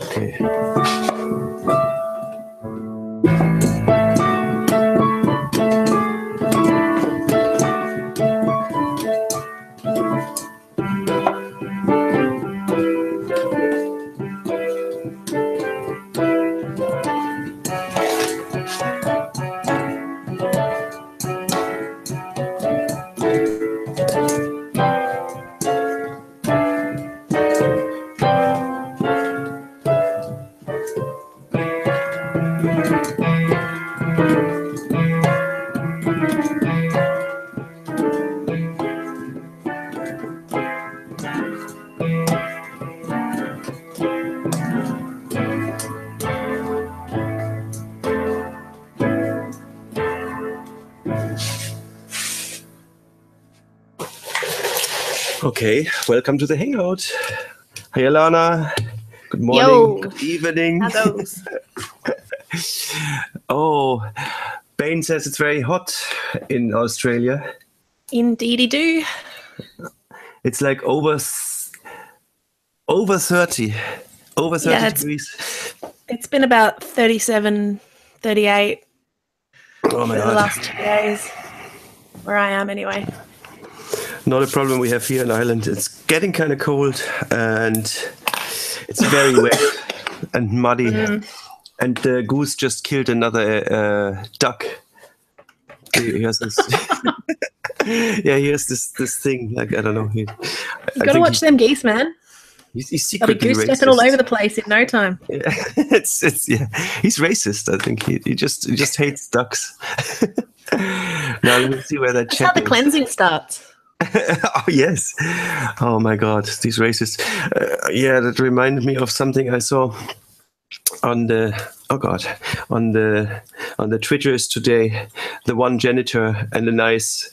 Okay. Okay, welcome to the Hangout. Hi, Alana. Good morning. Yo. Good evening. How goes? Oh, Bane says it's very hot in Australia. Indeedy do. It's like over 30 Yeah, degrees. It's been about 37, 38 Oh my for God. the last 2 days, where I am anyway. Not a problem we have here in Ireland. It's getting kind of cold and it's very wet and muddy. And the goose just killed another duck. He has this. Yeah, he has this thing. Like, I don't know. You got to watch them geese, man. He's They'll be secretly goose racist. stepping all over the place in no time. Yeah, yeah. He's racist. I think he just hates ducks. Now let me see where that. That's how the cleansing starts. Oh yes. Oh my God, these racists. Yeah, that reminded me of something I saw on the on the Twitters today. The one janitor and the nice.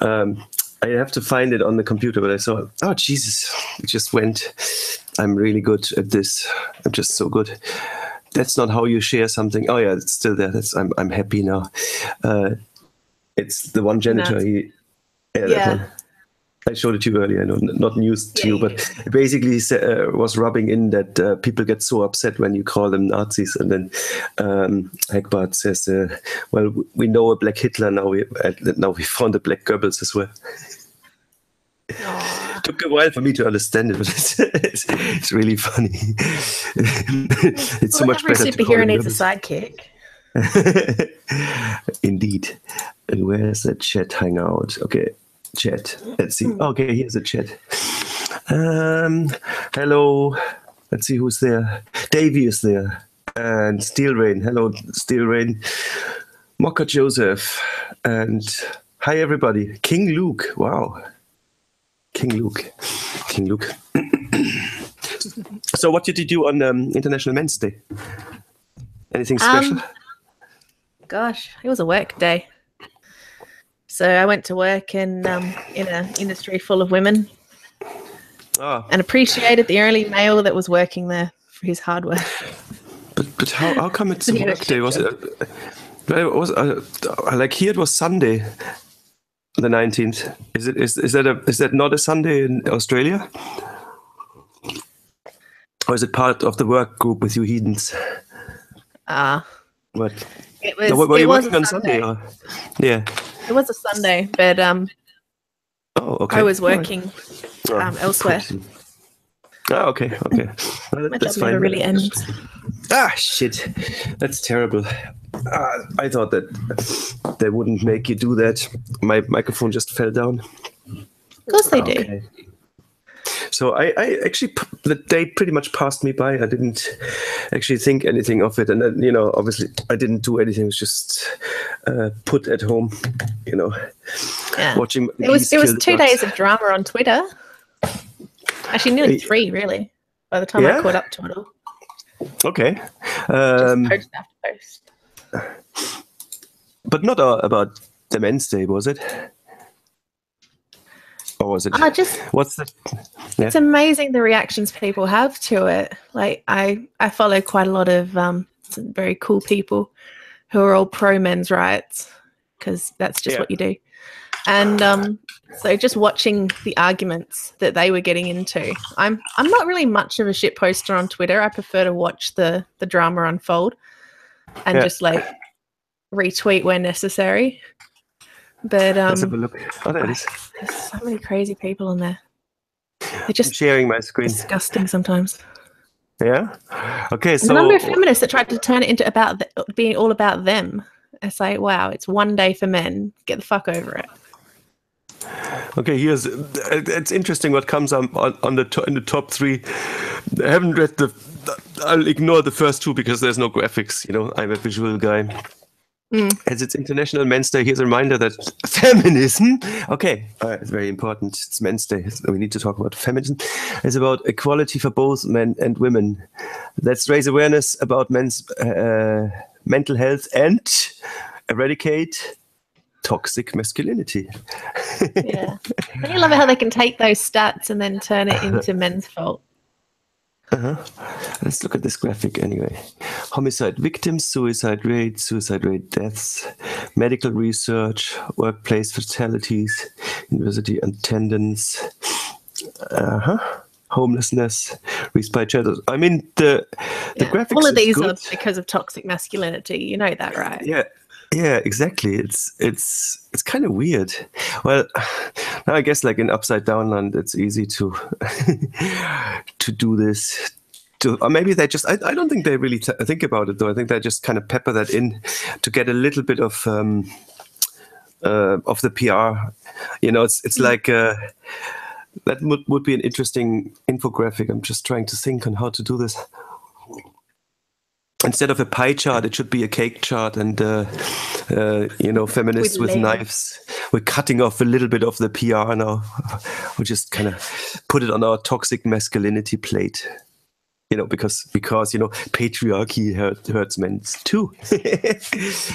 I have to find it on the computer, but I saw. Oh Jesus! It just went. I'm really good at this. I'm just so good. That's not how you share something. Oh yeah, it's still there. I'm happy now. It's the one janitor. That one. I showed it to you earlier. I know, not news to you, but it basically was rubbing in that people get so upset when you call them Nazis, and then Egbert says, "Well, we know a black Hitler now. Now we found a black Goebbels as well." It took a while for me to understand it, but it's really funny. It's so much better. Every superhero needs a sidekick. Indeed. And where's that chat hangout? Okay. Chat. Let's see. Okay, here's a chat. Hello. Let's see who's there. Davey is there. And Steel Rain. Hello, Steel Rain. Mocha Joseph. And hi, everybody. King Luke. Wow. King Luke. So what did you do on International Men's Day? Anything special? Gosh, it was a work day. So I went to work in an industry full of women and appreciated the only male that was working there for his hard work. But how come it's a work day? Was it? Like here it was Sunday, the 19th. Is that not a Sunday in Australia? Or is it part of the work group with you heathens? What? It was. Were you working on Sunday? Or? Yeah. It was a Sunday, but okay. I was working elsewhere. Oh, okay. My job never really ends. Shit. That's terrible. I thought that they wouldn't make you do that. My microphone just fell down. Of course they do. So I actually, the day pretty much passed me by. I didn't actually think anything of it. And then, obviously I didn't do anything. It was just put at home, watching. It was 2 days of drama on Twitter. Actually, nearly 3, really, by the time I caught up to it all. Okay. Just post after post. But not about the Men's Day, was it? Or was it? What's the? Yeah. It's amazing the reactions people have to it. Like I follow quite a lot of some very cool people who are all pro men's rights because that's just what you do. And so just watching the arguments that they were getting into, I'm not really much of a shit poster on Twitter. I prefer to watch the drama unfold and just like retweet where necessary. But let's have a look. Oh, there it is. There's so many crazy people on there. They're just I'm sharing my screen. disgusting sometimes. Yeah. Okay. So the number of feminists that tried to turn it into being all about them. It's like, wow, it's one day for men. Get the fuck over it. Okay, it's interesting what comes on in the top 3. I haven't read I'll ignore the first 2 because there's no graphics. I'm a visual guy. As it's International Men's Day, here's a reminder that feminism, it's very important. It's Men's Day. So we need to talk about feminism. It's about equality for both men and women. Let's raise awareness about men's mental health and eradicate toxic masculinity. Yeah. Don't you love it how they can take those stats and then turn it into men's fault? Let's look at this graphic anyway. Homicide victims, suicide rate deaths, medical research, workplace fatalities, university attendance, homelessness, respite shelters. I mean, the graphics. All of these are because of toxic masculinity. You know that, right? Yeah, exactly. It's kind of weird. Well, now I guess like in Upside Down Land, it's easy to to do this. Or maybe they just, I don't think they really think about it though. I think they just kind of pepper that in to get a little bit of the PR. It's like that would be an interesting infographic. I'm just trying to think on how to do this. Instead of a pie chart, it should be a cake chart, and feminists with knives. We're cutting off a little bit of the PR now. We just kind of put it on our toxic masculinity plate. Because patriarchy hurts men too.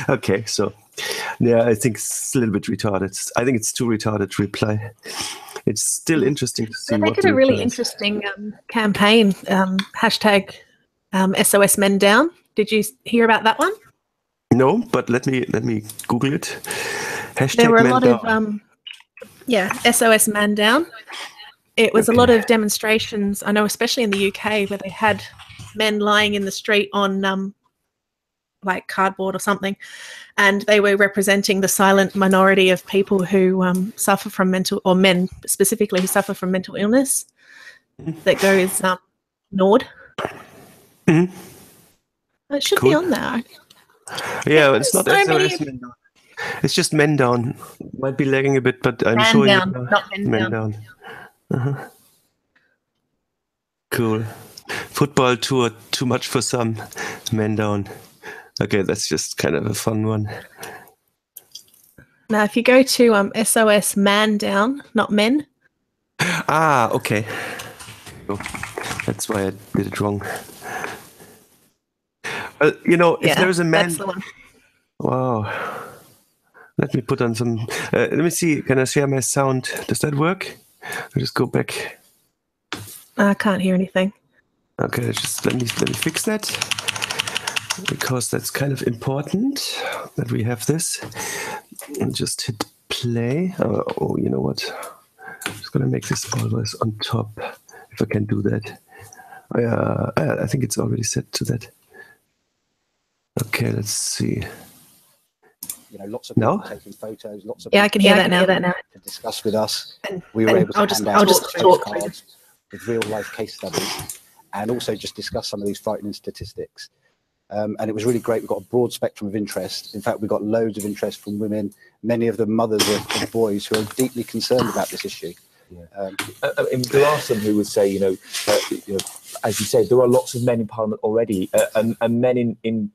Okay, so yeah, I think it's a little bit retarded. I think it's too retarded to reply. It's still interesting to see. They did a really interesting campaign. Hashtag SOS Men Down. Did you hear about that one? No, but let me Google it. Hashtag there were a Men lot Down. of SOS Man Down. It was a lot of demonstrations, I know, especially in the UK, where they had men lying in the street on like cardboard or something, and they were representing the silent minority of people who suffer from men specifically who suffer from mental illness that goes ignored. Mm-hmm. It should be on there. Yeah, it's not SOS Men Down. It's just Men Down. Might be lagging a bit, but I'm showing down, not Men Down. Cool. Football tour, too much for some. Men Down. Okay, that's just kind of a fun one. Now, if you go to SOS Man Down, not men. Okay. Oh, that's why I did it wrong. If there's a man. That's the one. Wow. Let me put on some. Let me see. Can I share my sound? Does that work? I'll just go back. I can't hear anything. Okay, just let me fix that, because that's kind of important that we have this. And just hit play. Oh, you know what? I'm just gonna make this always on top if I can do that. I think it's already set to that. Okay, let's see. Lots of people taking photos. Lots of I can hear that now. To discuss with us. We were able to hand out postcards with real life case studies, and also just discuss some of these frightening statistics. And it was really great. We got a broad spectrum of interest. In fact, we got loads of interest from women, many of them mothers of boys who are deeply concerned about this issue. Yeah. There are some who would say, as you said, there are lots of men in Parliament already, and men in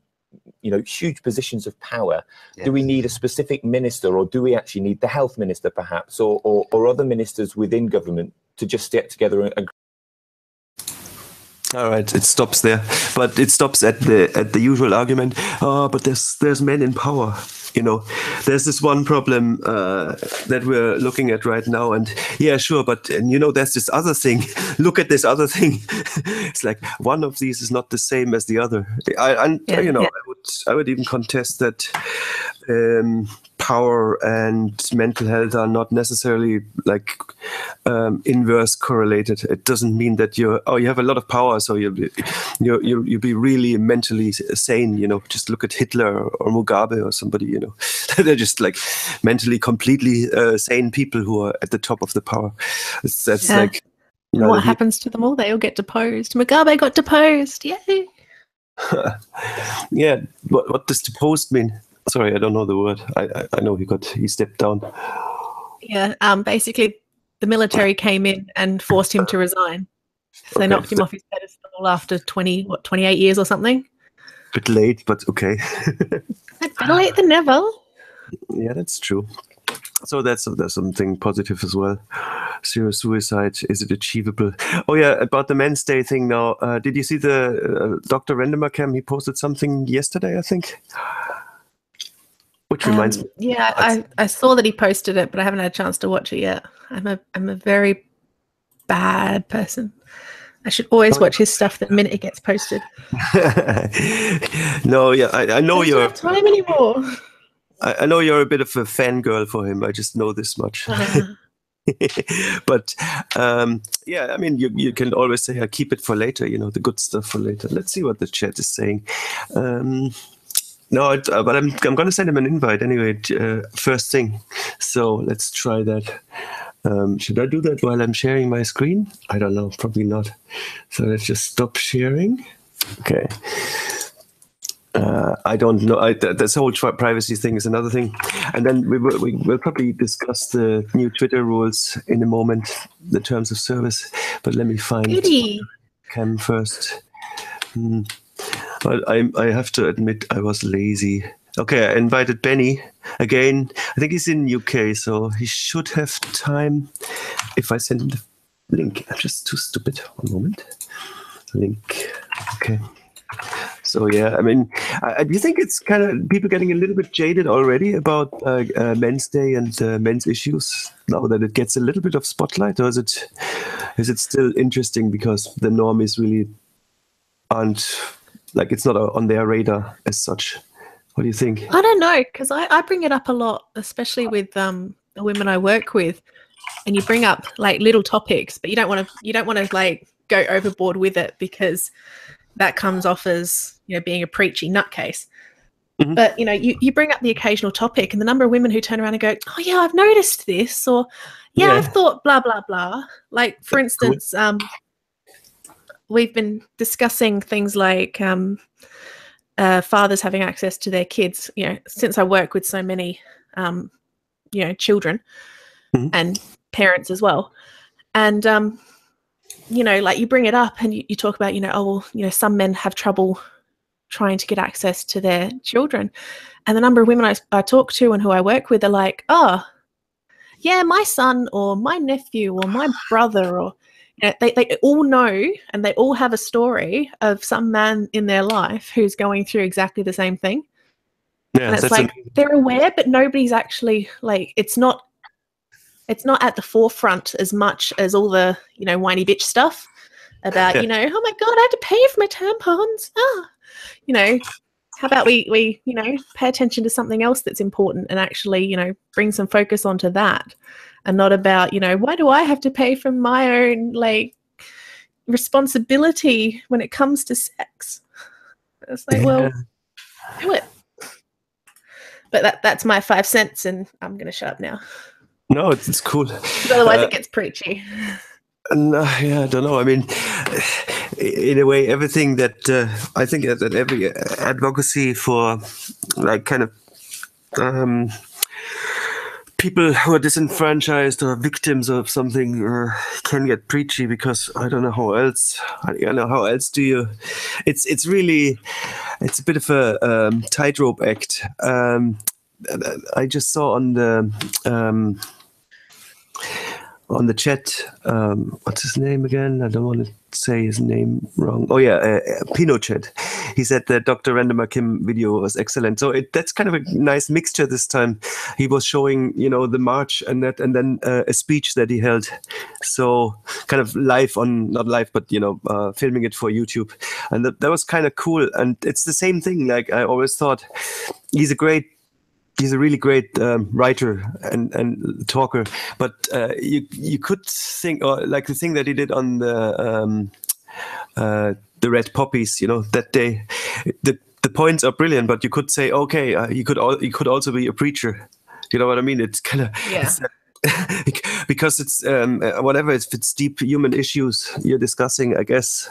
huge positions of power. Yes. Do we need a specific minister, or do we actually need the health minister, perhaps, or other ministers within government to just get together and? All right, it stops there, but it stops at the usual argument. But there's men in power. There's this one problem that we're looking at right now, and yeah, sure, but there's this other thing. Look at this other thing. It's like one of these is not the same as the other. I would even contest that power and mental health are not necessarily like inverse correlated. It doesn't mean that you have a lot of power, so you'll be really mentally sane. Just look at Hitler or Mugabe or somebody. They're just like mentally completely sane people who are at the top of the power. That's like. What happens to them all? They all get deposed. Mugabe got deposed. Yay! Yeah. What does deposed mean? Sorry, I don't know the word. I know he stepped down. Yeah. Basically, the military came in and forced him to resign. So they knocked him off his pedestal after 28 years or something. Bit late, but okay. Better late than never. Yeah, that's true. So there's something positive as well. Zero suicide, is it achievable? Oh yeah, about the Men's Day thing now. Did you see the Dr. Rendemarcam? He posted something yesterday, I think. Which reminds me. Yeah, I saw that he posted it, but I haven't had a chance to watch it yet. I'm a very bad person. I should always watch his stuff the minute it gets posted. No, yeah, I know I don't have time anymore. I know you're a bit of a fangirl for him. I just know this much. But yeah, I mean, you can always say, "I keep it for later." The good stuff for later. Let's see what the chat is saying. No, but I'm going to send him an invite anyway. First thing. So let's try that. Should I do that while I'm sharing my screen? I don't know. Probably not. So let's just stop sharing. Okay. I don't know. This whole privacy thing is another thing, and then we'll probably discuss the new Twitter rules in a moment, the terms of service. But let me find Cam first. But I have to admit I was lazy. Okay, I invited Benny again. I think he's in UK, so he should have time if I send him the link. I'm just too stupid. One moment. Link. Okay. So yeah, I mean, do you think it's kind of people getting a little bit jaded already about Men's Day and men's issues now that it gets a little bit of spotlight, or is it still interesting because the normies really aren't, like, it's not on their radar as such? What do you think? I don't know, because I bring it up a lot, especially with the women I work with, and you bring up like little topics, but you don't want to like go overboard with it because that comes off as, being a preachy nutcase. Mm-hmm. But, you bring up the occasional topic, and the number of women who turn around and go, "Oh, yeah, I've noticed this," or, yeah. I've thought blah, blah, blah. Like, for instance, we've been discussing things like fathers having access to their kids, since I work with so many, children and parents as well. And, like you bring it up and you talk about, some men have trouble trying to get access to their children. And the number of women I talk to and who I work with are like, "Oh, yeah, my son or my nephew or my brother," or, they all know and they all have a story of some man in their life who's going through exactly the same thing. Yeah, and it's like they're aware, but nobody's actually like, it's not at the forefront as much as all the, whiny bitch stuff about, "Oh my God, I had to pay for my tampons." How about we pay attention to something else that's important and actually, bring some focus onto that, and not about, why do I have to pay for my own like responsibility when it comes to sex? It's like, well, do it. But that's my 5 cents, and I'm going to shut up now. No, it's cool. Otherwise, it gets preachy. Yeah, I don't know. I mean, in a way, everything that I think that every advocacy for like kind of people who are disenfranchised or victims of something can get preachy, because I don't know how else. How else do you? It's really a bit of a tightrope act. I just saw on the chat, what's his name again? I don't want to say his name wrong. Oh yeah, Pinochet. He said that Dr. Rendemarcam video was excellent. So that's kind of a nice mixture this time. He was showing, the march and then a speech that he held. So kind of not live, but filming it for YouTube, and that was kind of cool. And it's the same thing. Like I always thought, he's a great he's a really great writer and talker. But you could think, or like the thing that he did on the Red Poppies, you know, that day. The points are brilliant, but you could say, okay, he could also be a preacher. You know what I mean? It's kind of because it's whatever. If it's deep human issues you're discussing, I guess.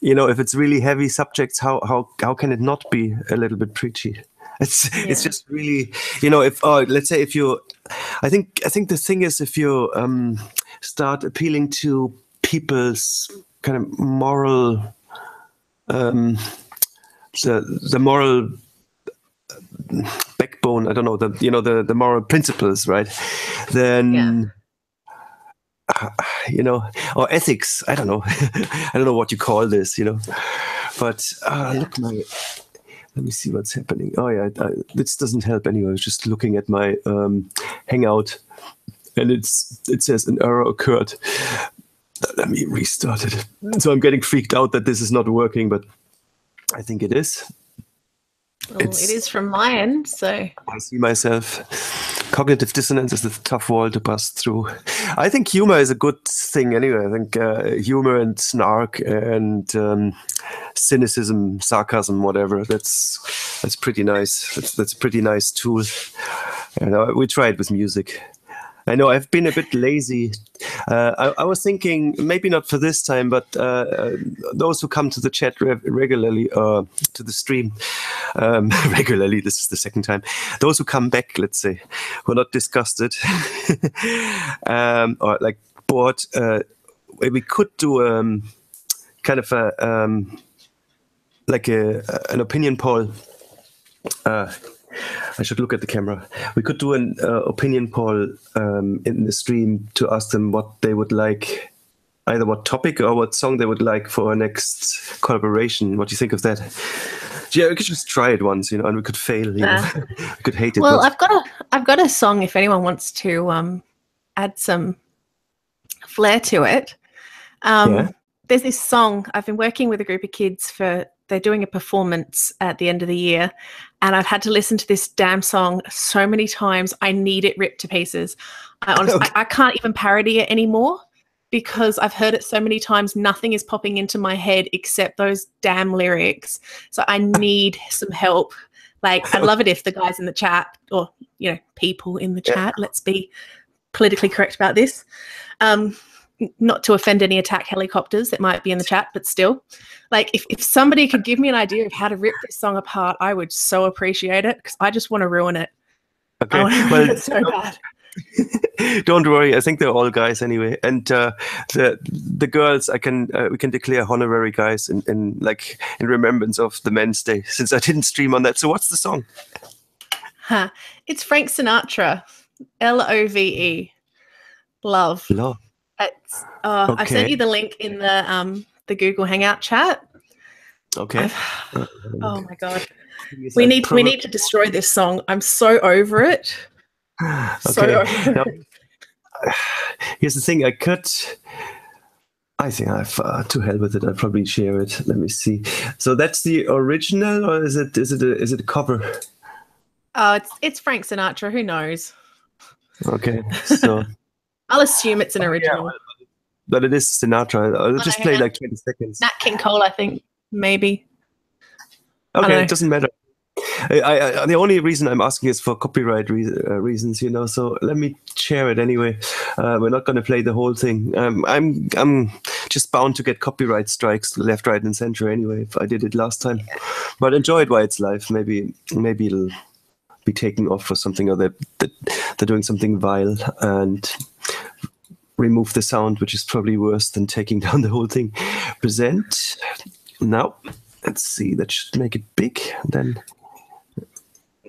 You know, if it's really heavy subjects, how can it not be a little bit preachy? It's just really, you know, if let's say if you, I think the thing is, if you start appealing to people's kind of moral, the moral backbone, I don't know, the moral principles, right? Then you know, or ethics, I don't know. I don't know what you call this, you know. But look, let me see what's happening. Oh yeah, this doesn't help anyway. I was just looking at my Hangout, and it says an error occurred. Let me restart it. So I'm getting freaked out that this is not working, but I think it is. Well, it is from my end, so I see myself. Cognitive dissonance is a tough wall to pass through. I think humor is a good thing anyway. I think humor and snark and cynicism, sarcasm, whatever, that's pretty nice. That's a pretty nice tool. And we try it with music. I know I've been a bit lazy. I was thinking maybe not for this time, but those who come to the chat regularly, to the stream regularly, this is the second time. Those who come back, let's say, who are not disgusted or like bored, we could do kind of like an opinion poll. I should look at the camera. We could do an opinion poll in the stream to ask them what they would like, either what topic or what song they would like for our next collaboration. What do you think of that? Yeah, we could just try it once, you know, and we could fail. You know? We could hate it. Well, I've got a song if anyone wants to add some flair to it. There's this song. I've been working with a group of kids they're doing a performance at the end of the year, and I've had to listen to this damn song so many times. I need it ripped to pieces. I honestly, I can't even parody it anymore because I've heard it so many times. Nothing is popping into my head except those damn lyrics. So I need some help. Like, I'd love it if the guys in the chat, or, you know, people in the chat, let's be politically correct about this. Not to offend any attack helicopters that might be in the chat, but still, like, if somebody could give me an idea of how to rip this song apart, I would so appreciate it, because I just want to ruin it. Okay, well, it's so bad. Don't worry, I think they're all guys anyway, and the girls, we can declare honorary guys in remembrance of the Men's Day, since I didn't stream on that. So what's the song? It's Frank Sinatra, Love. Love. It's, okay. I sent you the link in the Google Hangout chat. Okay. Oh my god, we need to destroy this song. I'm so over it. Okay. So over now, it. Here's the thing. I think I've to hell with it. I'll probably share it. Let me see. So that's the original, or is it a cover? It's Frank Sinatra. Who knows? Okay, so. I'll assume it's an original. Yeah, but it is Sinatra. I'll just play like 20 seconds. Nat King Cole, I think, maybe. Okay, it doesn't matter. The only reason I'm asking is for copyright reasons, you know. So let me share it anyway. We're not going to play the whole thing. I'm just bound to get copyright strikes left, right, and center anyway. If I did it last time, but enjoy it while it's live. Maybe it'll be taken off for something, or they're doing something vile and remove the sound, which is probably worse than taking down the whole thing. Present. Now, let's see. That should make it big. Then.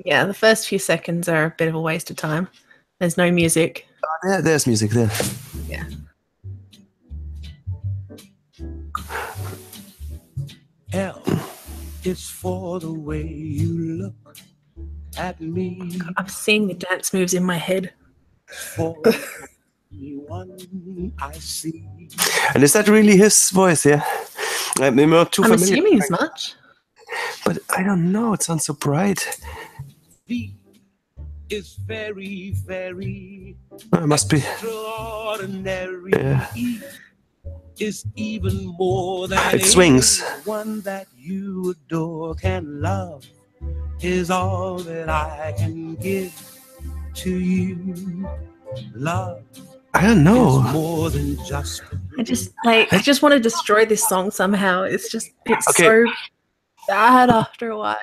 Yeah, the first few seconds are a bit of a waste of time. There's no music. There's music there. Yeah. L is for the way you look at me. God, I'm seeing the dance moves in my head. For one I see. And is that really his voice? Yeah, I'm not too familiar. I'm assuming as much. But I don't know. It sounds so bright. be is very, very it must be. extraordinary. Yeah. Is even more than It swings. one that you adore can love is all that I can give to you. Love I don't know. is more than just I just want to destroy this song somehow. It's Okay. so bad after a while.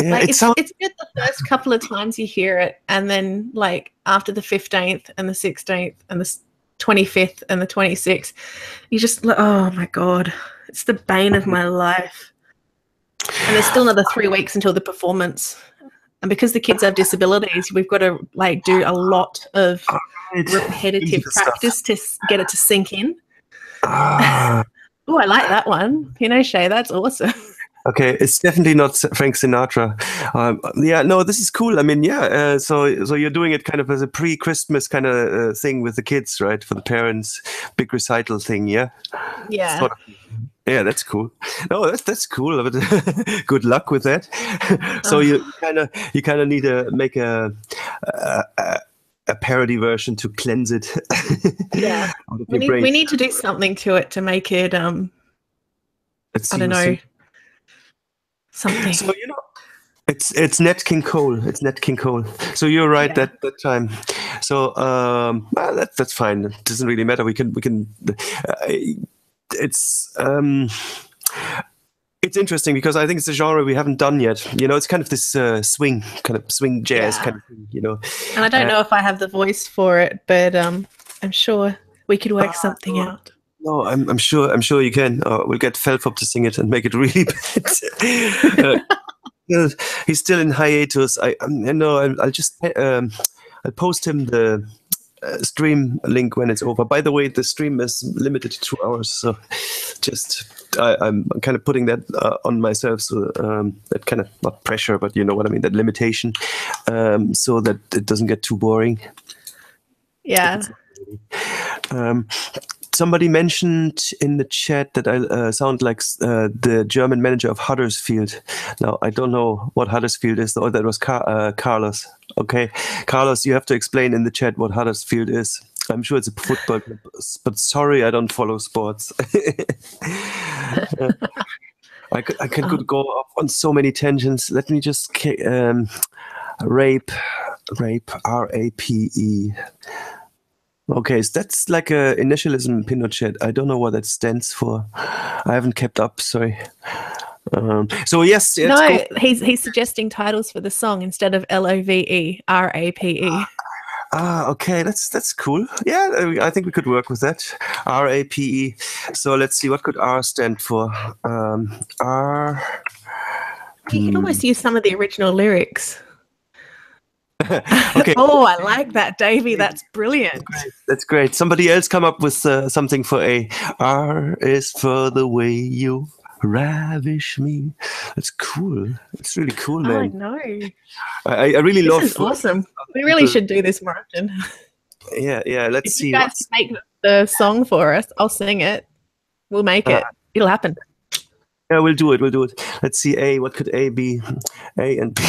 Yeah, Like, it it's sounds. good the first couple of times you hear it, and then like after the 15th and the 16th and the 25th and the 26th, you just, oh my God, it's the bane of my life. And there's still another 3 weeks until the performance. And because the kids have disabilities, we've got to like do a lot of repetitive practice to get it to sink in. Ah. Oh, I like that one. Shay, that's awesome. Okay, it's definitely not Frank Sinatra. Yeah, no, this is cool. I mean, yeah. So you're doing it kind of as a pre-Christmas kind of thing with the kids, right? For the parents, big recital thing. Yeah. Yeah. Sort of. Yeah, that's cool. No, that's cool. But good luck with that. So you kind of need to make a parody version to cleanse it. Yeah. We need to do something to it to make it. I don't know. Something. So it's Nat King Cole. It's Nat King Cole. So you're right that time. So well, that's fine. It doesn't really matter. We can. It's interesting because I think it's a genre we haven't done yet. It's kind of this swing jazz kind of thing. And I don't know if I have the voice for it, but I'm sure we could work something out. No, I'm sure you can. We'll get Felfop to sing it and make it really bad. He's still in hiatus. I'll just I'll post him the stream link when it's over. By the way, the stream is limited to 2 hours, so just I'm kind of putting that on myself, so that kind of, not pressure, but you know what I mean, that limitation, so that it doesn't get too boring. Yeah. Somebody mentioned in the chat that I sound like the German manager of Huddersfield. Now, I don't know what Huddersfield is. Oh, that was Carlos. Okay, Carlos, you have to explain in the chat what Huddersfield is. I'm sure it's a football club, but sorry, I don't follow sports. I could go off on so many tangents. Let me just rape, R-A-P-E. Okay, so that's like a initialism Pinochet. I don't know what that stands for. I haven't kept up. Sorry. So yes, no, he's suggesting titles for the song instead of LOVE, RAPE. Okay, that's cool. Yeah, I think we could work with that. RAPE. So let's see, what could R stand for? R. You could almost use some of the original lyrics. Okay. Oh, I like that, Davey. That's brilliant. That's great. Somebody else come up with something for A. R is for the way you ravish me. That's cool. It's really cool, man. I know. I really love. This is awesome. We really should do this more often. Yeah. Let's see. If you guys make the song for us, I'll sing it. We'll make it. It'll happen. Yeah, we'll do it. Let's see. A. What could A be? A and B.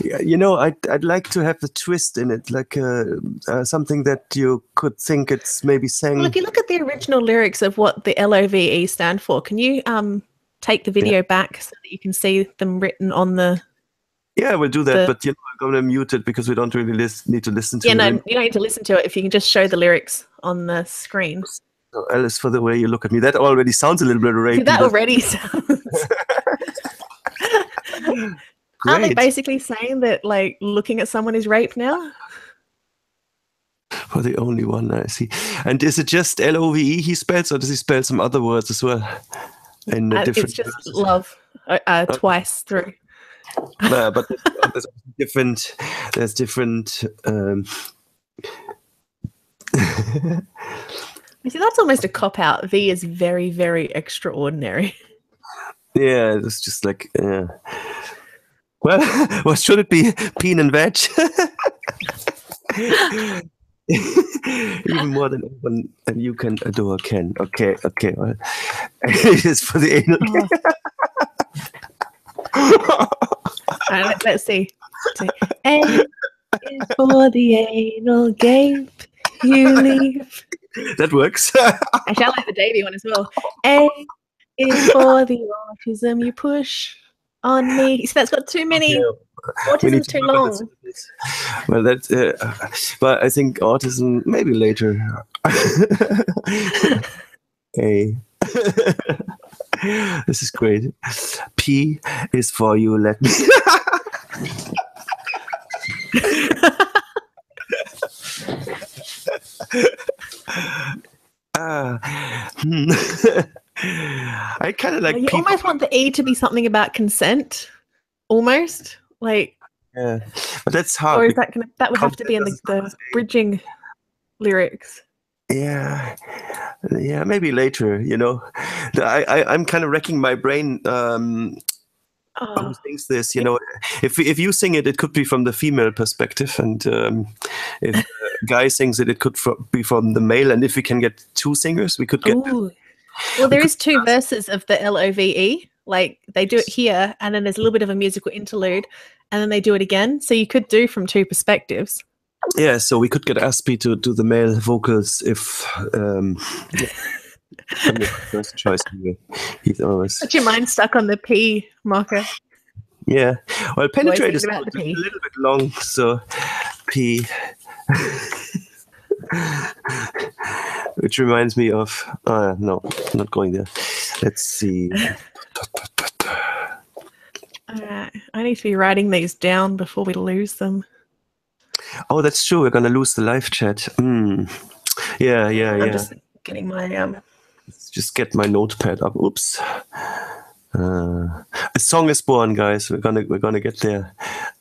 Yeah, I'd like to have the twist in it, like something that you could think it's maybe saying. Well, if you look at the original lyrics of what the LOVE stand for, can you take the video back so that you can see them written on the? Yeah, we'll do that, but I'm going to mute it because we don't really need to listen to it. Yeah, no, you don't need to listen to it. If you can just show the lyrics on the screen. So, Alice, for the way you look at me, that already sounds a little bit rapey. That already sounds. Aren't they basically saying that, like, looking at someone is rape now? For the only one I see. And is it just LOVE he spells, or does he spell some other words as well? In different it's just verses? Love twice through. But there's different. There's different. You see, that's almost a cop out. V is very, very extraordinary. Yeah, it's just like. Well, what should it be? Peen and veg? Even more than anyone and you can adore Ken. Okay. Well, it is for the anal. Let's see. A is for the anal gape you leave. That works. Actually, I like the Davy one as well. A is for the autism you push on me. So that's got too many. Autism's too long. Well, that's. But I think autism maybe later. A. This is great. P is for you. Let me. I kind of like. You almost want the E to be something about consent, almost like. Yeah, but that's hard. Or is that gonna? That would have to be in the bridging lyrics. Yeah, maybe later. You know, I'm kind of wrecking my brain. Who sings this? You know, if you sing it, it could be from the female perspective, and if a guy sings it, it could be from the male. And if we can get two singers, we could get. Ooh. Well, there is two verses of the LOVE. Like they do it here, and then there's a little bit of a musical interlude, and then they do it again. So you could do from two perspectives. Yeah, so we could get Aspie to do the male vocals if. First choice. He's always. Put your mind stuck on the P marker. Yeah, well, penetrate is a little bit long, so P. Which reminds me of. No, I'm not going there. Let's see. I need to be writing these down before we lose them. Oh, that's true. We're gonna lose the live chat. Yeah. I'm just getting my Let's just get my notepad up. Oops. A song is born, guys. We're gonna get there.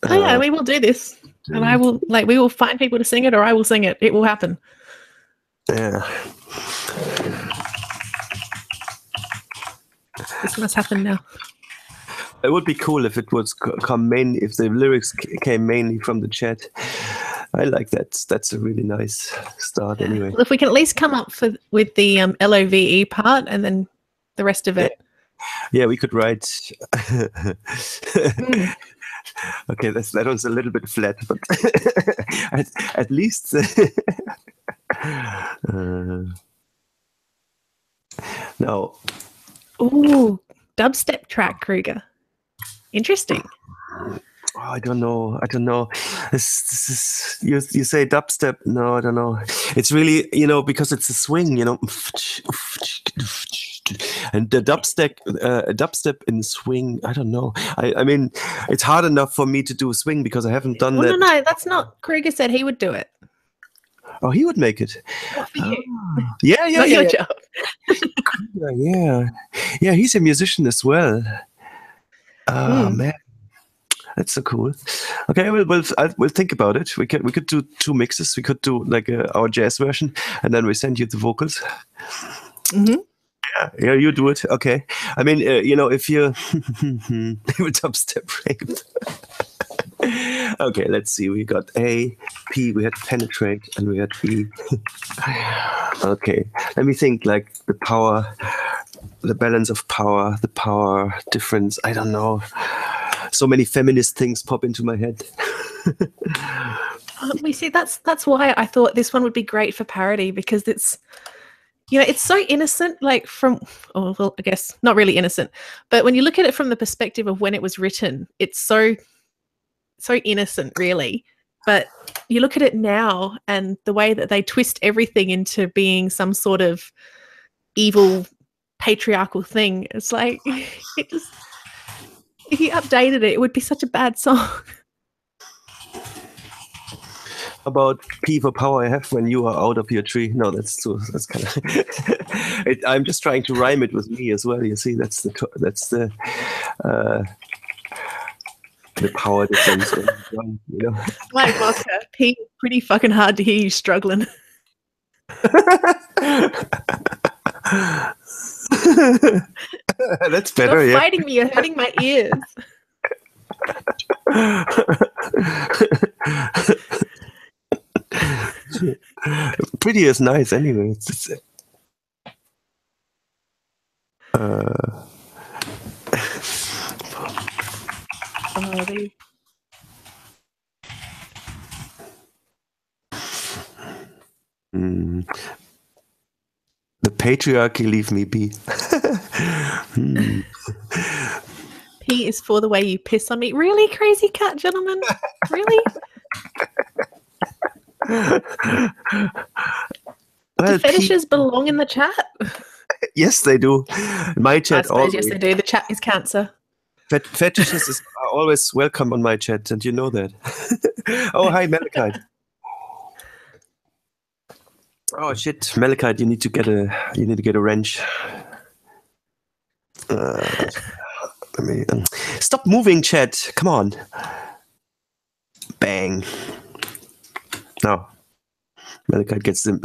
Yeah, we will do this, and I will we will find people to sing it, or I will sing it. It will happen. Yeah. This must happen now. It would be cool if it would come if the lyrics came mainly from the chat. I like that. That's a really nice start. Anyway, well, if we can at least come up with the LOVE part, and then the rest of it. Yeah, we could write. Okay, that was a little bit flat, but at least. No. Ooh, dubstep track, Kruger. Interesting. Oh, I don't know. This is you say dubstep. No, I don't know. It's really, because it's a swing, and the dubstep in swing. I don't know. I mean, it's hard enough for me to do a swing because I haven't done that. No, that's not. Kruger said he would do it. Oh, he would make it. Not for you. Yeah. Not your job. Yeah. He's a musician as well. Oh man. That's so cool. Okay, we'll think about it. We could do two mixes. We could do like our jazz version, and then we send you the vocals. Mm-hmm. Yeah, you do it. Okay. I mean, if you dubstep rape. Okay, let's see. We got A, P. We had penetrate, and we had B. Okay, let me think. Like the power, the balance of power, the power difference. I don't know. So many feminist things pop into my head. We see that's why I thought this one would be great for parody, because it's it's so innocent, I guess not really innocent, but when you look at it from the perspective of when it was written, it's so innocent really. But you look at it now and the way that they twist everything into being some sort of evil patriarchal thing, it's like it just. If you updated it would be such a bad song. About P for power I have when you are out of your tree. No, that's kind of. I'm just trying to rhyme it with me as well. You see, that's the power difference. My vodka, P, pretty fucking hard to hear you struggling. That's better. You're fighting me. You're hurting my ears. Pretty is nice anyway. patriarchy, leave me be. P is for the way you piss on me. Really, crazy cat gentlemen? Really? Do fetishes belong in the chat? Yes, they do. My chat. I suppose yes, they do. The chat is cancer. Fetishes are always welcome on my chat, and you know that. Oh, hi, Malachite. Oh shit, Malachite, you need to get a wrench. Let me stop moving, chat. Come on. Bang. No. Malachite gets them.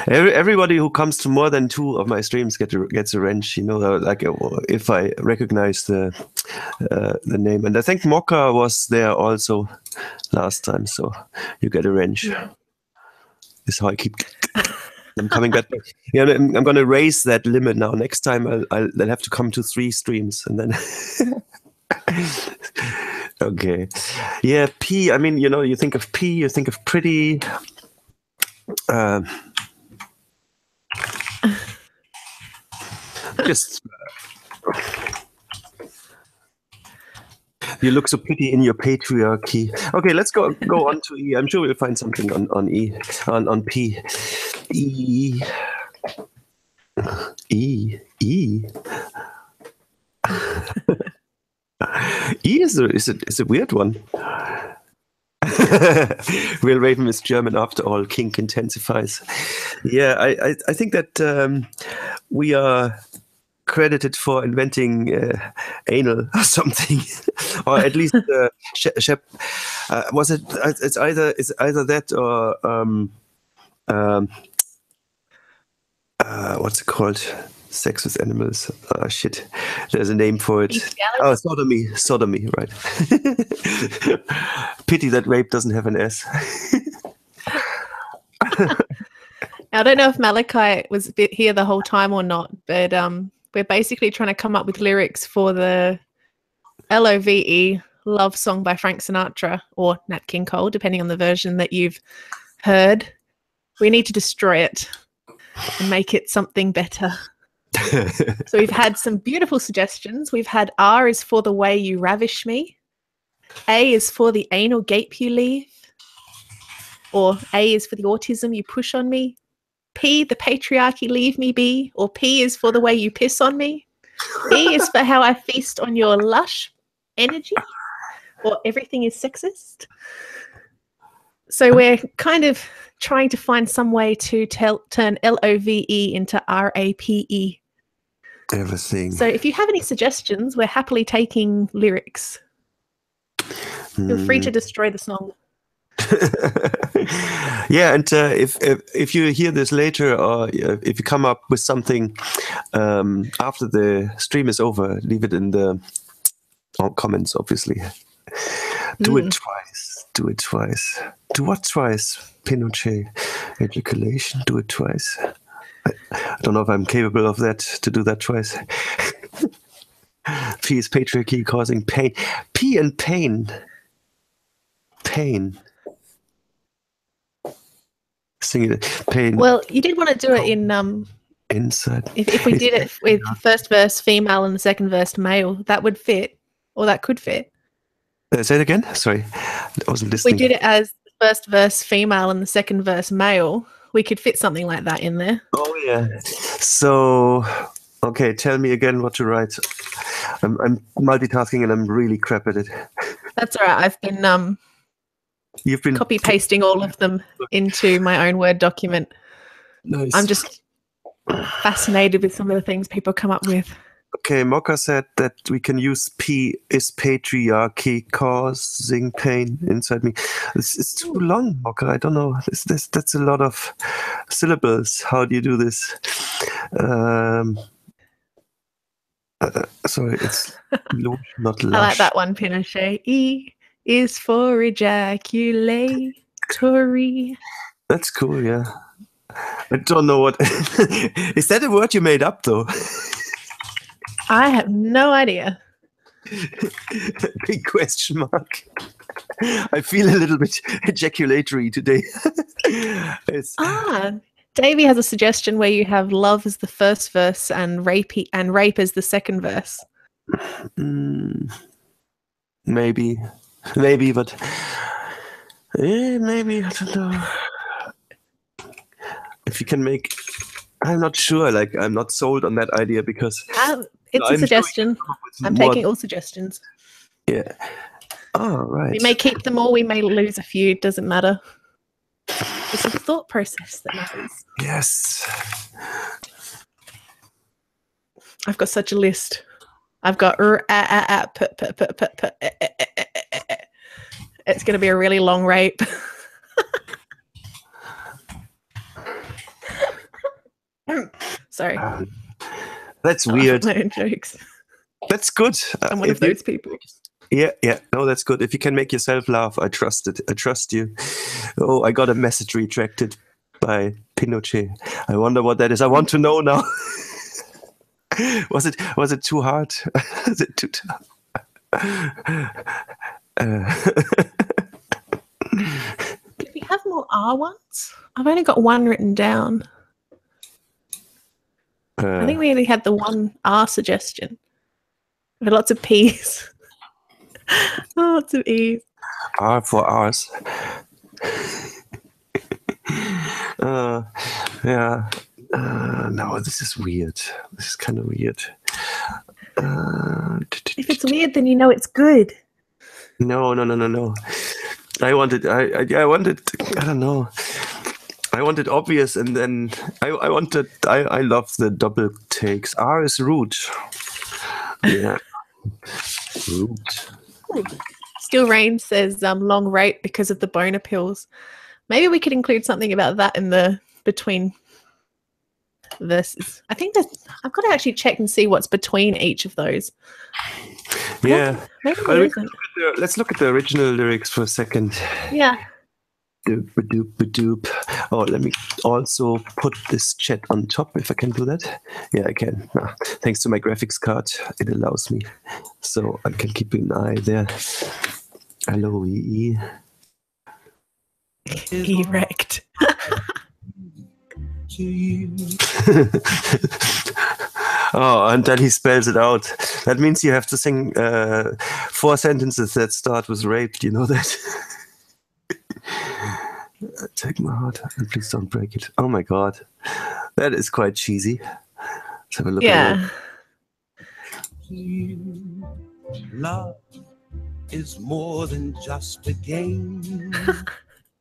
Everybody who comes to more than 2 of my streams gets a wrench. You know, like if I recognize the name, and I think Mocha was there also last time, so you get a wrench. Yeah. This is how I keep. I'm coming back. Yeah, I'm going to raise that limit now. Next time I'll have to come to 3 streams, and then. Okay. Yeah, P. I mean, you know, you think of P, you think of pretty. Just you look so pretty in your patriarchy. Okay, let's go on to E. I'm sure we'll find something on E, on P. E. E. E. E is a weird one. Real Raven is German after all. Kink intensifies. Yeah, I think that we are credited for inventing anal or something, or at least was it? It's either that or what's it called? Sex with animals. Oh, shit. There's a name for it. Oh, sodomy, right. Pity that rape doesn't have an S. I don't know if Malachite was here the whole time or not, but we're basically trying to come up with lyrics for the LOVE love song by Frank Sinatra or Nat King Cole, depending on the version that you've heard. We need to destroy it and make it something better. So we've had some beautiful suggestions. We've had R is for the way you ravish me. A is for the anal gape you leave. Or A is for the autism you push on me. P, the patriarchy leave me be. Or P is for the way you piss on me. E is for how I feast on your lush energy. Or everything is sexist. So we're kind of trying to find some way to turn LOVE into RAPE. Everything. So if you have any suggestions, we're happily taking lyrics. Feel free to destroy the song. Yeah, and if you hear this later, or if you come up with something after the stream is over, leave it in the comments, obviously. Do it twice. Do it twice. Do what twice? Pinochet ejaculation. Do it twice. I don't know if I'm capable of that, to do that twice. P is patriarchy causing pain. P and pain. Pain. Sing it. Pain. Well, you did want to do it in inside. If we did it with the first verse female and the second verse male, that would fit, or that could fit. Say it again. Sorry, I wasn't listening. We did it as the first verse female and the second verse male. We could fit something like that in there. Oh yeah. So, okay, tell me again what to write. I'm multitasking and I'm really crap at it. That's all right. I've been You've been copy pasting all of them into my own Word document. Nice. I'm just fascinated with some of the things people come up with. Okay, Mocha said that we can use P is patriarchy causing pain inside me. It's too long, Mocha. I don't know. That's a lot of syllables. How do you do this? Sorry, it's not lush. I like that one, Pinochet. E is for ejaculatory. That's cool, yeah. I don't know what... Is that a word you made up, though? I have no idea. Big question mark. I feel a little bit ejaculatory today. Davey has a suggestion where you have love as the first verse and rape as the second verse. Maybe, but maybe, I don't know. If you can make, I'm not sure. Like, I'm not sold on that idea because it's a suggestion. I'm taking all suggestions. Yeah. Oh, right. We may keep them all. We may lose a few. It doesn't matter. It's a thought process that matters. Yes. I've got such a list. I've got it's going to be a really long rape. Sorry. That's weird. My own jokes. That's good. I'm one of those people. Yeah. No, that's good. If you can make yourself laugh, I trust it. I trust you. Oh, I got a message retracted by Pinochet. I wonder what that is. I want to know now. Was it too hard? Was it too tough? Do we have more R ones? I've only got one written down. I think we only had the one R suggestion. We had lots of P's. Lots of E's. R for R's. Yeah. No, this is weird. This is kind of weird. If it's weird, then you know it's good. No. I wanted, I don't know. I wanted obvious, and then I love the double takes. R is rude. Yeah. Rude. Still Rain says long rape because of the boner pills. Maybe we could include something about that in the between verses. I think I've got to actually check and see what's between each of those. Yeah. Well, let's look at the original lyrics for a second. Yeah. Doop. Oh, let me also put this chat on top if I can do that. Yeah, I can. Thanks to my graphics card, it allows me. So I can keep an eye there. Hello, EE. Erect. Oh, and then he spells it out. That means you have to sing 4 sentences that start with rape. Do you know that? Take my heart and please don't break it. Oh my god. That is quite cheesy. Let's have a look at it. Love is more than just a game.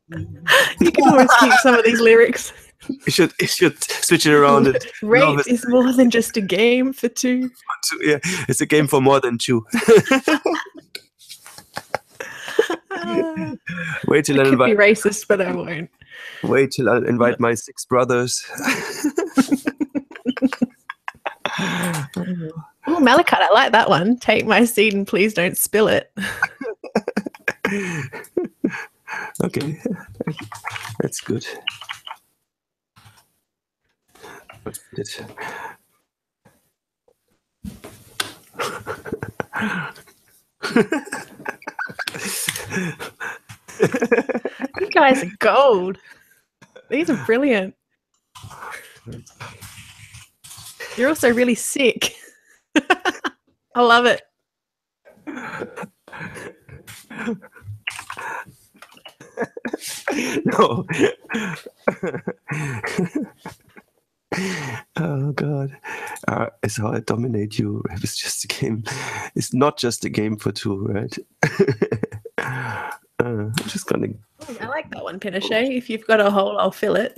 You can always keep some of these lyrics. You should switch it around. Rape is more than just a game for two. Yeah, it's a game for more than two. Wait till I could be racist, but I won't. Wait till I invite my 6 brothers. Oh, Malachite, I like that one. Take my seed and please don't spill it. Okay, that's good. You guys are gold. These are brilliant. You're also really sick. I love it. No. Oh god. It's how I dominate you. It's just a game. It's not just a game for two, right? I'm just gonna. I like that one, Pinochet. If you've got a hole, I'll fill it.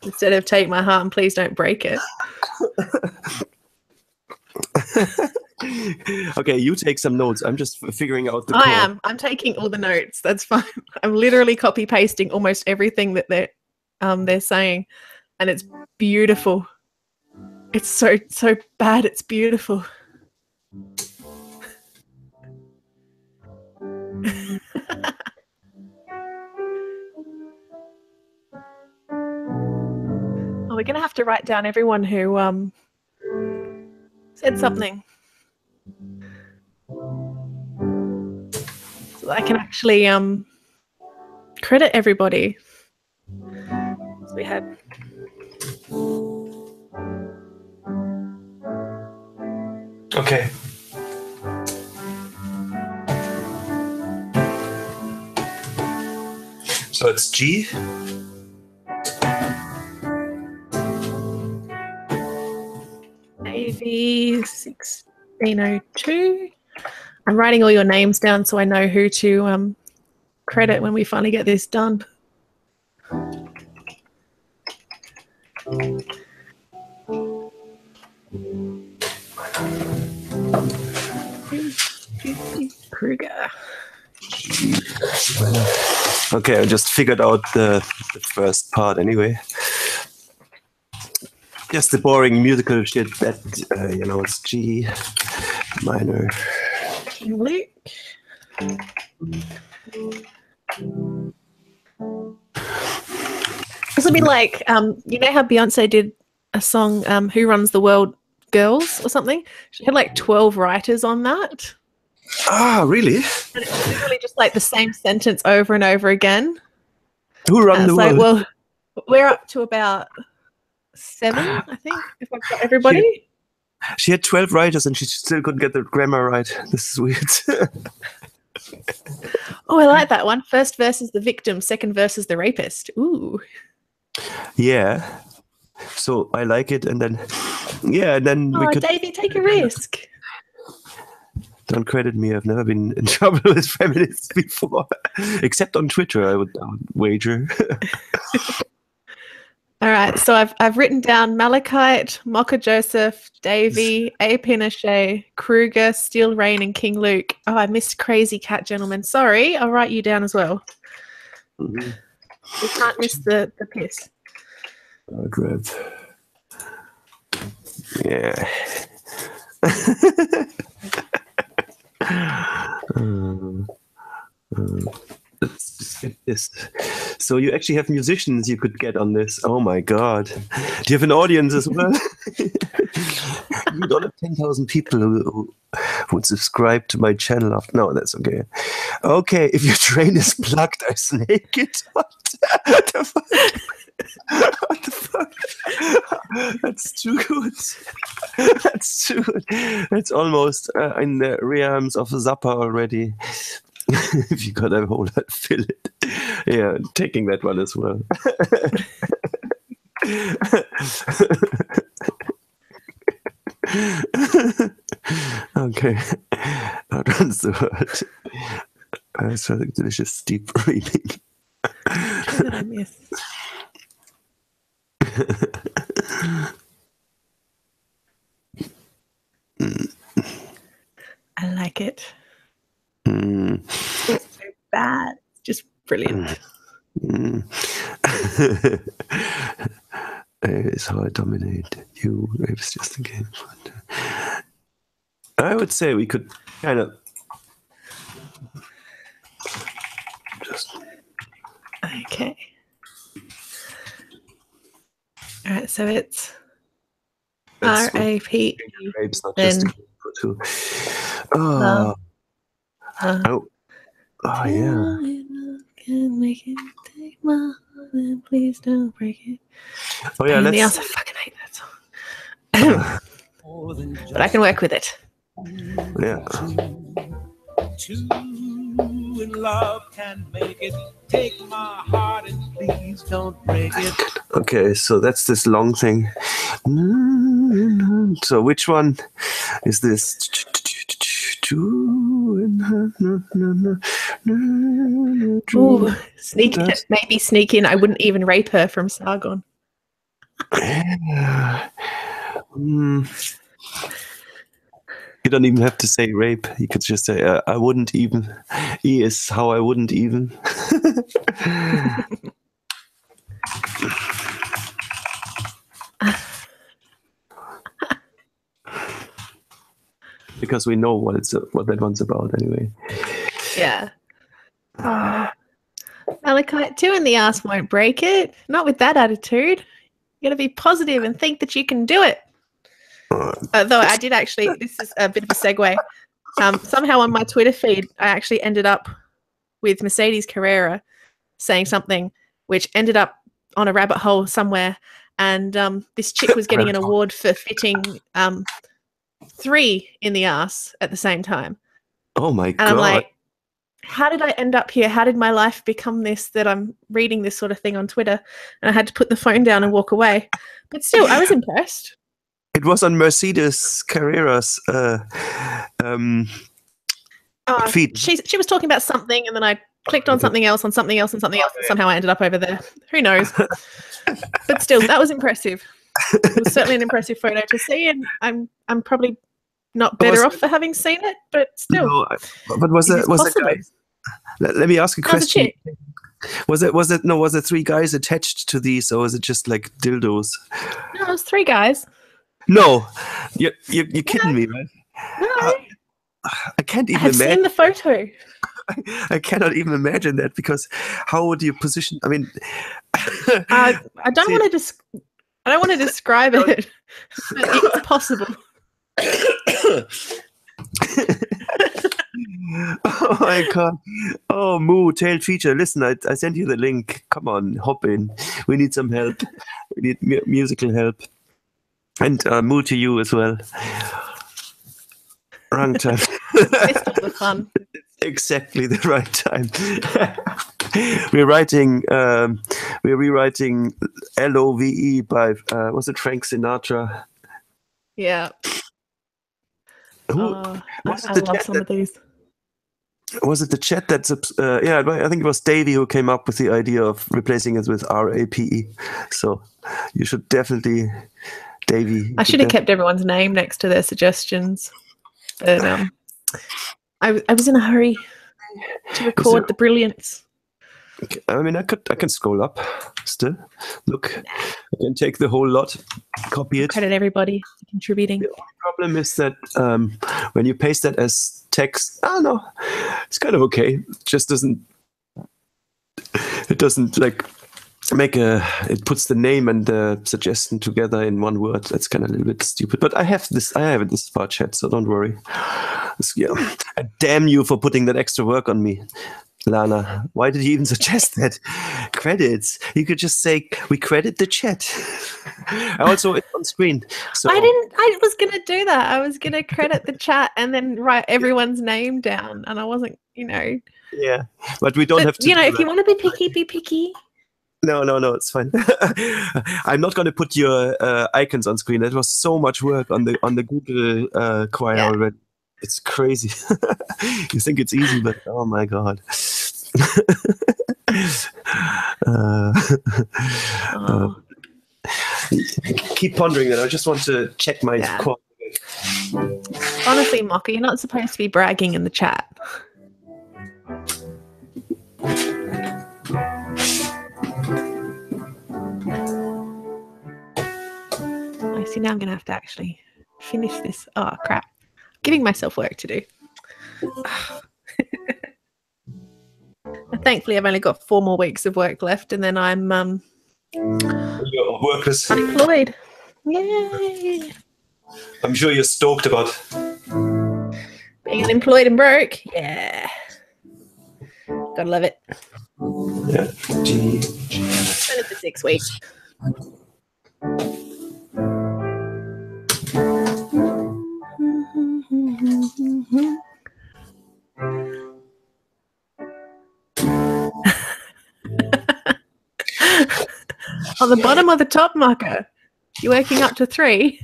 Instead of take my heart and please don't break it. Okay, you take some notes. I'm just figuring out the I am. I'm taking all the notes. That's fine. I'm literally copy pasting almost everything that they're saying, and it's beautiful. It's so bad. It's beautiful. Oh, we're gonna have to write down everyone who said something, so that I can actually credit everybody. we had. Okay. So it's G. AV 1602. I'm writing all your names down so I know who to credit when we finally get this done. Kruger. Okay, I just figured out the first part anyway. Just the boring musical shit that, it's G minor. Luke. This will be like, you know how Beyonce did a song, Who Runs the World Girls or something? She had like 12 writers on that. Ah, really? And it's literally just like the same sentence over and over again. Who run the world? Well, we're up to about 7, I think, if I've got everybody. She had 12 writers and she still couldn't get the grammar right. This is weird. Oh, I like that one. First verse is the victim, second verse is the rapist. Ooh. Yeah. So I like it, and then we could. Davey, take a risk. Don't credit me. I've never been in trouble with feminists before, except on Twitter. I would wager. All right, so I've written down Malachite, Mocha Joseph, Davey, A. Pinochet, Kruger, Steel Rain, and King Luke. Oh, I missed Crazy Cat, gentlemen. Sorry, I'll write you down as well. Mm-hmm. We can't miss the piss. Oh, good. Yeah. Let's just get this. So you actually have musicians you could get on this. Oh my god. Do you have an audience as well? You don't have 10,000 people who would subscribe to my channel. No, that's okay. Okay, if your train is plugged, I snake it. What the fuck? What the fuck? That's too good. That's too good. That's almost in the realms of Zappa already. If you got a whole lot, fill it. Yeah, taking that one as well. Okay. That runs the word. It's a delicious deep reading. What did I miss? I like it. It's so bad. It's just brilliant. It's how I dominate you. It's just a game. I would say we could kind of just. Okay. All right, so it's R-A-P. Rapes, not just a game for two. Oh, yeah. Can make it take my heart and please don't break it. Oh yeah, I fucking hate that song. But I can work with it. Yeah. Two in love can make it. Take my heart and please don't break it. Okay, so that's this long thing. So which one is this? Ooh, maybe sneak in. I wouldn't even rape her from Sargon. You don't even have to say rape. You could just say, I wouldn't even. E is how I wouldn't even. Because we know what that one's about anyway. Yeah. Malachite, 2 in the ass won't break it. Not with that attitude. You got to be positive and think that you can do it. Though I did actually, this is a bit of a segue. Somehow on my Twitter feed, I actually ended up with Mercedes Carrera saying something which ended up on a rabbit hole somewhere, and this chick was getting an award for fitting 3 in the ass at the same time. Oh my God. And I'm like, how did I end up here? How did my life become this, that I'm reading this sort of thing on Twitter? And I had to put the phone down and walk away. But still, I was impressed. It was on Mercedes Carrera's feed. She was talking about something, and then I clicked on something else, and somehow I ended up over there. Who knows? But still, that was impressive. It was certainly an impressive photo to see, and I'm probably not better off for having seen it, but still. No, but was it guys? Let me ask a question. Was it 3 guys attached to these, or was it just like dildos? No, it was 3 guys. No, you're kidding me, right? No. I can't even imagine. I've seen the photo. I cannot even imagine that, because how would you position? I mean, I don't want to describe it, but it's possible. Oh my God. Oh, Moo, tail feature. Listen, I sent you the link. Come on, hop in. We need some help. We need musical help. And Moo, to you as well. Wrong time. Missed all the fun. Exactly the right time. We're rewriting LOVE by was it Frank Sinatra? Yeah. I love some of these. Was it the chat that's yeah, I think it was Davey who came up with the idea of replacing it with RAPE. So you should definitely, Davey. I should have kept everyone's name next to their suggestions. But I was in a hurry to record the brilliance. I mean, I can scroll up still. Look, I can take the whole lot, copy it. Credit everybody for contributing. The only problem is that when you paste that as text, I don't know, it's kind of okay. It doesn't like it puts the name and the suggestion together in one word. That's kind of a little bit stupid. But I have it this far, chat, so don't worry. Yeah. And damn you for putting that extra work on me, Lana. Why did you even suggest that? Credits. You could just say, we credit the chat. Also, it's on screen. So I was going to do that. I was going to credit the chat and then write everyone's name down. And I wasn't, Yeah, but we don't have to. If you want to be picky, be picky. No, it's fine. I'm not going to put your icons on screen. That was so much work on the Google choir already. It's crazy. You think it's easy, but oh my God. Keep pondering that. I just want to check my quote. Honestly, Mocha, you're not supposed to be bragging in the chat. I see, now I'm going to have to actually finish this. Oh, crap. Giving myself work to do. Thankfully, I've only got 4 more weeks of work left, and then I'm you're workless. Unemployed. Yay! I'm sure you're stoked about being unemployed and broke. Yeah, gotta love it. Yeah. Only for 6 weeks. On the bottom or the top, marker? You're working up to 3.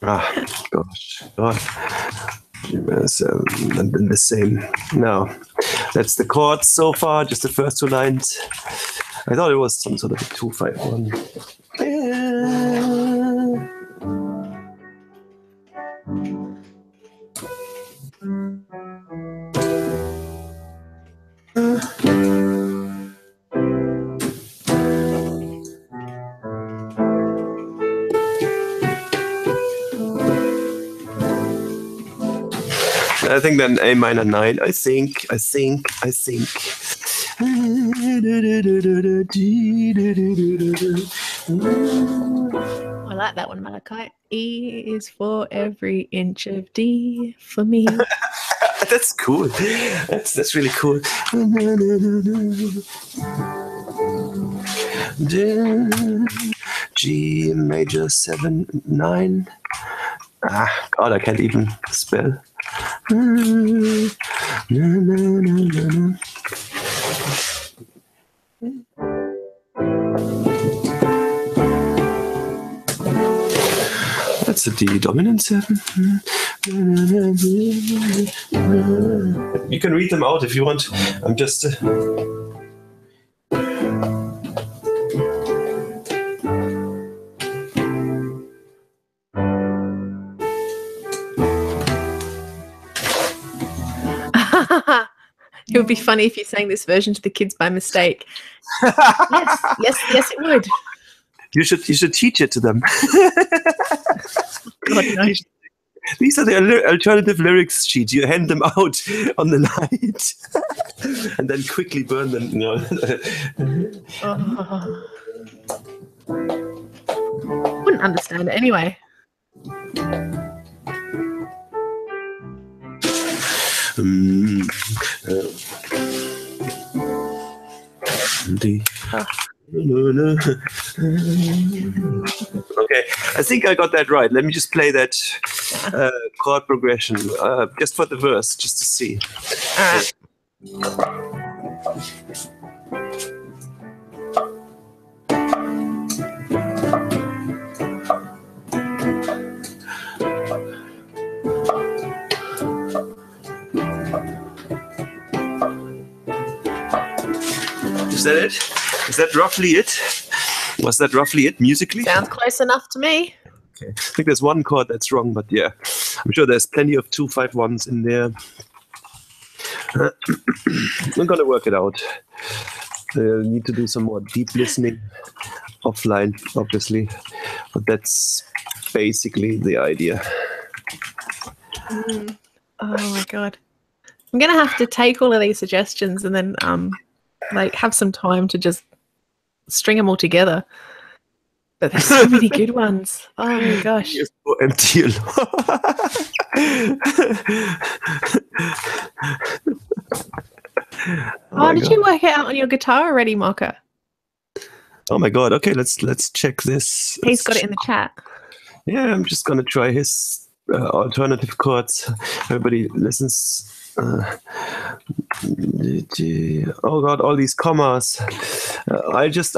Gosh. And then the same. Now, that's the chords so far, just the first 2 lines. I thought it was some sort of a 2-5-1. I think then A minor 9. I think. I like that one, Malachi. E is for every inch of D for me. That's cool. That's really cool. G major 7/9. God, I can't even spell. That's a D dominant 7. You can read them out if you want. I'm just. It would be funny if you sang this version to the kids by mistake. Yes, it would. You should teach it to them. God, no. These are the alternative lyrics sheets. You hand them out on the night and then quickly burn them. Wouldn't understand it anyway. Okay, I think I got that right. Let me just play that chord progression just for the verse, just to see. All right. Is that it? Is that roughly it? Was that roughly it musically? Sounds close enough to me. Okay. I think there's one chord that's wrong, but yeah, I'm sure there's plenty of 2-5-1s in there. I'm gonna work it out. Need to do some more deep listening offline, obviously, but that's basically the idea. Oh my God. I'm gonna have to take all of these suggestions and then like have some time to just string them all together. But there's so many good ones. Oh my gosh. You're so empty. Did you work it out on your guitar already, Mocha? Oh my God. Okay, let's check this. He's got it in the chat. Yeah, I'm just gonna try his alternative chords. Everybody listens. Oh God, all these commas. I just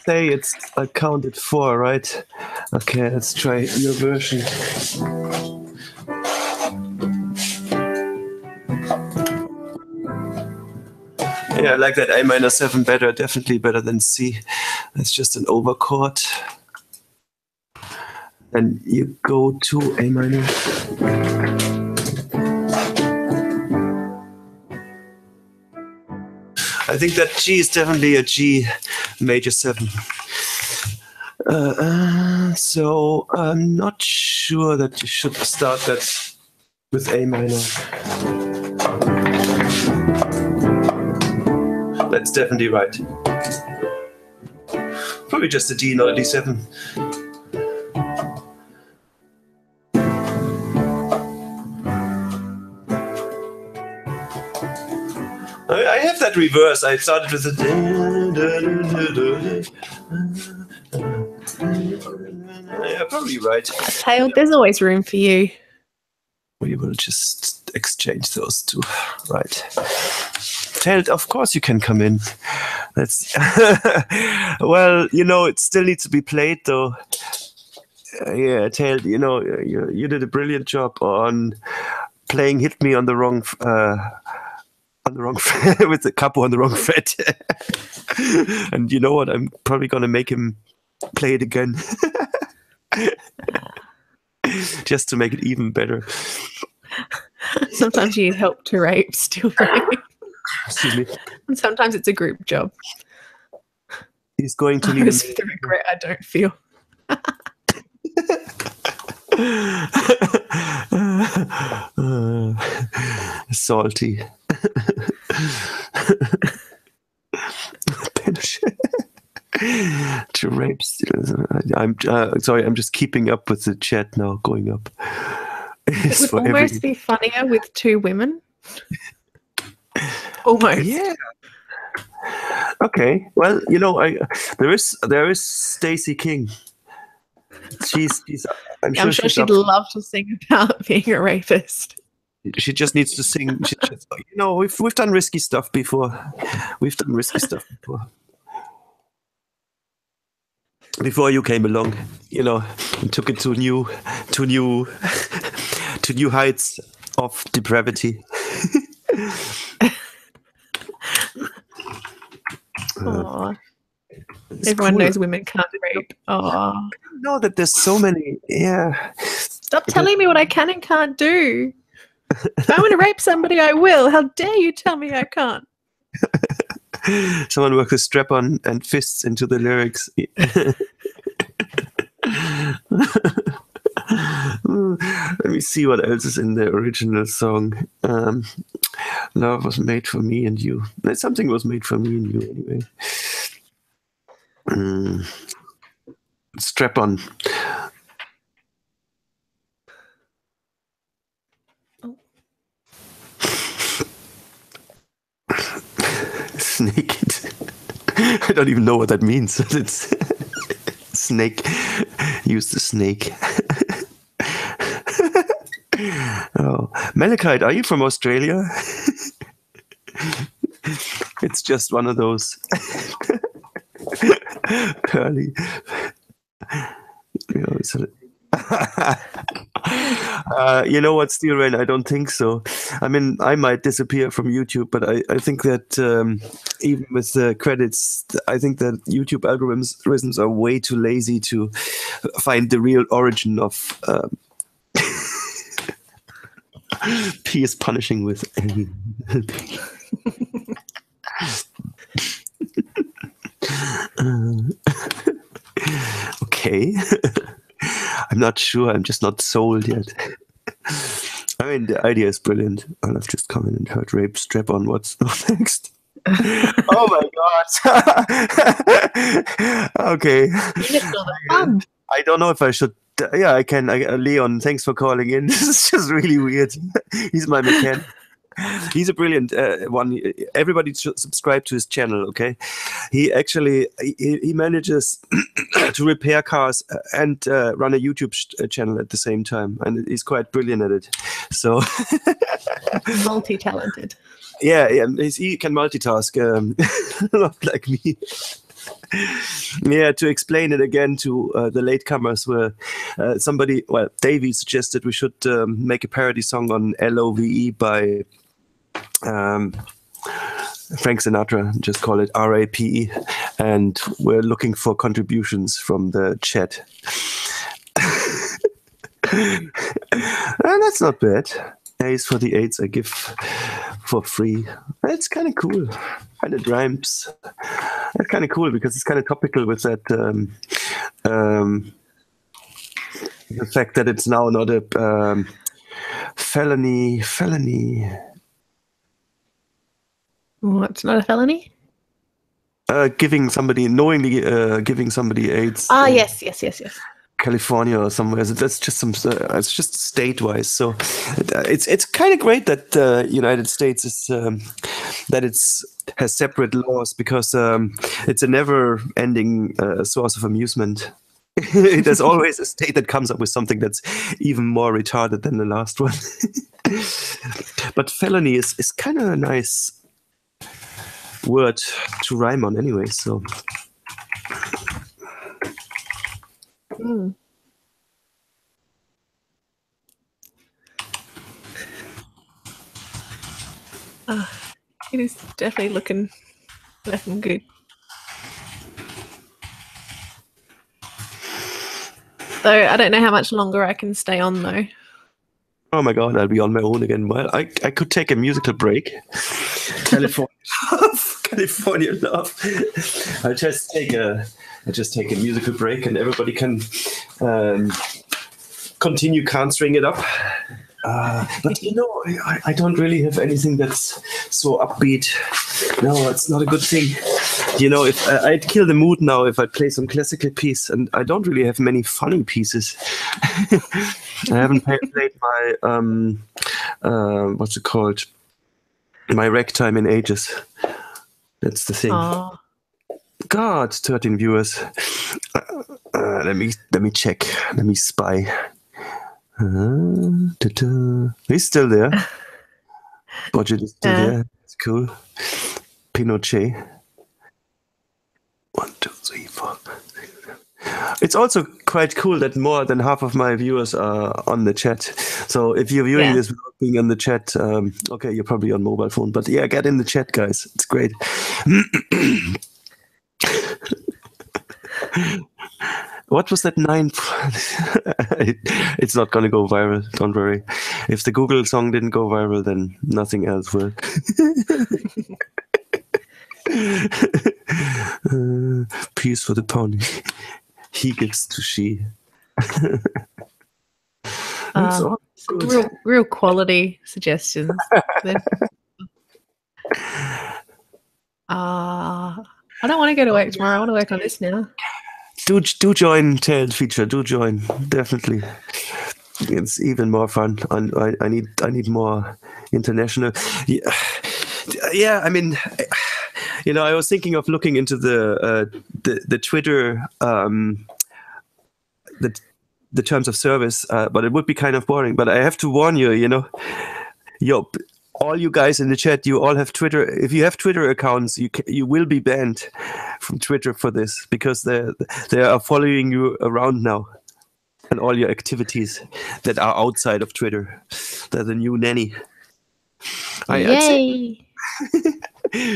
say I counted 4, right? Okay, let's try your version. Yeah, I like that A minor 7 better, definitely better than C. That's just an over chord. And you go to A minor. I think that G is definitely a G major 7. So I'm not sure that you should start that with A minor. That's definitely right. Probably just a D, not a D7. I have that reverse. I started with a. Yeah, probably right. Tail, there's always room for you. We will just exchange those two. Right. Tailed, of course you can come in. That's well, it still needs to be played though. Yeah, Tailed, you did a brilliant job on playing "Hit Me" on the wrong. With the capo on the wrong fret. And you know what? I'm probably gonna make him play it again. Just to make it even better. Sometimes you need help to rape still. Excuse me. And sometimes it's a group job. He's going to need the regret I don't feel. Salty. To rape. I'm sorry. I'm just keeping up with the chat now. Going up. It would almost be funnier with two women. Almost. Yeah. Okay. Well, you know, there is Stacey King. I'm sure she'd love to sing about being a rapist. She just needs to sing. You know, we've done risky stuff before. Before you came along, you know, and took it to new heights of depravity. Aww. Everyone knows women can't rape. Aww. I know that there's so many. Yeah. Stop telling me what I can and can't do. If I want to rape somebody, I will. How dare you tell me I can't? Someone worked a strap-on and fists into the lyrics. Let me see what else is in the original song. Love was made for me and you. Something was made for me and you anyway. Strap-on. Snake it. I don't even know what that means. It's snake. Use the snake. Oh, Malachite, are you from Australia? It's just one of those pearly. You know what, Steel Rain? I don't think so. I mean, I might disappear from YouTube, but I think that even with the credits, I think that YouTube algorithms are way too lazy to find the real origin of P is punishing with okay. I'm not sure. I'm just not sold yet. I mean, the idea is brilliant. And I've just come in and heard rape strap-on. What's next? Oh my god. Okay. I don't know if I should. Yeah, I can. Leon, thanks for calling in. This is just really weird. He's my mechanic. He's a brilliant one. Everybody should subscribe to his channel, okay? He actually he manages to repair cars and run a YouTube channel at the same time, and he's quite brilliant at it. So multi-talented. Yeah, he can multitask, not like me. Yeah, to explain it again to the latecomers, where Davey suggested we should make a parody song on LOVE by Frank Sinatra, just call it RAPE, and we're looking for contributions from the chat. And that's not bad. A's for the 8s I give for free. It's kind of cool. And it rhymes. It's kind of cool because it's kind of topical with that the fact that it's now not a felony. What's not a felony? Knowingly giving somebody AIDS. Yes. California or somewhere. That's just it's just state-wise. So it's kind of great that the United States is has separate laws, because it's a never-ending source of amusement. There's always a state that comes up with something that's even more retarded than the last one. But felony is kind of a nice word to rhyme on anyway, so it is definitely looking good. Though I don't know how much longer I can stay on though. Oh my god, I'll be on my own again. Well, I could take a musical break. California love. I'll just take a musical break, and everybody can continue cancering it up. But I don't really have anything that's so upbeat. No, it's not a good thing. You know, if I'd kill the mood now if I play some classical piece, and I don't really have many funny pieces. I haven't played my what's it called? My ragtime in ages. That's the thing. Aww. God, 13 viewers. Let me check. Let me spy. He's still there. Budget is still there. It's cool. Pinochet. 1, 2, 3, 4. It's also quite cool that more than half of my viewers are on the chat. So if you're viewing this without being on the chat, okay, you're probably on mobile phone. But yeah, get in the chat, guys. It's great. What was that 9? It's not going to go viral. Don't worry. If the Google song didn't go viral, then nothing else will. Peace for the pony. He gives to she. Real quality suggestions. I don't want to go to work tomorrow. I want to work on this now. Do join Tailed Feature. Do join, definitely. It's even more fun. I need more international. Yeah. I mean, you know, I was thinking of looking into the Twitter the terms of service, but it would be kind of boring. But I have to warn you, you know, all you guys in the chat, you all have Twitter. If you have Twitter accounts, you will be banned from Twitter for this, because they are following you around now and all your activities that are outside of Twitter. They're the new nanny. Yay!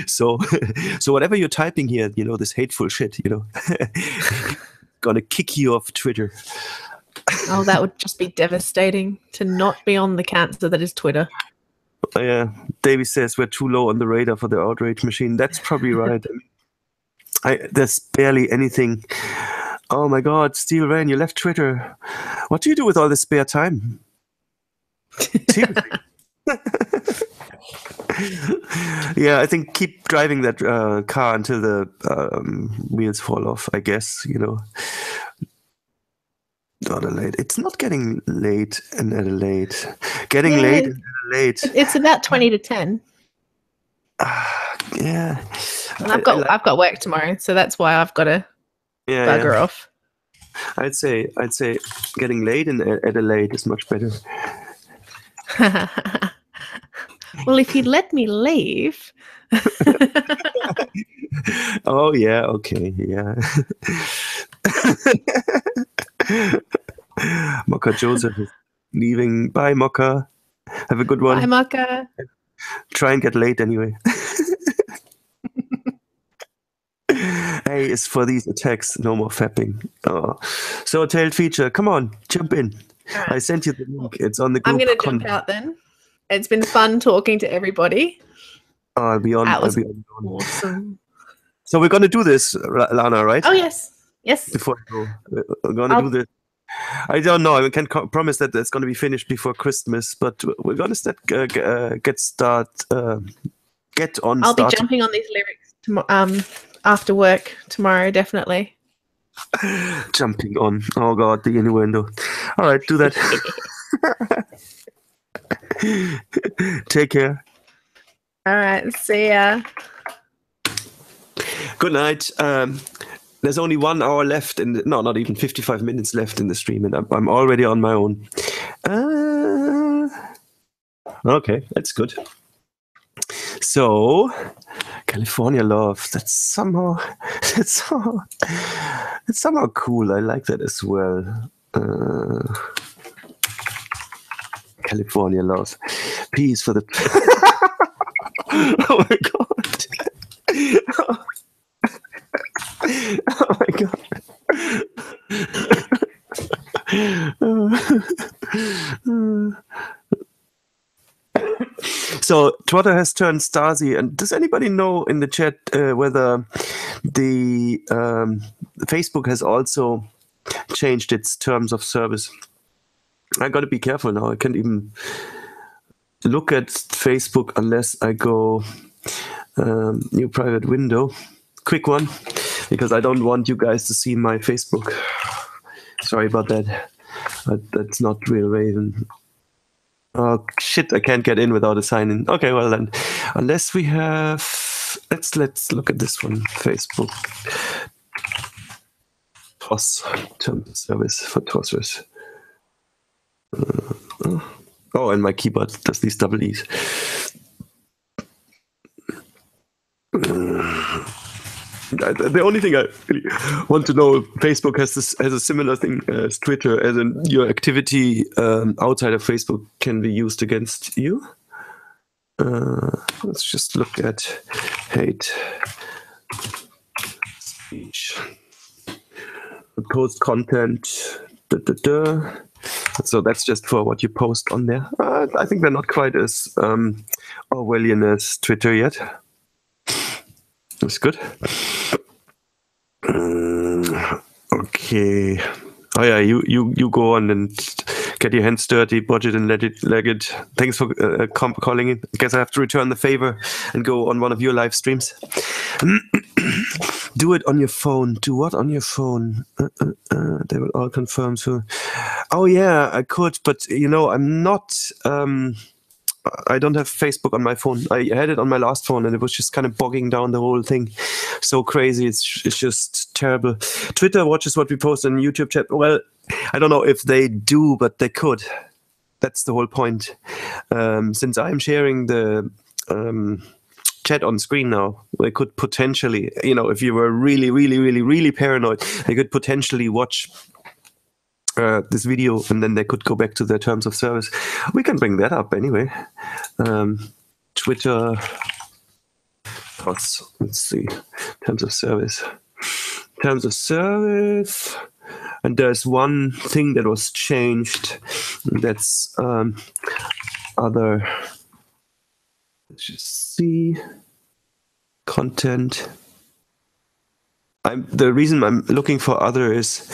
So whatever you're typing here, you know, this hateful shit, you know, gonna kick you off Twitter. Oh, that would just be devastating to not be on the cancer that is Twitter. Yeah, Davey says we're too low on the radar for the outrage machine. That's probably right. There's barely anything. Oh my God, Steel Rain, you left Twitter. What do you do with all the spare time? Yeah, I think keep driving that car until the wheels fall off, I guess, you know. Adelaide. It's not getting late in Adelaide. Getting late in Adelaide. It's about 20 to 10. Yeah. And I've got work tomorrow, so that's why I've got to bugger off. I'd say getting late in Adelaide is much better. Well, if you'd let me leave. Oh yeah, okay, yeah. Mocha Joseph is leaving. Bye, Mocha. Have a good one. Bye, Mocha. Try and get late anyway. A is for these attacks, no more fapping. Oh. So, Tailed Feature, come on, jump in. Right. I sent you the link. It's on the group. I'm going to jump out then. It's been fun talking to everybody. Oh, I'll be on. That was awesome. So we're going to do this, Lana, right? Oh, yes. Yes. Before I go, we're going to do this. I don't know. I can't promise that it's going to be finished before Christmas, but we're going to get on. I'll be jumping on these lyrics after work tomorrow, definitely. Jumping on. Oh God, the innuendo. All right, do that. Take care. All right, see ya. Good night. There's only 1 hour left, not even 55 minutes left in the stream, and I'm already on my own. Okay, that's good. So, California Love. That's somehow cool. I like that as well. California Love. Peace for the. Oh my God. Oh my God. So Twitter has turned Stasi, and does anybody know in the chat whether the Facebook has also changed its terms of service? I got to be careful now. I can't even look at Facebook unless I go new private window. quick one, because I don't want you guys to see my Facebook. Sorry about that. That's not real Raven. Oh shit! I can't get in without a sign in. Okay, well then, unless we have, let's look at this one. Facebook. TOS, terms of service for tossers. Oh, and my keyboard does these double E's. The only thing I really want to know, Facebook has a similar thing as Twitter, as in your activity outside of Facebook can be used against you. Let's just look at hate speech. Post content. So that's just for what you post on there. I think they're not quite as Orwellian as Twitter yet. That's good. Okay. Oh yeah, you go on and get your hands dirty, budget and leg it. Thanks for calling in. I guess I have to return the favor and go on one of your live streams. Do it on your phone. Do what on your phone? They will all confirm. So, oh yeah, I could, but you know, I'm not. I don't have Facebook on my phone. I had it on my last phone, and it was just kind of bogging down the whole thing. So crazy. It's just terrible. Twitter watches what we post on YouTube chat. Well, I don't know if they do, but they could. That's the whole point. Since I'm sharing the chat on screen now, they could potentially, you know, if you were really paranoid, they could potentially watch this video, and then they could go back to their terms of service. We can bring that up anyway. Twitter, let's see, terms of service. And there's one thing that was changed. That's other. Let's just see content. The reason I'm looking for other is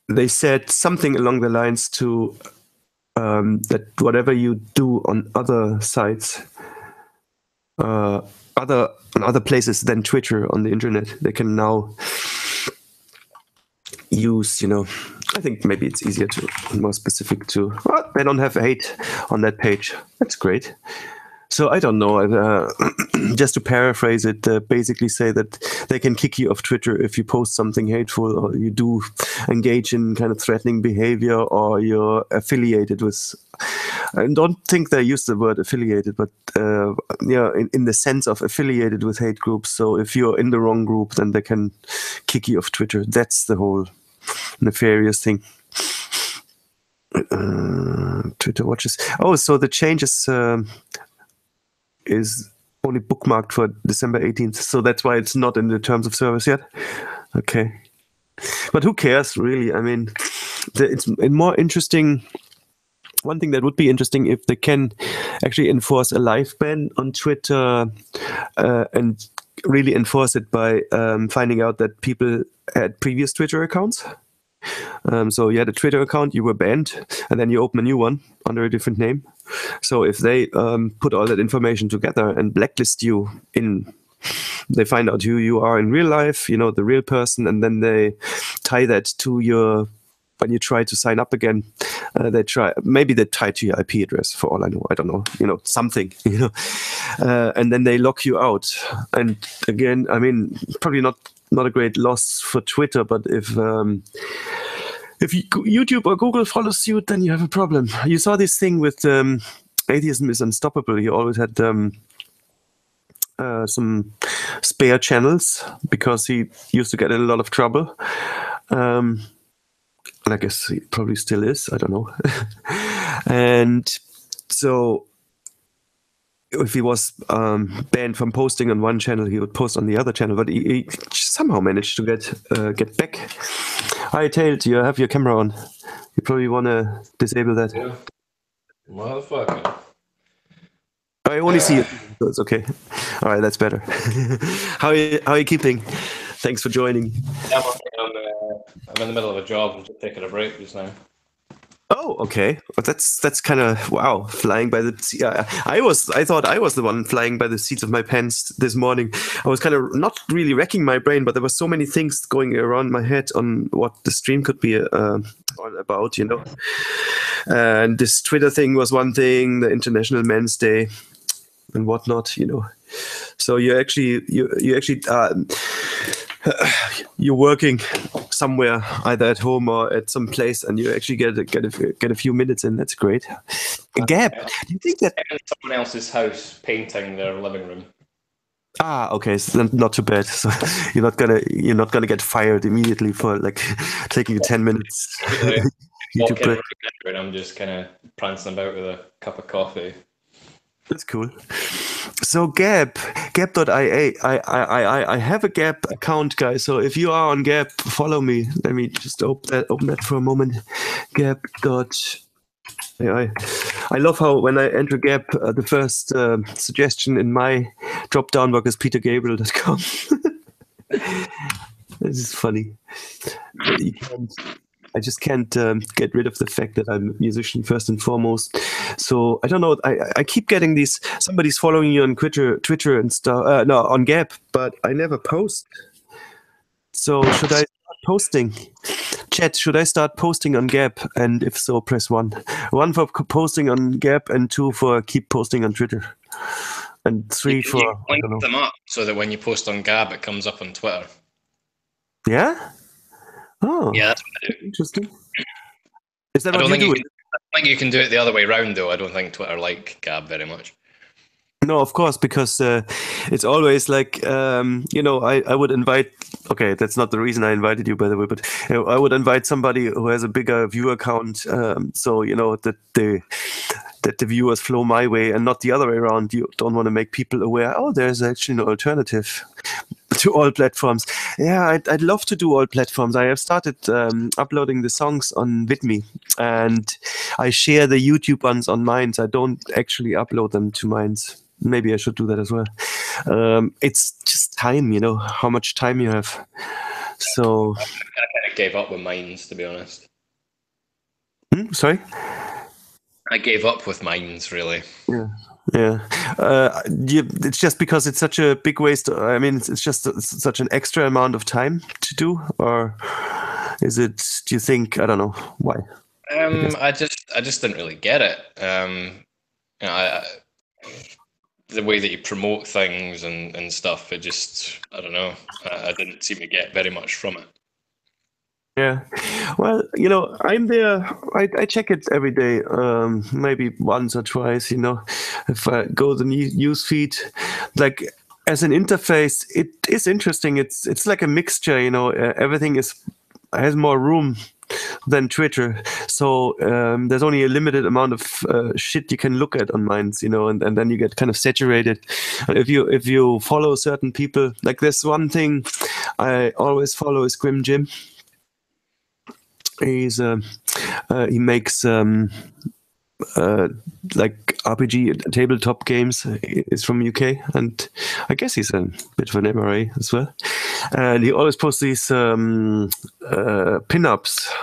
they said something along the lines to that whatever you do on other sites, on other places than Twitter on the internet, they can now use, you know, I think maybe it's easier to, more specific to, well, they don't have hate on that page. That's great. So I don't know, just to paraphrase it, basically say that they can kick you off Twitter if you post something hateful, or you do engage in kind of threatening behavior, or you're affiliated with, I don't think they use the word affiliated, but yeah, in the sense of affiliated with hate groups. So if you're in the wrong group, then they can kick you off Twitter. That's the whole nefarious thing. Twitter watches. Oh, so the changes is only bookmarked for December 18th. So that's why it's not in the terms of service yet. Okay. But who cares, really? I mean, it's more interesting. One thing that would be interesting if they can actually enforce a live ban on Twitter and really enforce it by finding out that people had previous Twitter accounts. So you had a Twitter account, you were banned, and then you open a new one under a different name. So if they put all that information together and blacklist you they find out who you are in real life, you know, the real person, and then they tie that to your, when you try to sign up again, maybe they tie to your IP address, for all I know, I don't know, you know, something, you know, and then they lock you out. And again, I mean, probably not a great loss for Twitter, but if YouTube or Google follows suit, then you have a problem. You saw this thing with Atheism is Unstoppable. He always had some spare channels because he used to get in a lot of trouble. And I guess he probably still is. I don't know. And so if he was banned from posting on one channel, he would post on the other channel. But he somehow managed to get back. Hi, Tail, do you have your camera on? You probably want to disable that. Yeah. Motherfucker. I only see it, so it's okay. All right, that's better. How are you keeping? Thanks for joining. Yeah, I'm in the middle of a job. I'm just taking a break just now. Oh, okay. Well, that's kind of wow, flying by the seat. I thought I was the one flying by the seats of my pants this morning. I was kind of not really wrecking my brain, but there were so many things going around my head on what the stream could be all about, you know. And this Twitter thing was one thing, the International Men's Day and whatnot, you know. So you actually you're working somewhere, either at home or at some place, and you actually get a few minutes in. That's great. Gab, do you think that someone else's house painting their living room? Okay, so then not too bad. So you're not gonna get fired immediately for like taking 10 minutes. Walking around and I'm just kind of prancing about with a cup of coffee. That's cool. So Gab.ia, I have a Gab account, guys. So if you are on Gab, follow me. Let me just open that for a moment. Gab.ai. I love how when I enter Gab, the first suggestion in my drop-down box is petergabriel.com. This is funny. I just can't get rid of the fact that I'm a musician first and foremost. So I don't know. I keep getting these. Somebody's following you on Twitter and stuff. No, on Gab, but I never post. So should I start posting? Chat, should I start posting on Gab? And if so, press 1. 1 for posting on Gab, and 2 for keep posting on Twitter, and 3 for link them up so that when you post on Gab, it comes up on Twitter. Yeah. Oh, yeah, that's what I do. Interesting. Is that what you do? I think you can do it the other way around, though. I don't think Twitter like Gab very much. No, of course, because it's always like, I would invite, okay, that's not the reason I invited you, by the way, but I would invite somebody who has a bigger viewer count, so, that the viewers flow my way and not the other way around. You don't want to make people aware, there's actually no alternative to all platforms. Yeah, I'd love to do all platforms. I have started uploading the songs on Vidme, and I share the YouTube ones on Minds. I don't actually upload them to Minds. Maybe I should do that as well. It's just time, how much time you have. So I kind of gave up with Minds, to be honest. Sorry? I gave up with Minds, really. Yeah. It's just because it's such a big waste. I mean, it's just such an extra amount of time to do, or is it? Do you think? I don't know why. I just didn't really get it. The way that you promote things and stuff, it just, I don't know. I didn't seem to get very much from it. Yeah, well, I'm there. I check it every day, maybe once or twice. If I go the news feed, like as an interface, it is interesting. It's like a mixture. Everything has more room than Twitter, so there's only a limited amount of shit you can look at on Minds, and then you get kind of saturated. If you follow certain people, like there's one thing I always follow is Grim Jim. He makes like RPG tabletop games. He's from UK, and I guess he's a bit of an MRA as well. And he always posts these pin-ups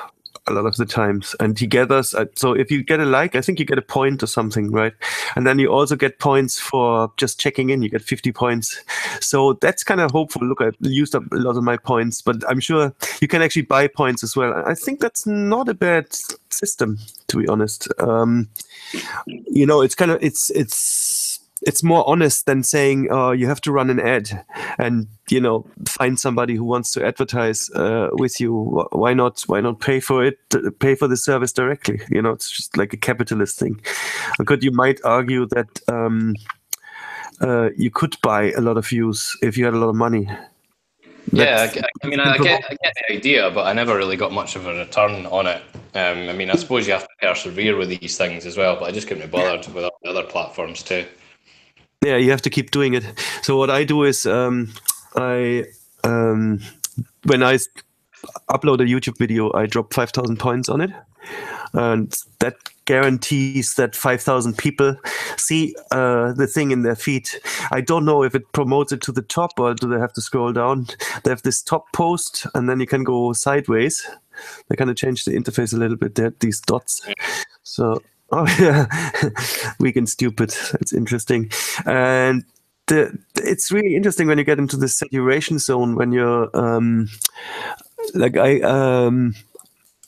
a lot of the times, and he gathers. So if you get a like, I think you get a point or something, right? And then you also get points for just checking in. You get 50 points. So that's kind of hopeful. Look, I used up a lot of my points, but I'm sure you can actually buy points as well. I think that's not a bad system, to be honest. It's kind of it's more honest than saying you have to run an ad and find somebody who wants to advertise with you. Why not pay for it? Pay for the service directly. It's just like a capitalist thing. You might argue that you could buy a lot of views if you had a lot of money. Yeah, I get the idea, but I never really got much of a return on it. I suppose you have to persevere with these things as well, but I just couldn't be bothered with other platforms too. Yeah, you have to keep doing it. So what I do is when I upload a YouTube video, I drop 5,000 points on it, and that guarantees that 5,000 people see the thing in their feed. I don't know if it promotes it to the top or do they have to scroll down. They have this top post, and then you can go sideways They kind of changed the interface a little bit. They had these dots. So, oh yeah, weak and stupid. That's interesting. And it's really interesting when you get into the saturation zone, when you're like I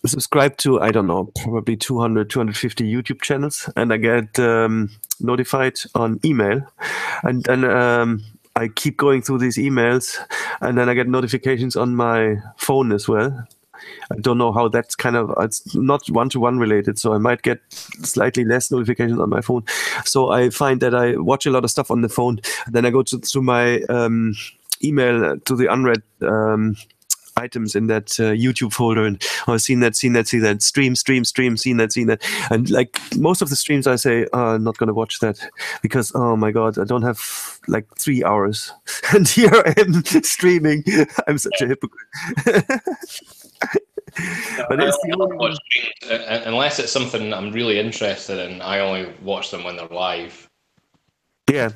subscribe to, I don't know, probably 200, 250 YouTube channels, and I get notified on email, and I keep going through these emails, and then I get notifications on my phone as well. I don't know how that's kind of, it's not one-to-one related, so I might get slightly less notifications on my phone. So I find that I watch a lot of stuff on the phone, and then I go to my email, to the unread items in that YouTube folder, and seen that, stream, seen that, and like most of the streams I say, I'm not going to watch that because, oh my god, I don't have like 3 hours, and here I am streaming. I'm such a hypocrite. But it's the only watch streams, unless it's something I'm really interested in. I only watch them when they're live. Yeah,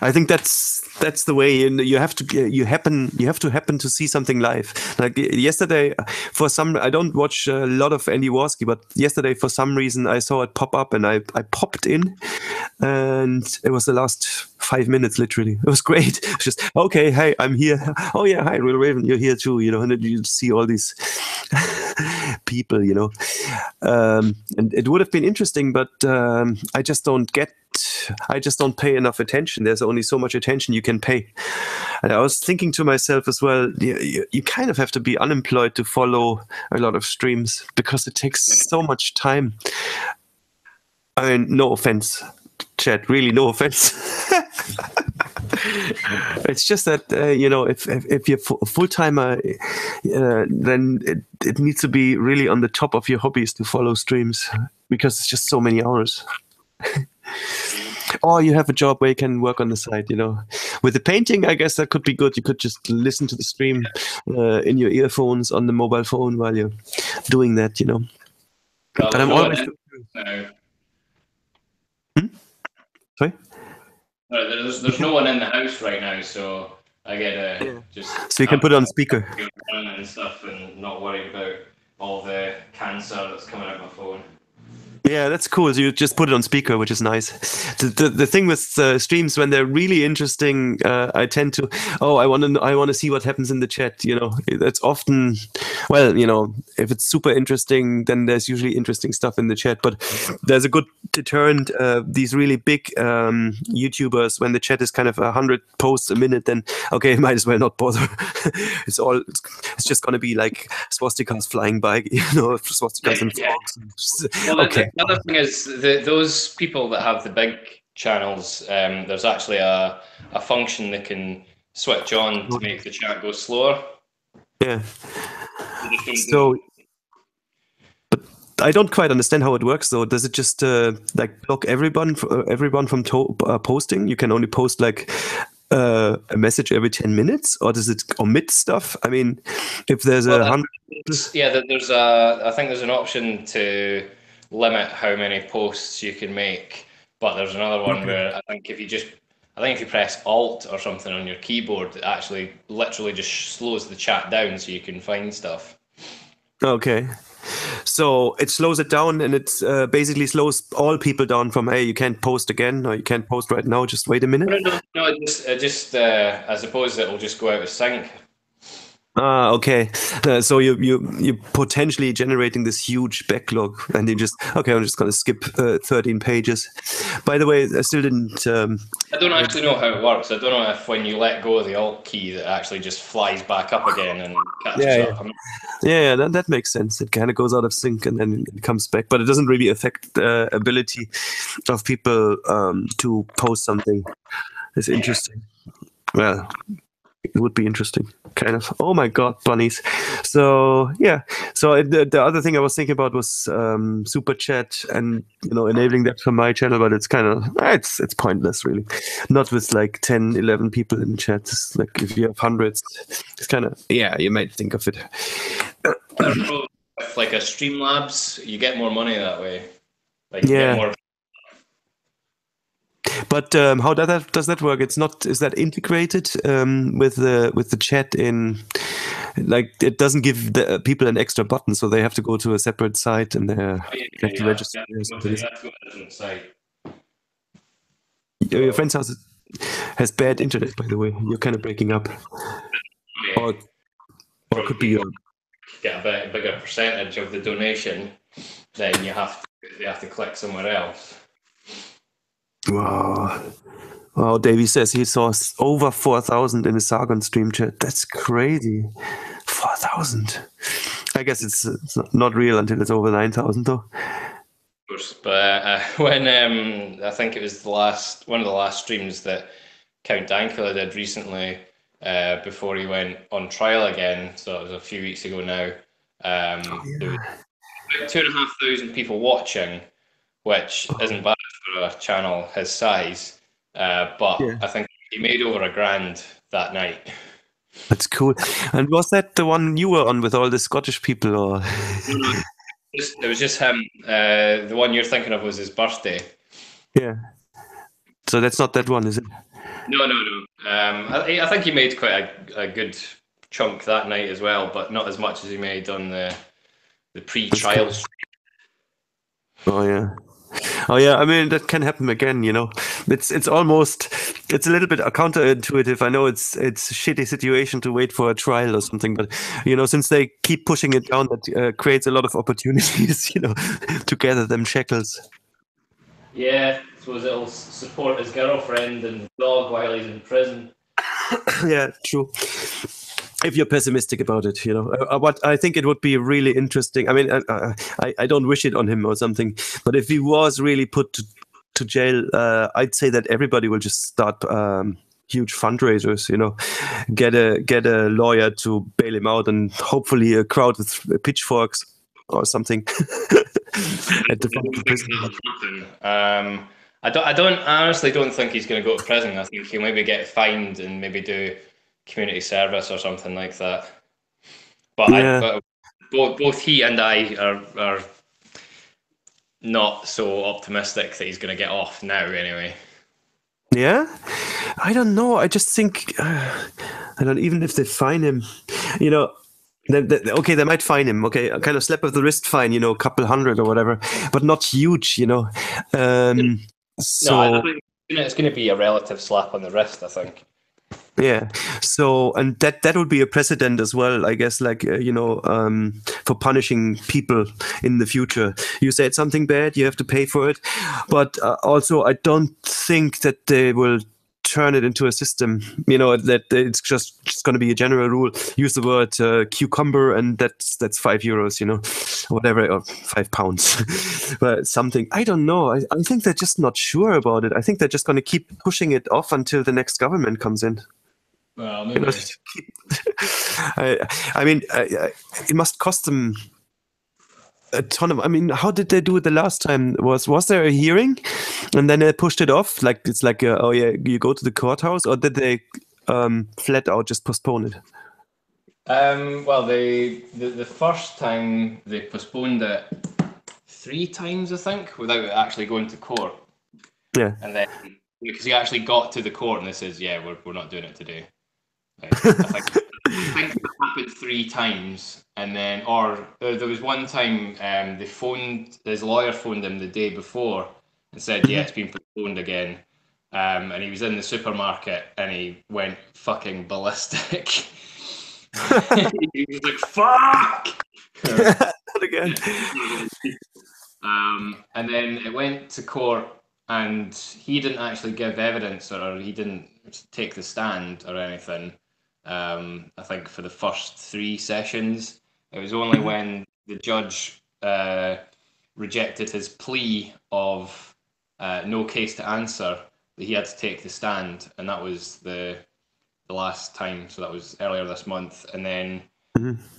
I think that's the way. You have to happen to see something live. Like yesterday, for some, I don't watch a lot of Andy Warski, but yesterday for some reason I saw it pop up, and I popped in, and it was the last 5 minutes literally. It was great. It's just okay. Hey, I'm here. Oh yeah, hi, Real Raven, you're here too. You know, and then you see all these people. You know, and it would have been interesting, but I just don't pay enough attention. There's only so much attention you can pay. And I was thinking to myself as well, you kind of have to be unemployed to follow a lot of streams because it takes so much time. I mean, no offense, chat, really no offense. It's just that, if you're a full-timer, then it needs to be really on the top of your hobbies to follow streams because it's just so many hours. Or you have a job where you can work on the side, you know. With the painting, I guess that could be good. You could just listen to the stream in your earphones on the mobile phone while you're doing that, you know. But I'm always... Sorry? No, there's no one in the house right now, so I get just... So you can put it on speaker. And stuff and not worry about all the cancer that's coming out of my phone. Yeah, that's cool. So you just put it on speaker, which is nice. The thing with streams, when they're really interesting, I tend to, I want to see what happens in the chat. You know, that's often, well, you know, if it's super interesting, then there's usually interesting stuff in the chat. But there's a good deterrent. These really big YouTubers, when the chat is kind of 100 posts a minute, then okay, might as well not bother. It's just going to be like swastikas flying by, you know, swastikas and frogs. Well, okay. The other thing is those people that have the big channels, there's actually a function that can switch on to make the chat go slower. Yeah. So, but I don't quite understand how it works though. Does it just like block everyone from posting? You can only post like a message every 10 minutes, or does it omit stuff? I mean, if there's I think there's an option to limit how many posts you can make, but there's another one where I think if you press Alt or something on your keyboard, it actually literally just slows the chat down so you can find stuff. Okay. So it slows it down, and it basically slows all people down from, hey, you can't post again, or you can't post right now, just wait a minute? No, I suppose it'll just go out of sync. Ah, okay. So you're potentially generating this huge backlog, and you just, okay, I'm just going to skip 13 pages. By the way, I still didn't... I don't actually know how it works. I don't know if when you let go of the Alt key, that actually just flies back up again and catches up. Yeah, that makes sense. It kind of goes out of sync and then it comes back, but it doesn't really affect the ability of people to post something. It's interesting. Well, it would be interesting, kind of. Oh my god, bunnies. So yeah, so the other thing I was thinking about was super chat, and you know, enabling that for my channel, but it's kind of it's pointless really. Not with like 10 11 people in chat. It's like if you have hundreds, it's kind of, yeah, you might think of it. With like a Streamlabs, you get more money that way. Like, yeah. But how does that work? It's not. Is that integrated with the chat in? Like, it doesn't give the people an extra button, so they have to go to a separate site and they have to register. You have to go to a different site. Your friend's house has bad internet, by the way. You're kind of breaking up. Yeah. Or it could be your... Get a bigger percentage of the donation, then they have to click somewhere else. Wow. Wow, Davey says he saw over 4,000 in the Sargon stream chat. That's crazy. 4,000. I guess it's not real until it's over 9,000, though. Of course, but when I think it was one of the last streams that Count Dankula did recently, before he went on trial again, so it was a few weeks ago now. There was 2,500 people watching, which isn't bad for a channel his size. But I think he made over $1,000 that night. That's cool. And was that the one you were on with all the Scottish people, or? No, it was just him. The one you're thinking of was his birthday. Yeah. So that's not that one, is it? No. I think he made quite a good chunk that night as well, but not as much as he made on the pre-trial stream. Oh yeah. I mean, that can happen again. It's almost, it's a little bit counterintuitive. I know it's a shitty situation to wait for a trial or something, but since they keep pushing it down, that creates a lot of opportunities. To gather them shekels. Yeah, I suppose it'll support his girlfriend and dog while he's in prison. Yeah, true. If you're pessimistic about it, what I think it would be really interesting. I mean, I don't wish it on him or something, but if he was really put to jail, I'd say that everybody will just start huge fundraisers. Get a lawyer to bail him out, and hopefully a crowd with pitchforks or something at the front of the prison. I honestly don't think he's going to go to prison. I think he'll maybe get fined and maybe do community service or something like that. But both he and I are not so optimistic that he's going to get off now anyway. Yeah? I don't know. I just think, even if they fine him, okay, they might fine him. Okay, a kind of slap of the wrist fine, a couple hundred or whatever, but not huge, No, I think it's going to be a relative slap on the wrist, I think. Yeah. So, and that would be a precedent as well, I guess, like, for punishing people in the future. You said something bad, you have to pay for it. But also, I don't think that they will turn it into a system, that it's just going to be a general rule. Use the word cucumber, and that's €5, whatever, or £5. But something, I don't know. I think they're just not sure about it. I think they're just going to keep pushing it off until the next government comes in. Well, maybe. I mean, it must cost them a ton of. I mean, how did they do it the last time? Was there a hearing, and then they pushed it off? Like it's like, you go to the courthouse, or did they flat out just postpone it? Well, the first time they postponed it 3 times, I think, without actually going to court. Yeah, and then because he actually got to the court and they says, "Yeah, we're not doing it today." I think it happened 3 times, and then there was one time his lawyer phoned him the day before and said, "Yeah, it's been postponed again," and he was in the supermarket and he went fucking ballistic. He was like, "Fuck!" Not again. And then it went to court, and he didn't actually give evidence, or he didn't take the stand or anything. I think for the first 3 sessions, it was only when the judge rejected his plea of no case to answer that he had to take the stand, and that was the last time. So that was earlier this month, and then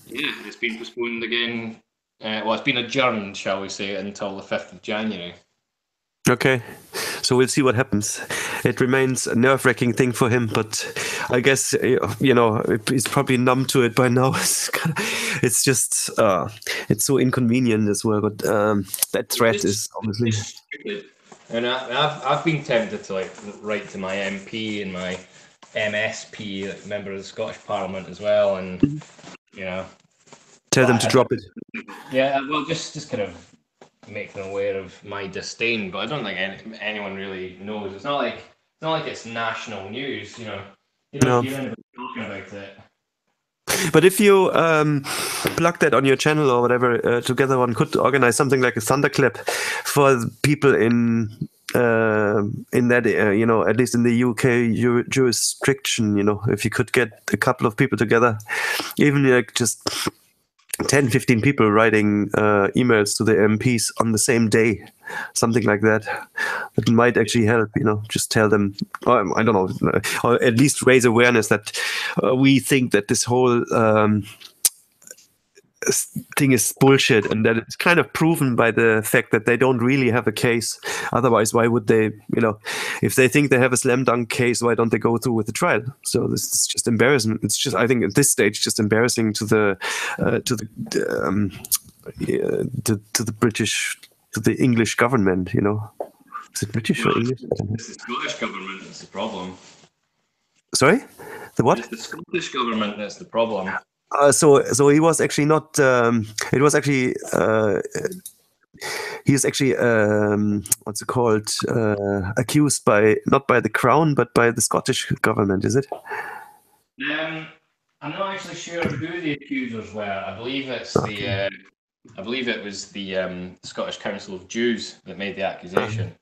it's been postponed again. It's been adjourned, shall we say, until the 5th of January. Okay, so we'll see what happens. It remains a nerve-wracking thing for him, but I guess, he's probably numb to it by now. It's just, it's so inconvenient as well, but that threat is obviously... stupid. And I've been tempted to like write to my MP and my MSP, like member of the Scottish Parliament as well, and you know, tell them to drop it. Yeah, well, just kind of make them aware of my disdain, but I don't think anyone really knows. It's not like it's national news, you know. You don't hear anybody talking about it. But if you plug that on your channel or whatever together, one could organize something like a thunderclap for people in that you know, at least in the UK jurisdiction. You know, if you could get a couple of people together, even like just 10, 15 people writing emails to the MPs on the same day, something like that. That might actually help, you know, just tell them, I don't know, or at least raise awareness that we think that this whole thing is bullshit, and that it's kind of proven by the fact that they don't really have a case. Otherwise, why would they, you know, if they think they have a slam dunk case, why don't they go through with the trial? So this is just embarrassing. It's just, I think at this stage, just embarrassing to the British, to the English government, you know. Is it British or English? It's the Scottish government that's the problem. Sorry? The what? It's the Scottish government that's the problem. So he was actually not. It was actually. He's actually what's it called? Accused by, not by the Crown but by the Scottish government. Is it? I'm not actually sure who the accusers were. I believe it's the. I believe it was the Scottish Council of Jews that made the accusation.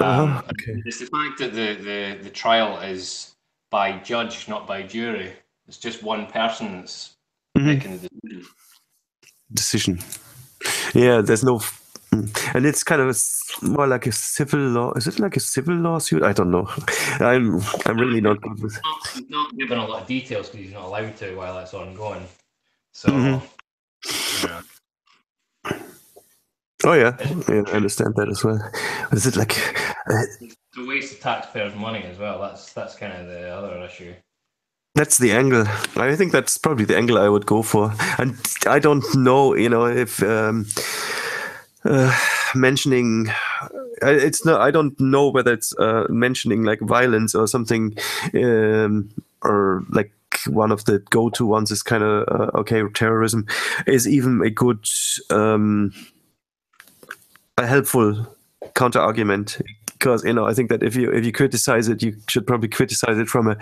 Okay. It's the fact that the trial is by judge, not by jury. It's just one person that's making the decision. Yeah, there's no, and it's kind of more like a civil law. Is it like a civil lawsuit? I don't know. I'm really not good with. He's not giving a lot of details because he's not allowed to while that's ongoing. So. Yeah. Oh yeah, I understand that as well. But is it like? It's a waste of taxpayers' money as well. That's kind of the other issue. That's the angle. I think that's probably the angle I would go for. And I don't know, you know, if mentioning, it's not. I don't know whether it's mentioning like violence or something, or like one of the go-to ones is kind of okay. Terrorism is even a good, a helpful counter argument. Because, you know, I think that if you criticize it, you should probably criticize it from a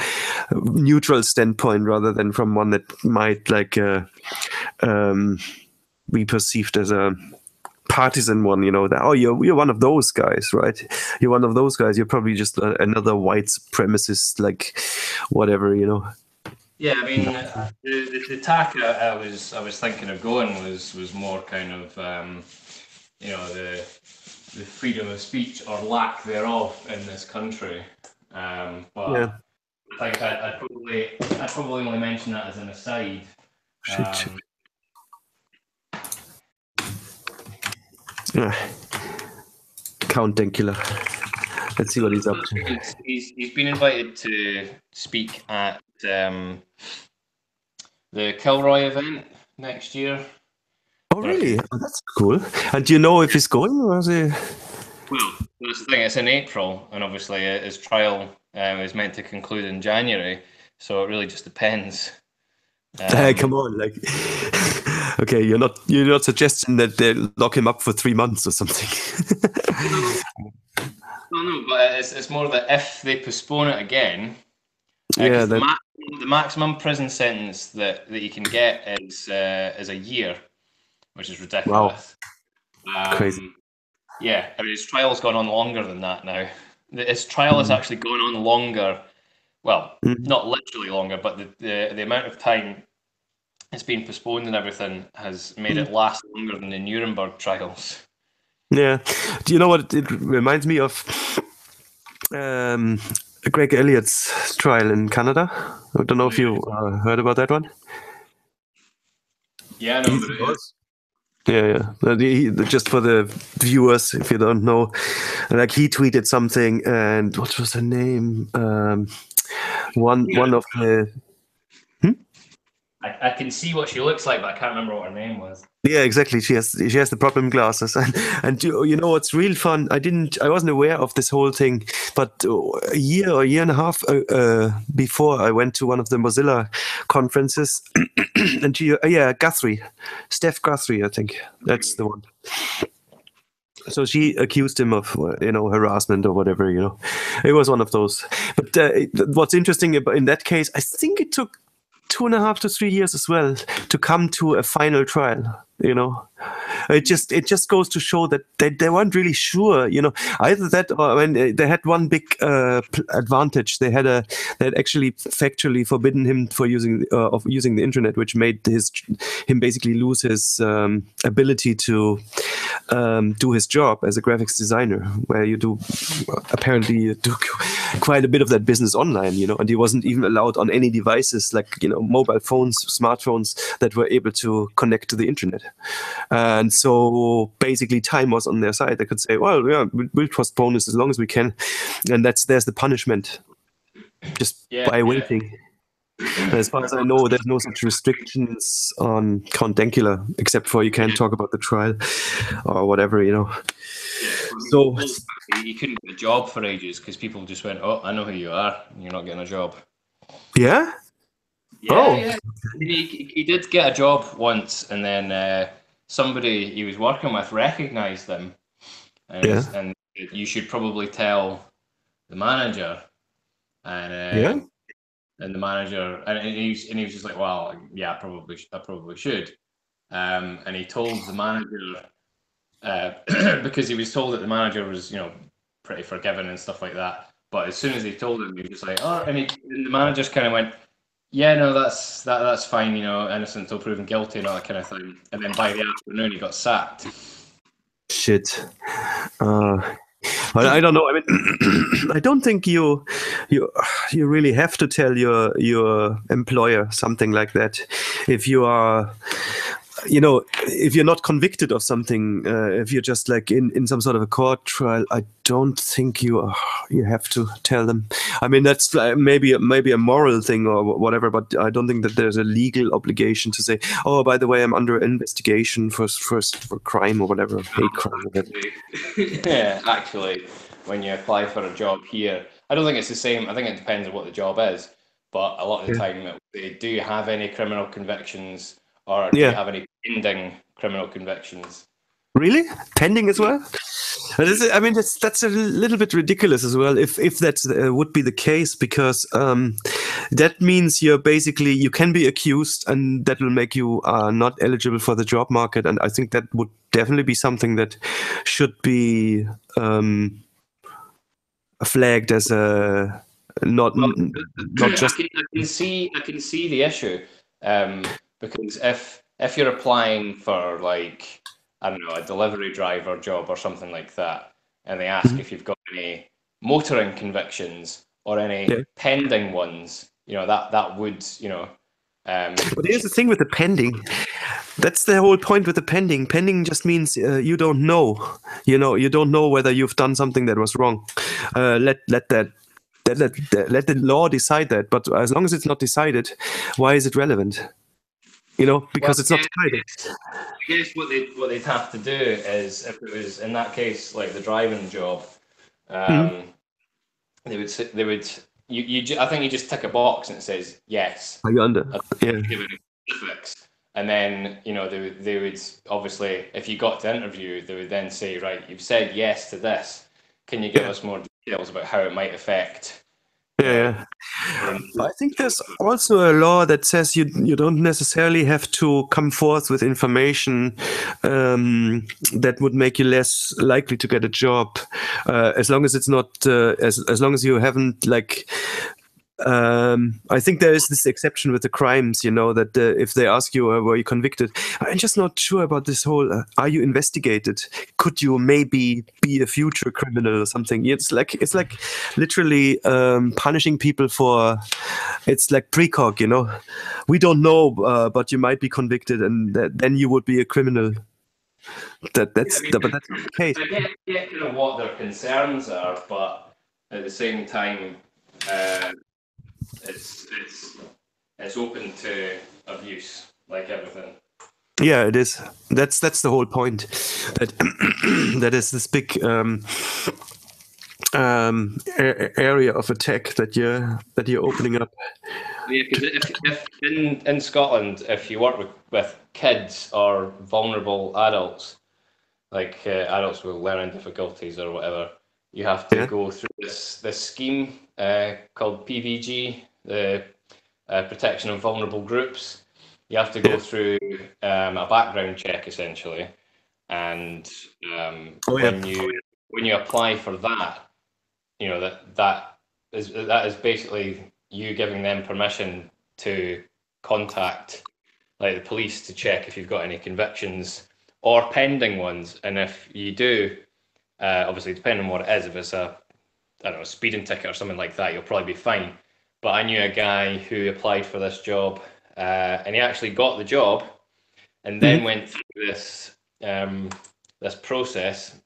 neutral standpoint rather than from one that might like be perceived as a partisan one. You know, that you're one of those guys, right? You're one of those guys. You're probably just another white supremacist, like whatever, you know. Yeah, I mean, the tack I was thinking of going was more kind of you know, the freedom of speech or lack thereof in this country. But yeah. I think I'd probably only mention that as an aside. Count Dankula. Let's see what he's up to. He's been invited to speak at the Kilroy event next year. Oh, really? Oh, that's cool. And do you know if he's going, or is he? Well, that's the thing. It's in April, and obviously his trial is meant to conclude in January. So it really just depends. Come on, like, okay, you're not suggesting that they lock him up for 3 months or something. No, but it's more that if they postpone it again, the maximum prison sentence that you can get is a year, which is ridiculous. Wow. Crazy. Yeah, I mean, his trial's gone on longer than that now. His trial has actually gone on longer. Well, not literally longer, but the amount of time it's been postponed and everything has made it last longer than the Nuremberg trials. Yeah. Do you know what it reminds me of? Greg Elliott's trial in Canada. I don't know if you heard about that one. Yeah, I know what it is. Yeah. Just for the viewers, if you don't know, like he tweeted something, and what was her name? One of the. I can see what she looks like, but I can't remember what her name was. Yeah, exactly. She has the problem glasses, and you know what's real fun? I wasn't aware of this whole thing, but a year and a half before, I went to one of the Mozilla conferences, and Steph Guthrie, I think that's the one. So she accused him of, harassment or whatever, It was one of those. But what's interesting in that case, I think it took 2.5 to 3 years as well to come to a final trial. It just goes to show that they weren't really sure, either that or when they had one big advantage. They had actually factually forbidden him for using the internet, which made him basically lose his ability to do his job as a graphics designer, where you do quite a bit of that business online, and he wasn't even allowed on any devices like mobile phones, smartphones that were able to connect to the internet. And so basically time was on their side. They could say, well, yeah, we'll postpone this as long as we can. And there's the punishment just by waiting. As far as I know, there's no such restrictions on Count Dankula, except for you can't talk about the trial or whatever, So he couldn't get a job for ages because people just went, "Oh, I know who you are. You're not getting a job." Yeah. Yeah. He did get a job once, and then somebody he was working with recognized them, and you should probably tell the manager, and the manager, and he was just like, well, yeah, I probably should, and he told the manager because he was told that the manager was pretty forgiving and stuff like that, but as soon as he told him, he was just like, oh, and the manager just kind of went, yeah, no, that's fine, innocent until proven guilty and all that kind of thing. And then by the afternoon, he got sacked. Shit. I don't know. I mean, I don't think you really have to tell your employer something like that if you are. If you're not convicted of something, if you're just like in some sort of a court trial, I don't think you have to tell them. I mean, that's maybe a moral thing or whatever, but I don't think that there's a legal obligation to say, oh, by the way, I'm under investigation for crime or whatever, hate crime. Yeah, actually, when you apply for a job here, I don't think it's the same. I think it depends on what the job is, but a lot of the time, do you have any criminal convictions? Or do you have any pending criminal convictions? Really? Pending as well? I mean, that's a little bit ridiculous as well, if that would be the case, because that means you can be accused, and that will make you not eligible for the job market. And I think that would definitely be something that should be flagged as a not just. I can see the issue. Because if you're applying for, like, I don't know, a delivery driver job or something like that, and they ask if you've got any motoring convictions or any pending ones, that would, But here's the thing with the pending. That's the whole point with the pending. Pending just means you don't know. You don't know whether you've done something that was wrong. Let the law decide that. But as long as it's not decided, why is it relevant? Because it's not decided. I guess what they'd have to do is, if it was in that case like the driving job, they would. I think you just tick a box and it says yes. Are you under? And then they would obviously, if you got to interview, they would then say, right, you've said yes to this. Can you give us more details about how it might affect? Yeah. I think there's also a law that says you don't necessarily have to come forth with information that would make you less likely to get a job, as long as it's not as long as you haven't like. I think there is this exception with the crimes, that if they ask you, were you convicted? I'm just not sure about this whole, are you investigated? Could you maybe be a future criminal or something? It's like literally punishing people for, it's like precog, we don't know, but you might be convicted, and then you would be a criminal. But that's not the case. I get kind of what their concerns are, but at the same time, it's it's open to abuse, like everything. Yeah, it is. That's the whole point. That that is this big area of attack that you're opening up. Yeah, because if in Scotland, if you work with kids or vulnerable adults, like adults with learning difficulties or whatever, you have to go through this scheme called PVG, the Protection of Vulnerable Groups. You have to go through a background check essentially, and when you apply for that, you know that is basically you giving them permission to contact like the police to check if you've got any convictions or pending ones, and if you do, obviously depending on what it is, if it's a speeding ticket or something like that, you'll probably be fine. But I knew a guy who applied for this job, and he actually got the job, and then went through this process,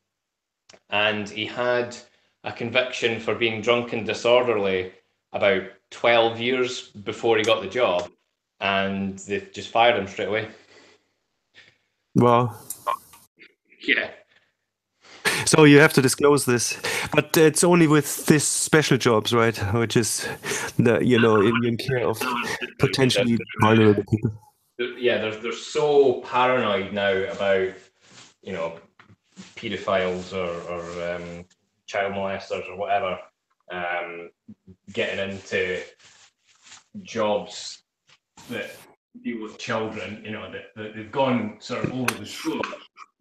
and he had a conviction for being drunk and disorderly about 12 years before he got the job, and they just fired him straight away. Wow. Yeah. So you have to disclose this, but it's only with these special jobs, right? Which is in care of potentially vulnerable people. Yeah, they're so paranoid now about paedophiles or child molesters or whatever getting into jobs that deal with children. That they've gone sort of over the scope,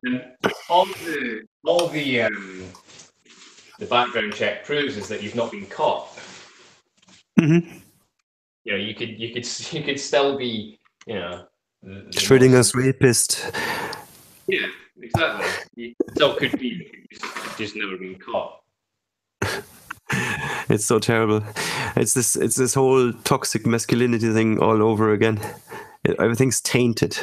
and all the background check proves is that you've not been caught. Mm-hmm. You could still be Schrödinger's rapist. Yeah, exactly. You still could be, just never been caught. It's so terrible. It's this whole toxic masculinity thing all over again. Everything's tainted.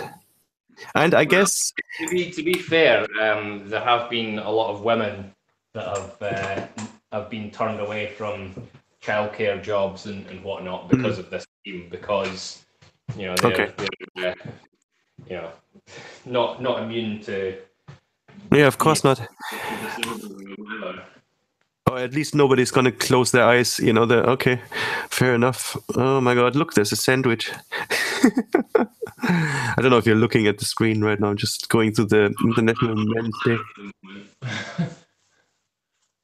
And I guess to be fair, there have been a lot of women that have been turned away from childcare jobs and whatnot because of this scheme, because they're not immune to. Yeah, of course not. Or at least nobody's gonna close their eyes. Okay, fair enough. Oh my God, look, there's a sandwich. I don't know if you're looking at the screen right now, just going through the International Men's Day.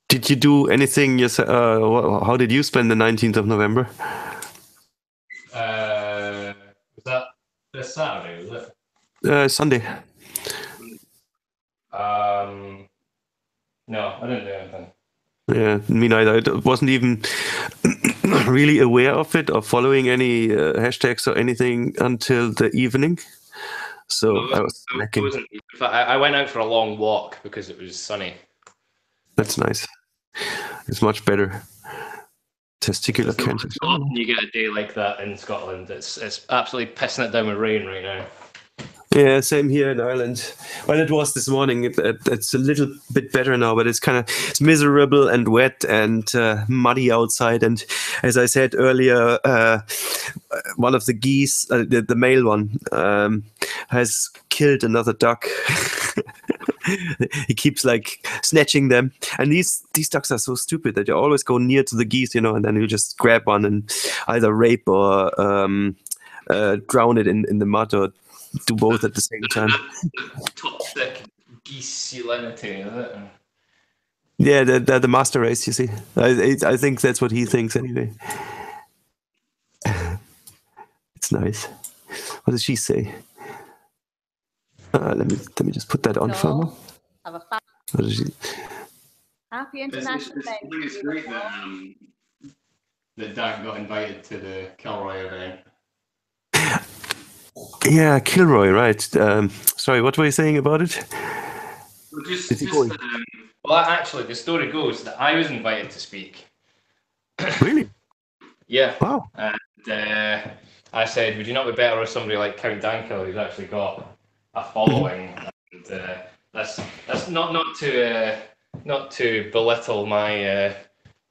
Did you do anything? How did you spend the 19th of November? Was that this Saturday, was it? Sunday. No, I didn't do anything. Yeah, me neither. I wasn't even really aware of it or following any hashtags or anything until the evening. So I was lacking. I went out for a long walk because it was sunny. That's nice. It's much better. Testicular cancer. You get a day like that in Scotland. It's absolutely pissing it down with rain right now. Yeah, same here in Ireland. Well, it was this morning. It's a little bit better now, but it's miserable and wet and muddy outside. And as I said earlier, one of the geese, the male one, has killed another duck. He keeps like snatching them, and these ducks are so stupid that you always go near to the geese, and then you just grab one and either rape or drown it in the mud, or do both at the same time. Toxic geeselinity, is it? Yeah, they're the master race, you see. I think that's what he thinks anyway. It's nice. What does she say? Let me just put that on for a moment. Have a What does she? Happy International Day. It's great that Dan got invited to the Kilroy event. Yeah, Kilroy, right. Sorry, what were you saying about it? Well, actually, the story goes that I was invited to speak. Really? Yeah. Wow. And I said, would you not be better with somebody like Count Dankula, who's actually got a following? And that's not to belittle my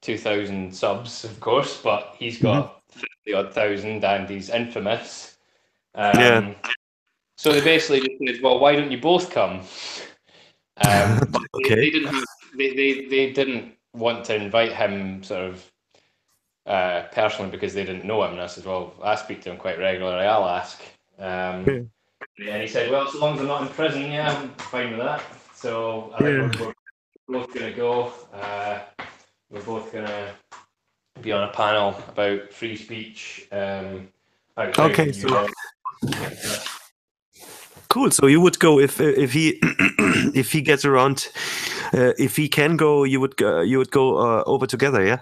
2,000 subs, of course, but he's got 50-odd thousand, and he's infamous. So they basically just said, well, why don't you both come? But they didn't want to invite him sort of personally because they didn't know him. And I said, well, I speak to him quite regularly, I'll ask. And he said, well, so long as I'm not in prison, yeah, I'm fine with that. So I think we're both going to go. We're both going to be on a panel about free speech. Okay, so cool. So you would go if he if he gets around, if he can go, you would go over together, yeah.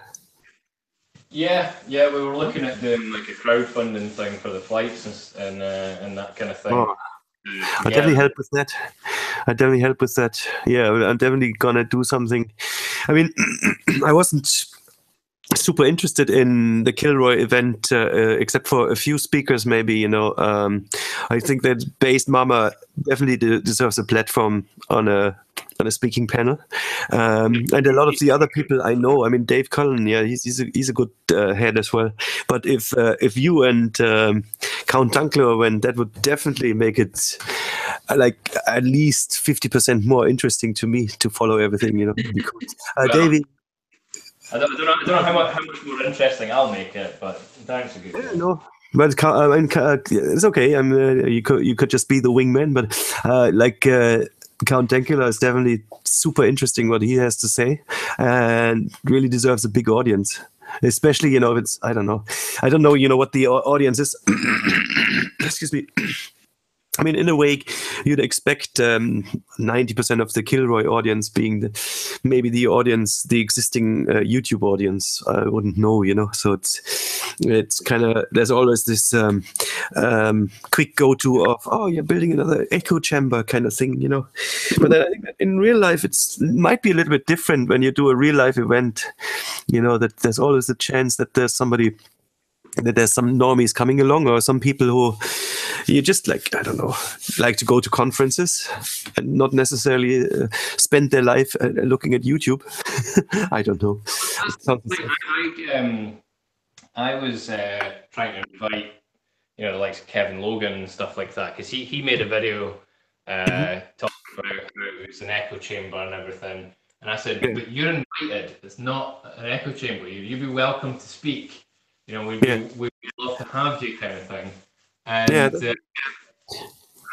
Yeah, we were looking at doing like a crowdfunding thing for the flights and that kind of thing. Oh. I'll definitely help with that. Yeah, I'm definitely gonna do something. I mean, I wasn't super interested in the Kilroy event, except for a few speakers, maybe. I think that Based Mama definitely deserves a platform on a speaking panel, and a lot of the other people I know. I mean, Dave Cullen, yeah, he's a good head as well. But if you and Count Dankula went, that would definitely make it like at least 50% more interesting to me to follow everything. Because Davey. I don't know how much more interesting I'll make it, but thanks a good. Yeah, no. But it's okay. You could just be the wingman, but Count Dankula is definitely super interesting what he has to say, and really deserves a big audience. Especially, if it's I don't know, what the audience is. Excuse me. I mean, in a way, you'd expect 90% of the Kilroy audience being the existing YouTube audience. I wouldn't know, So it's kind of, there's always this quick go-to of, oh, you're building another echo chamber kind of thing, But then I think that in real life, it might be a little bit different when you do a real life event. That there's always a chance that there's some normies coming along, or some people who you just like to go to conferences and not necessarily spend their life looking at YouTube. I don't know. I was trying to invite the likes of Kevin Logan and stuff like that, because he made a video talking about how it's an echo chamber and everything, and I said, but you're invited, it's not an echo chamber, you'd be welcome to speak. We'd love to have you, kind of thing. And I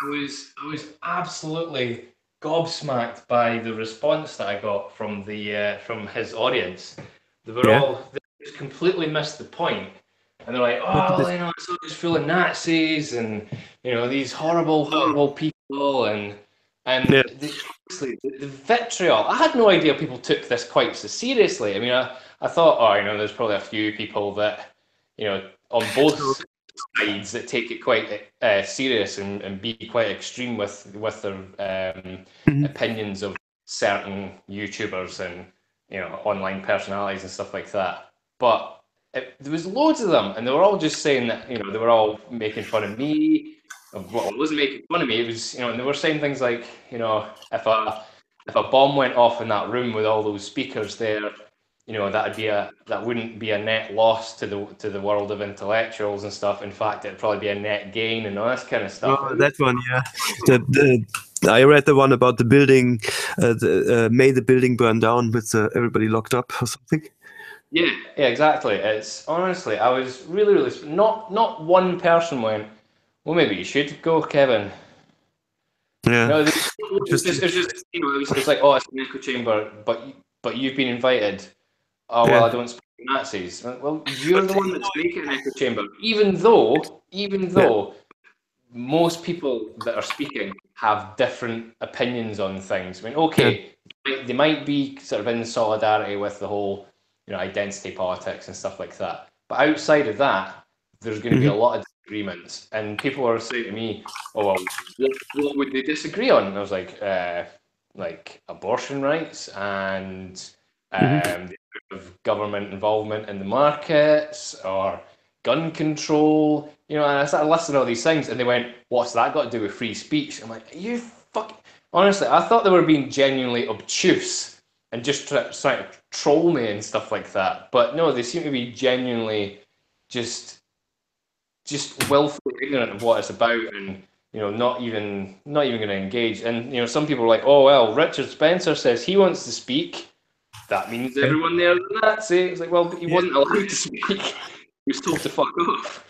was absolutely gobsmacked by the response that I got from his audience. They just completely missed the point, and they're like, "Oh, it's all just full of Nazis and these horrible people and the vitriol." I had no idea people took this quite so seriously. I mean, I thought, there's probably a few people that on both sides that take it quite serious and be quite extreme with their opinions of certain YouTubers and online personalities and stuff like that. But there was loads of them, and they were all just saying that they were all making fun of me. Well, it wasn't making fun of me. It was and they were saying things like if a bomb went off in that room with all those speakers there, that wouldn't be a net loss to the world of intellectuals and stuff. In fact, it'd probably be a net gain and all this kind of stuff. Oh, that one, yeah. I read the one about the building, made the building burn down with everybody locked up or something. Yeah, exactly. It's honestly, I was really not one person went, well, maybe you should go, Kevin. Yeah. It's like, oh, it's an echo chamber, but you've been invited. Oh, well, I don't speak to Nazis. Well, you're the one that's making an echo chamber. Even though most people that are speaking have different opinions on things. I mean, okay, they might be sort of in solidarity with the whole, identity politics and stuff like that. But outside of that, there's going to be a lot of disagreements. And people are saying to me, oh, well, what would they disagree on? And I was like abortion rights and of government involvement in the markets or gun control, and I started listing all these things, and they went, "What's that got to do with free speech?" I'm like, "You fuck." Honestly, I thought they were being genuinely obtuse and just trying to troll me and stuff like that. But no, they seem to be genuinely just willfully ignorant of what it's about, and not even going to engage. And some people are like, oh well, Richard Spencer says he wants to speak. That means everyone there is a Nazi. It's like, well, but he wasn't allowed to speak. He was told to fuck off.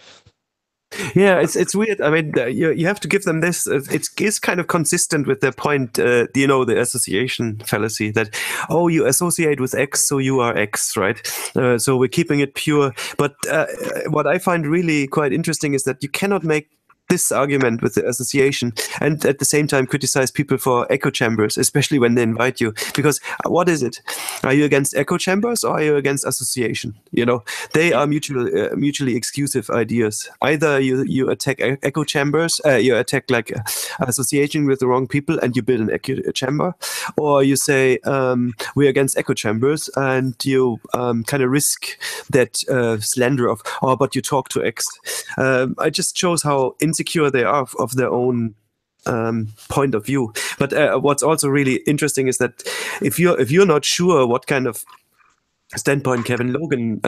Yeah, it's weird. I mean, you have to give them this. It is kind of consistent with their point, the association fallacy that, oh, you associate with X, so you are X, right? So we're keeping it pure. But what I find really quite interesting is that you cannot make this argument with the association and at the same time criticize people for echo chambers, especially when they invite you. Because what is it? Are you against echo chambers or are you against association? They are mutually exclusive ideas. Either you attack echo chambers, you attack like association with the wrong people and you build an echo chamber, or you say we're against echo chambers and you kind of risk that slander of, oh, but you talk to X. I just shows how insecure they are of their own point of view. But what's also really interesting is that if you're not sure what kind of standpoint Kevin Logan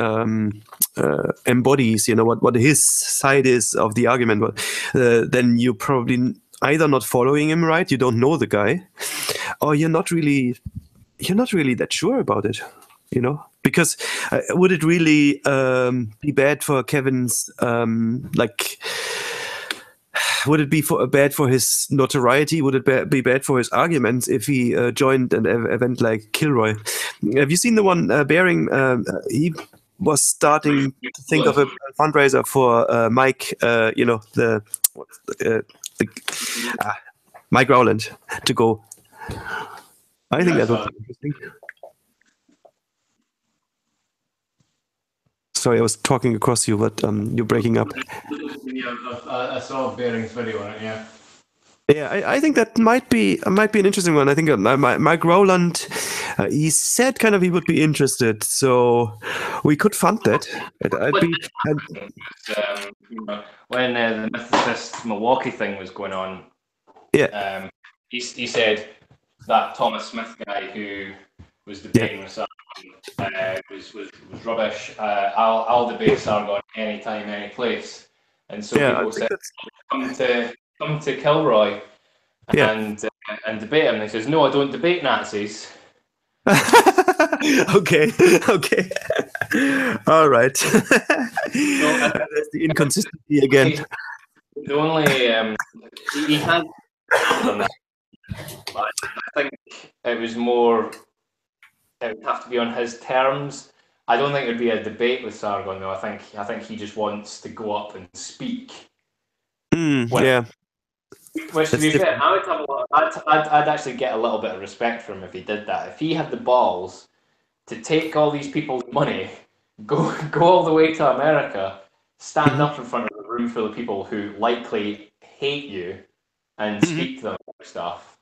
embodies, what his side is of the argument, then you're probably either not following him right, you don't know the guy, or you're not really that sure about it. Because would it really be bad for Kevin's would it be bad for his notoriety? Would it be bad for his arguments if he joined an event like Kilroy? Have you seen the one Bearing? He was starting to think of a fundraiser for Mike, Mike Rowland to go. I think that would be interesting. Sorry, I was talking across you, but you're breaking up. Yeah, I saw Bearing's video on it. Yeah. Yeah, I think that might be an interesting one. I think Mike Rowland, he said kind of he would be interested, so we could fund that. When the Mythicist Milwaukee thing was going on, he said that Thomas Smith guy who was debating with Sargon was rubbish. I'll debate Sargon anytime, any place. And so people said, come to Kilroy and debate him. And he says, no, I don't debate Nazis. Okay. All right. That's the inconsistency again. The only he had done that. But I think it was more. It would have to be on his terms. I don't think it would be a debate with Sargon, though. I think he just wants to go up and speak. Which, to be fair, I would have a lot. I'd actually get a little bit of respect from him if he did that. If he had the balls to take all these people's money, go all the way to America, stand up in front of a room full of people who likely hate you, and speak to them about stuff.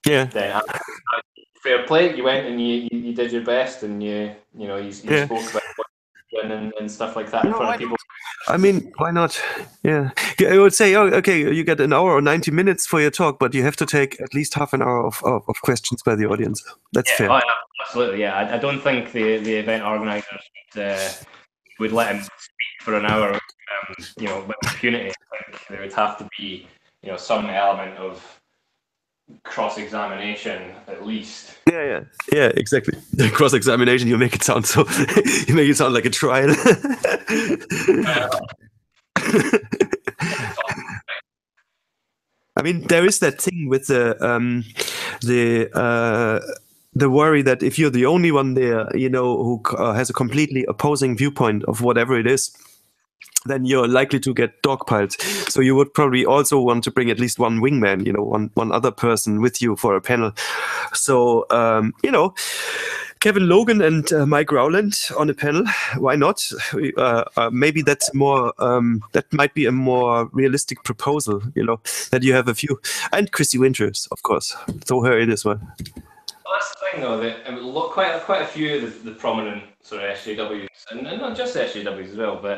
Yeah. Then fair play. You went and you did your best, and you spoke about what you're doing and stuff like that in front of people. I mean, why not? Yeah, I would say, oh, okay, you get an hour or 90 minutes for your talk, but you have to take at least half an hour of questions by the audience. That's fair. Oh, yeah, absolutely. Yeah, I don't think the event organisers would let him speak for an hour, with impunity. I think there would have to be, some element of cross-examination at least. Yeah, exactly. Cross-examination, you make it sound like a trial. I mean, there is that thing with the worry that if you're the only one there, who has a completely opposing viewpoint of whatever it is, then you're likely to get dogpiled. So you would probably also want to bring at least one wingman, one other person with you for a panel. So, Kevin Logan and Mike Rowland on a panel, why not? Maybe that's more, that might be a more realistic proposal, that you have a few. And Christy Winters, of course. Throw her in as well. That's the thing, though, that quite a few of the prominent sort of SJWs, and not just SJWs as well, but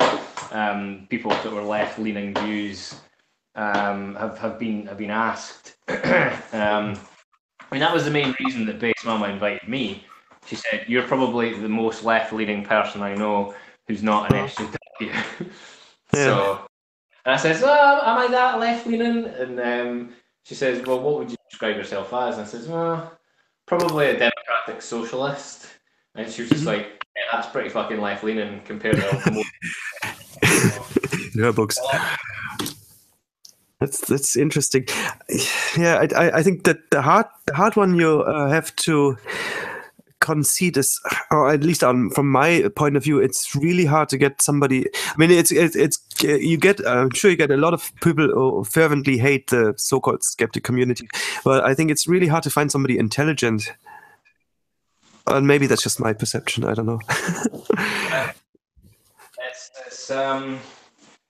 people that were left-leaning views have been asked. I mean, that was the main reason that Base Mama invited me. She said, "You're probably the most left-leaning person I know who's not an SJW." So, and I says, "Oh, am I that left-leaning?" And she says, "Well, what would you describe yourself as?" And I says, "Well, probably a democratic socialist." And she was just like, "Yeah, that's pretty fucking left-leaning compared to most." In her books. That's interesting. Yeah, I think that the hard one you have to concede is, or at least from my point of view, it's really hard to get somebody. I mean, it's you get. I'm sure you get a lot of people who fervently hate the so-called skeptic community, but I think it's really hard to find somebody intelligent. And maybe that's just my perception. I don't know. It's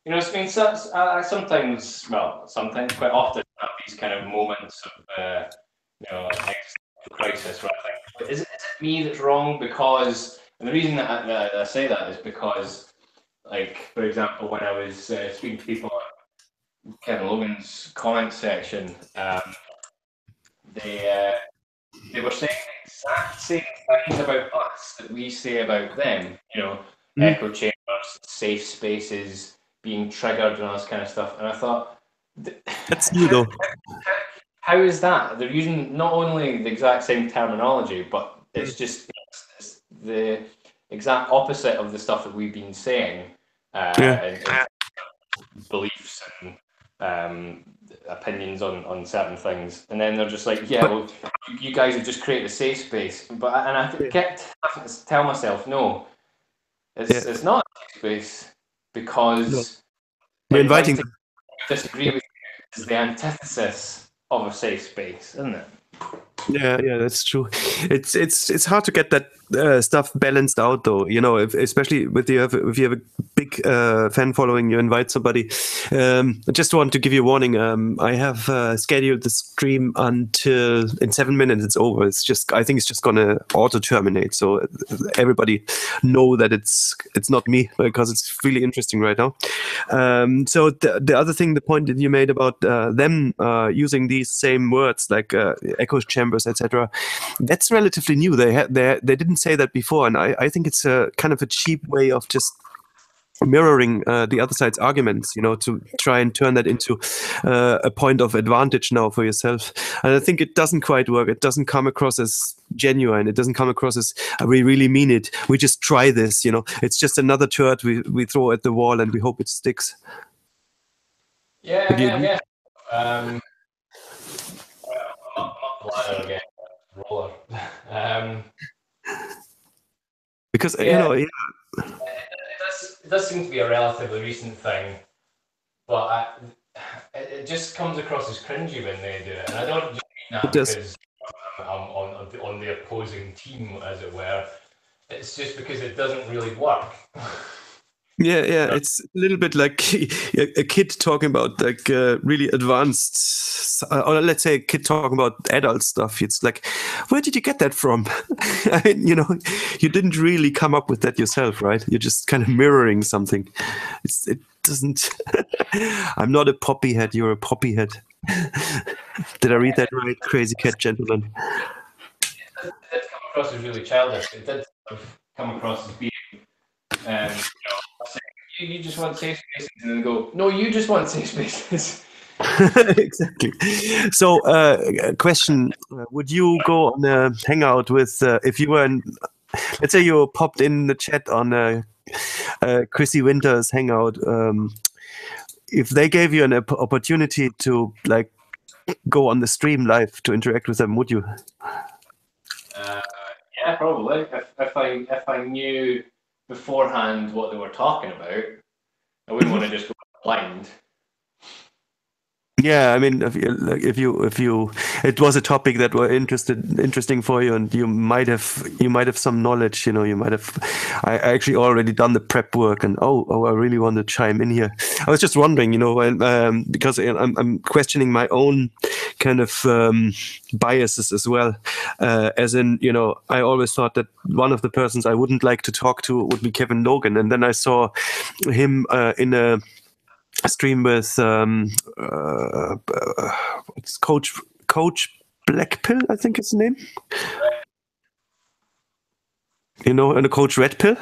you know, it's been sometimes, quite often, have these kind of moments of you know, existential crisis where I think, is it me that's wrong? Because, and the reason that I say that is because, like, for example, when I was speaking to people at Kevin Logan's comment section, they were saying the exact same things about us that we say about them. You know, echo chambers, safe spaces, being triggered, and all this kind of stuff. And I thought, that's new though. How is that? They're using not only the exact same terminology, but it's just it's the exact opposite of the stuff that we've been saying, and beliefs and opinions on certain things. And then they're just like, yeah, well, you guys have just created a safe space. But I kept having to tell myself, no, it's not a safe space, because you're inviting them. Disagree with you is the antithesis of a safe space, isn't it? Yeah, that's true. It's hard to get that stuff balanced out, though. You know, especially if you have a big fan following, you invite somebody. I just want to give you a warning. I have scheduled the stream until in 7 minutes it's over. I think it's just gonna auto terminate, so everybody know that it's not me, because it's really interesting right now. So the other thing, the point that you made about them using these same words like echo chambers, etc., that's relatively new. They didn't say that before, and I think it's a kind of a cheap way of just mirroring the other side's arguments, you know, to try and turn that into a point of advantage now for yourself. And I think it doesn't quite work. It doesn't come across as genuine. It doesn't come across as we really mean it. We just try this, you know. It's just another turd we throw at the wall and we hope it sticks. Yeah. Roller. Because you know, it does seem to be a relatively recent thing, but it just comes across as cringy when they do it, and I don't just mean that because I'm on the opposing team, as it were. It's just because it doesn't really work. Yeah, it's a little bit like a kid talking about like really advanced, or let's say a kid talking about adult stuff. It's like, where did you get that from? I mean, you know, you didn't really come up with that yourself, right? You're just kind of mirroring something. It doesn't. I'm not a poppy head. You're a poppy head. Did I read that right, crazy cat gentleman? It did come across as really childish. It did come across as being, you just want safe spaces, and then go, no, you just want safe spaces. Exactly. So, question: would you go on a hangout with if you were in? Let's say you popped in the chat on Chrissy Winter's hangout. If they gave you an opportunity to like go on the stream live to interact with them, would you? Yeah, probably. If I knew beforehand what they were talking about, I wouldn't want to just go blind. Yeah, I mean, if you, it was a topic that were interesting for you, and you might have some knowledge. You know, you might have. I actually already done the prep work, and oh, I really want to chime in here. I was just wondering, you know, because I'm questioning my own kind of biases as well. As in, you know, I always thought that one of the persons I wouldn't like to talk to would be Kevin Logan, and then I saw him in a stream with it's Coach Blackpill, I think is the name. You know, and a Coach Redpill,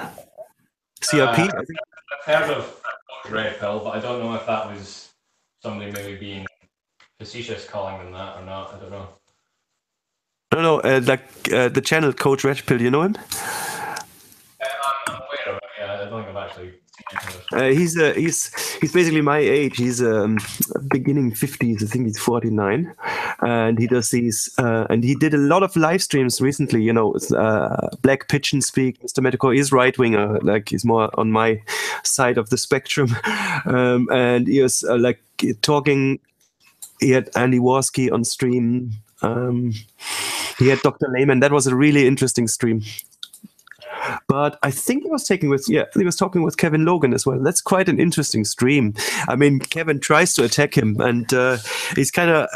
CRP. I think. heard of red pill, but I don't know if that was somebody maybe being facetious calling them that or not. I don't know. No, the channel Coach Red Pill. You know him? I'm aware of it. Yeah, I don't think I've actually seen it. He's basically my age. He's beginning 50s. I think he's 49, and he does these. And he did a lot of live streams recently. You know, Black Pigeon Speak. Mr. Medical is right winger. Like he's more on my side of the spectrum, and he was like talking. He had Andy Warski on stream. He had Dr. Lehman. That was a really interesting stream. But I think he was talking with Kevin Logan as well. That's quite an interesting stream. I mean, Kevin tries to attack him, and he's kind of.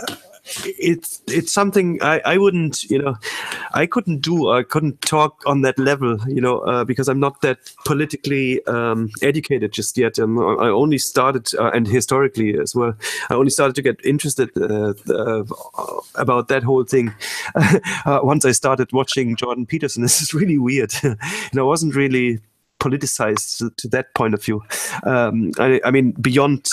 It's something I wouldn't, I couldn't do. I couldn't talk on that level, because I'm not that politically educated just yet. I only started, and historically as well, I only started to get interested about that whole thing once I started watching Jordan Peterson. This is really weird. I wasn't really politicized to that point of view. I mean, beyond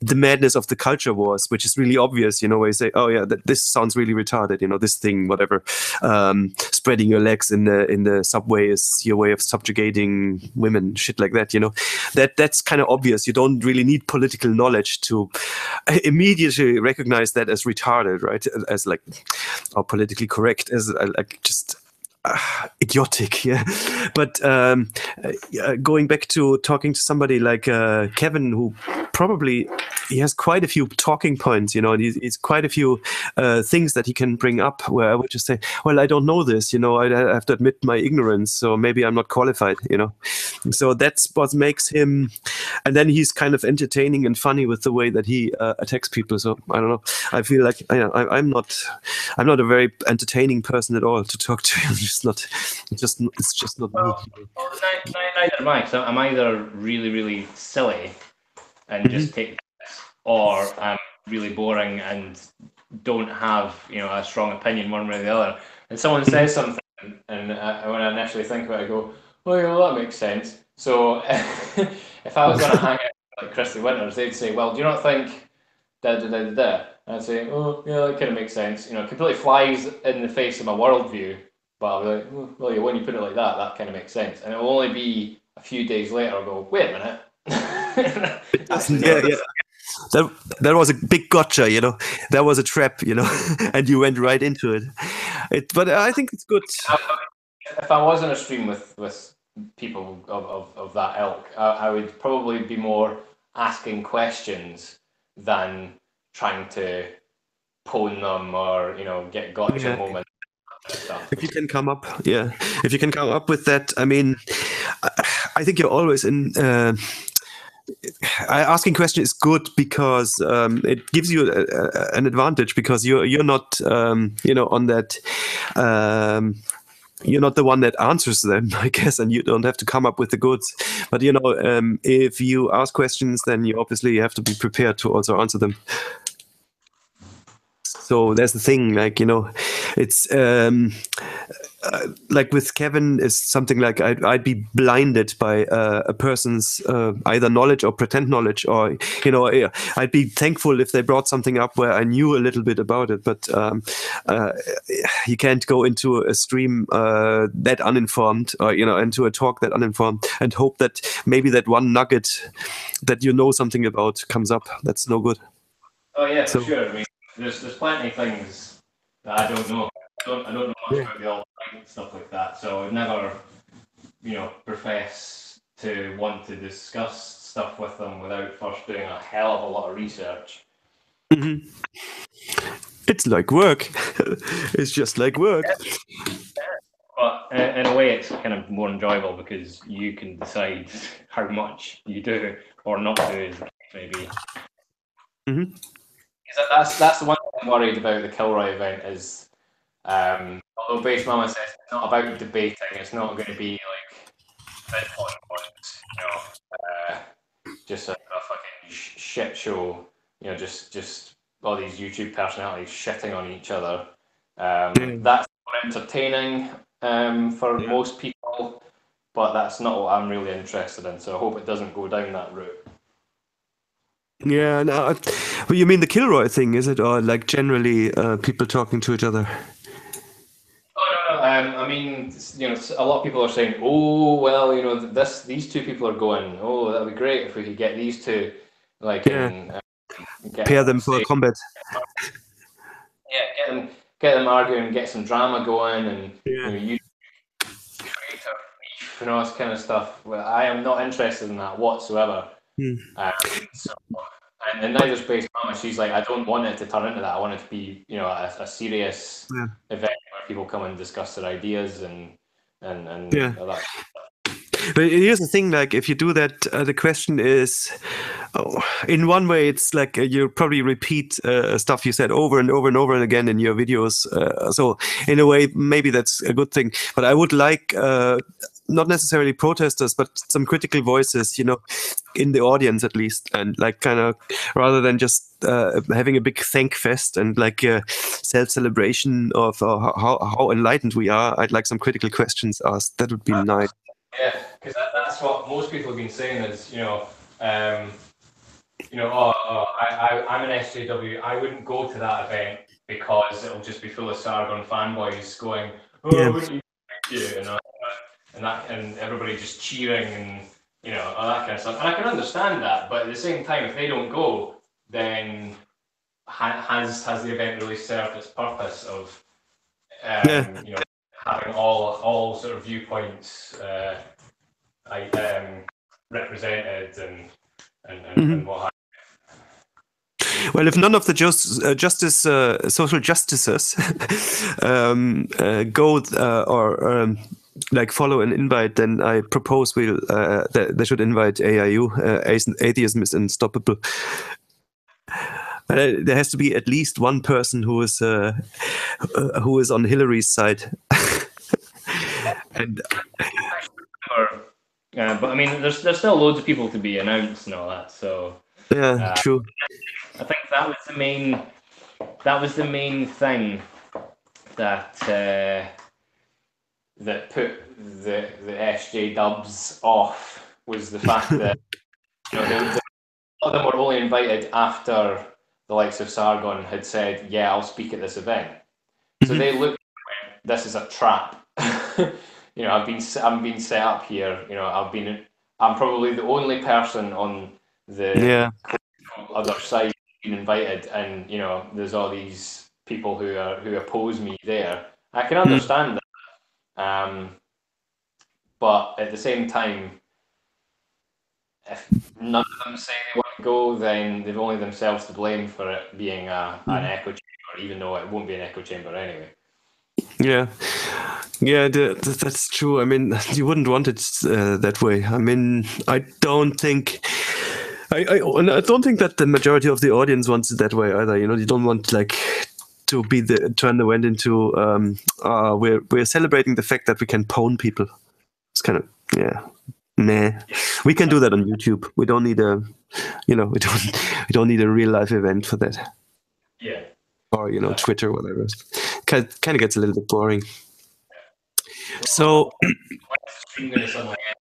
the madness of the culture wars, which is really obvious, where you say, oh yeah, this sounds really retarded, this thing, whatever. Spreading your legs in the subway is your way of subjugating women, shit like that, that's kind of obvious. You don't really need political knowledge to immediately recognize that as retarded, right? As like, or politically correct, as like just idiotic, yeah. But going back to talking to somebody like Kevin, who probably he has quite a few talking points, and he's quite a few things that he can bring up where I would just say, well, I don't know this, I have to admit my ignorance, so maybe I'm not qualified, So that's what makes him, and then he's kind of entertaining and funny with the way that he attacks people. So I don't know. I feel like I'm not a very entertaining person at all to talk to. It's just not me. Well, neither am I. So I'm either really, really silly and just take this, or I'm really boring and don't have a strong opinion one way or the other. And someone says something, and when I initially think about it, I go, oh yeah, well, that makes sense. So if I was going to hang out like Christy Winters, they'd say, well, do you not think da da da da da? And I'd say, oh yeah, that kind of makes sense. Completely flies in the face of my worldview. But I'll be like, oh, well, when you put it like that, that kind of makes sense. And it will only be a few days later I'll go, wait a minute. Yeah. That was a big gotcha, That was a trap, and you went right into it. But I think it's good. If I was on a stream with people of that ilk, I would probably be more asking questions than trying to pwn them or, get gotcha moments. If you can come up with that, I mean, I think you're always in. Asking questions is good because it gives you an advantage because you're not on that. You're not the one that answers them, I guess, and you don't have to come up with the goods. But if you ask questions, then you obviously have to be prepared to also answer them. So that's the thing, like, it's like with Kevin is something like I'd be blinded by a person's either knowledge or pretend knowledge, or I'd be thankful if they brought something up where I knew a little bit about it, but you can't go into a stream that uninformed, or into a talk that uninformed and hope that maybe that one nugget that something about comes up. That's no good. Oh yeah, for sure. I mean, there's plenty of things that I don't know. I don't know much about the alt-right and stuff like that, so I would never, profess to want to discuss stuff with them without first doing a hell of a lot of research. Mm-hmm. It's like work. It's just like work. But in a way, it's kind of more enjoyable because you can decide how much you do or not do, as the case may be. Mm-hmm. That's the one thing I'm worried about the Kilroy event is, although Base Mama says it's not about debating, it's not going to be like just a fucking shit show, just all these YouTube personalities shitting on each other. That's more entertaining for most people but that's not what I'm really interested in. So I hope it doesn't go down that route. Yeah, no, well, you mean the Kilroy thing, is it, or like generally people talking to each other? Oh, no. I mean, you know, a lot of people are saying, "Oh, well, you know, these two people are going. Oh, that'd be great if we could get these two, like, Yeah. Pair them for combat. Yeah, get them arguing, get some drama going, and Yeah. you know, you creative beef and all this kind of stuff. Well, I am not interested in that whatsoever. So, and neither Space Mama. She's like, I don't want it to turn into that. I want it to be, you know, a serious event where people come and discuss their ideas and all that. But here's the thing, like, if you do that, the question is, in one way, it's like you probably repeat stuff you said over and over and over and again in your videos. So in a way, maybe that's a good thing. But I would like, not necessarily protesters, but some critical voices, you know, in the audience at least. And like kind of, rather than just having a big thank fest and like a self-celebration of how enlightened we are, I'd like some critical questions asked. That would be nice. Yeah, because that's what most people have been saying is, I'm an SJW. I wouldn't go to that event because it'll just be full of Sargon fanboys going, "Oh, wouldn't you thank you?" and everybody just cheering and all that kind of stuff. And I can understand that, but at the same time, if they don't go, then has the event really served its purpose of having all sort of viewpoints represented and what have you. Well, if none of the social justices go or like follow an invite, then I propose that they should invite AIU. Atheism is Unstoppable. There has to be at least one person who is on Hillary's side. But I mean, there's still loads of people to be announced and all that. So yeah, true. I think that was the main thing that that put the SJ dubs off, was the fact that a lot of them were only invited after the likes of Sargon had said, "Yeah, I'll speak at this event." So they looked and went, "This is a trap." I'm being set up here. I'm probably the only person on the other side being invited, and there's all these people who oppose me there. I can understand that, but at the same time, if none of them say they want to go, then they've only themselves to blame for it being an echo chamber, even though it won't be an echo chamber anyway. Yeah, that's true. I mean, you wouldn't want it that way. I mean, I don't think that the majority of the audience wants it that way either. You don't want like to be turn the event into we're celebrating the fact that we can pwn people. It's kind of nah. We can do that on YouTube. We don't need we don't need a real life event for that. Yeah. Or Twitter, whatever. Kind of gets a little bit boring. So, when's the stream going to suddenly end?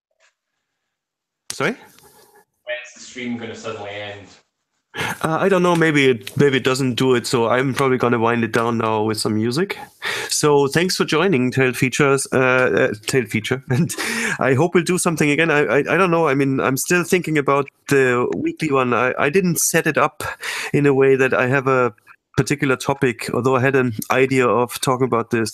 Sorry? When's the stream going to suddenly end? I don't know. Maybe it doesn't do it. So I'm probably going to wind it down now with some music. So thanks for joining Tail Feature, and I hope we'll do something again. I don't know. I mean, I'm still thinking about the weekly one. I didn't set it up in a way that I have a particular topic, although I had an idea of talking about this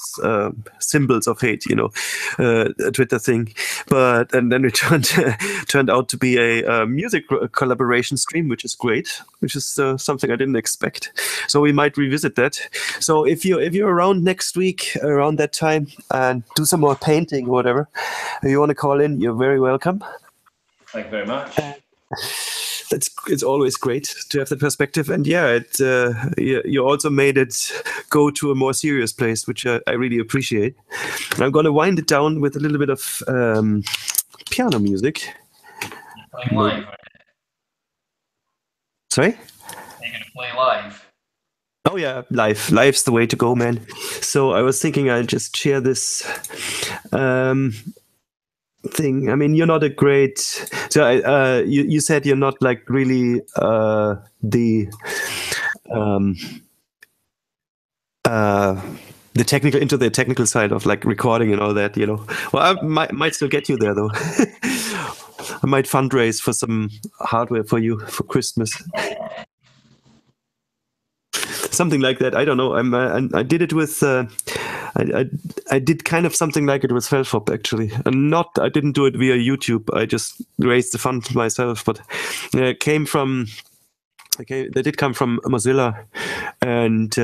Cymbals of hate, Twitter thing, and then it turned out to be a music collaboration stream, which is great, which is something I didn't expect. So we might revisit that. So if you're around next week around that time and do some more painting or whatever, if you want to call in, you're very welcome. Thank you very much. It's always great to have the perspective, and you also made it go to a more serious place, which I really appreciate. And I'm going to wind it down with a little bit of piano music. Playing live. Sorry? Are you going to play live? Oh yeah, live's the way to go, man. So I was thinking I'll just share this thing. I mean, you're not a great. So you said you're not like really the technical into the technical side of like recording and all that. You know. Well, I might still get you there though. I might fundraise for some hardware for you for Christmas. Something like that. I don't know. I did it with. I did kind of something like it with Felfop actually, and I didn't do it via YouTube. I just raised the fund myself, but it came from. Okay, they did come from Mozilla, and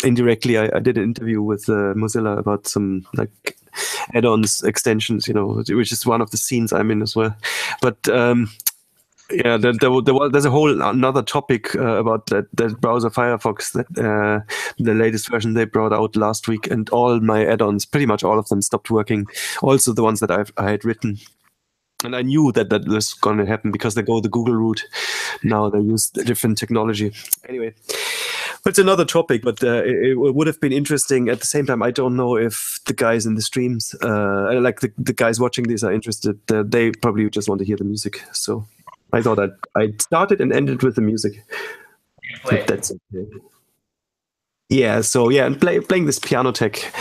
indirectly, I did an interview with Mozilla about some like add-ons, extensions, you know, which is one of the scenes I'm in as well. But yeah, there's a whole another topic about that browser Firefox, that the latest version they brought out last week, and all my add-ons, pretty much all of them, stopped working. Also, the ones that I had written. And I knew that was going to happen because they go the Google route. Now they use a different technology. Anyway, it's another topic, but it would have been interesting. At the same time, I don't know if the guys in the streams, like the guys watching this, are interested. They probably just want to hear the music. So I thought I'd started and ended with the music. So that's okay. Yeah. So yeah, and playing this piano tech.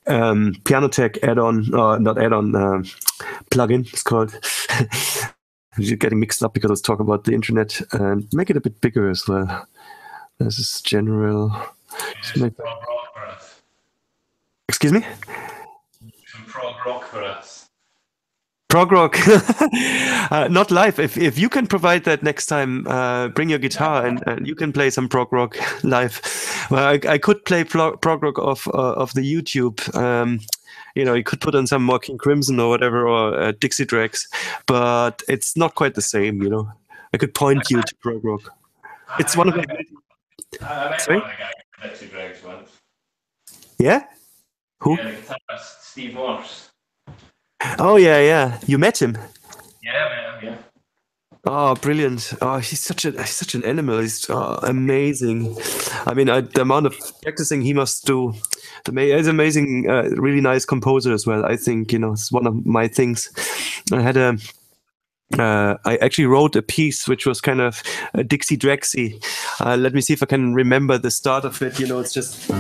Piano Tech add-on, not add-on, plugin, it's called. You're getting mixed up because I was talking about the internet, and make it a bit bigger as well. This is general. Excuse me? Some prog rock for us. Prog rock, not live. If you can provide that next time, bring your guitar and you can play some prog rock live. Well, I could play prog rock of the YouTube. You know, you could put on some more King Crimson or whatever, or Dixie Dregs, but it's not quite the same. You know, I could point you to prog rock. It's one of my. I met Sorry? one of the guys from Dixie Dregs once. Yeah. Who? Yeah, the guitarist Steve Morse. Oh yeah. You met him. Yeah, man. Yeah. Oh, brilliant! Oh, he's such an animal. He's amazing. I mean, the amount of practicing he must do. He's amazing. Really nice composer as well. I think, you know, it's one of my things. I had I actually wrote a piece which was kind of Dixie Dregsy. Let me see if I can remember the start of it. You know, it's just.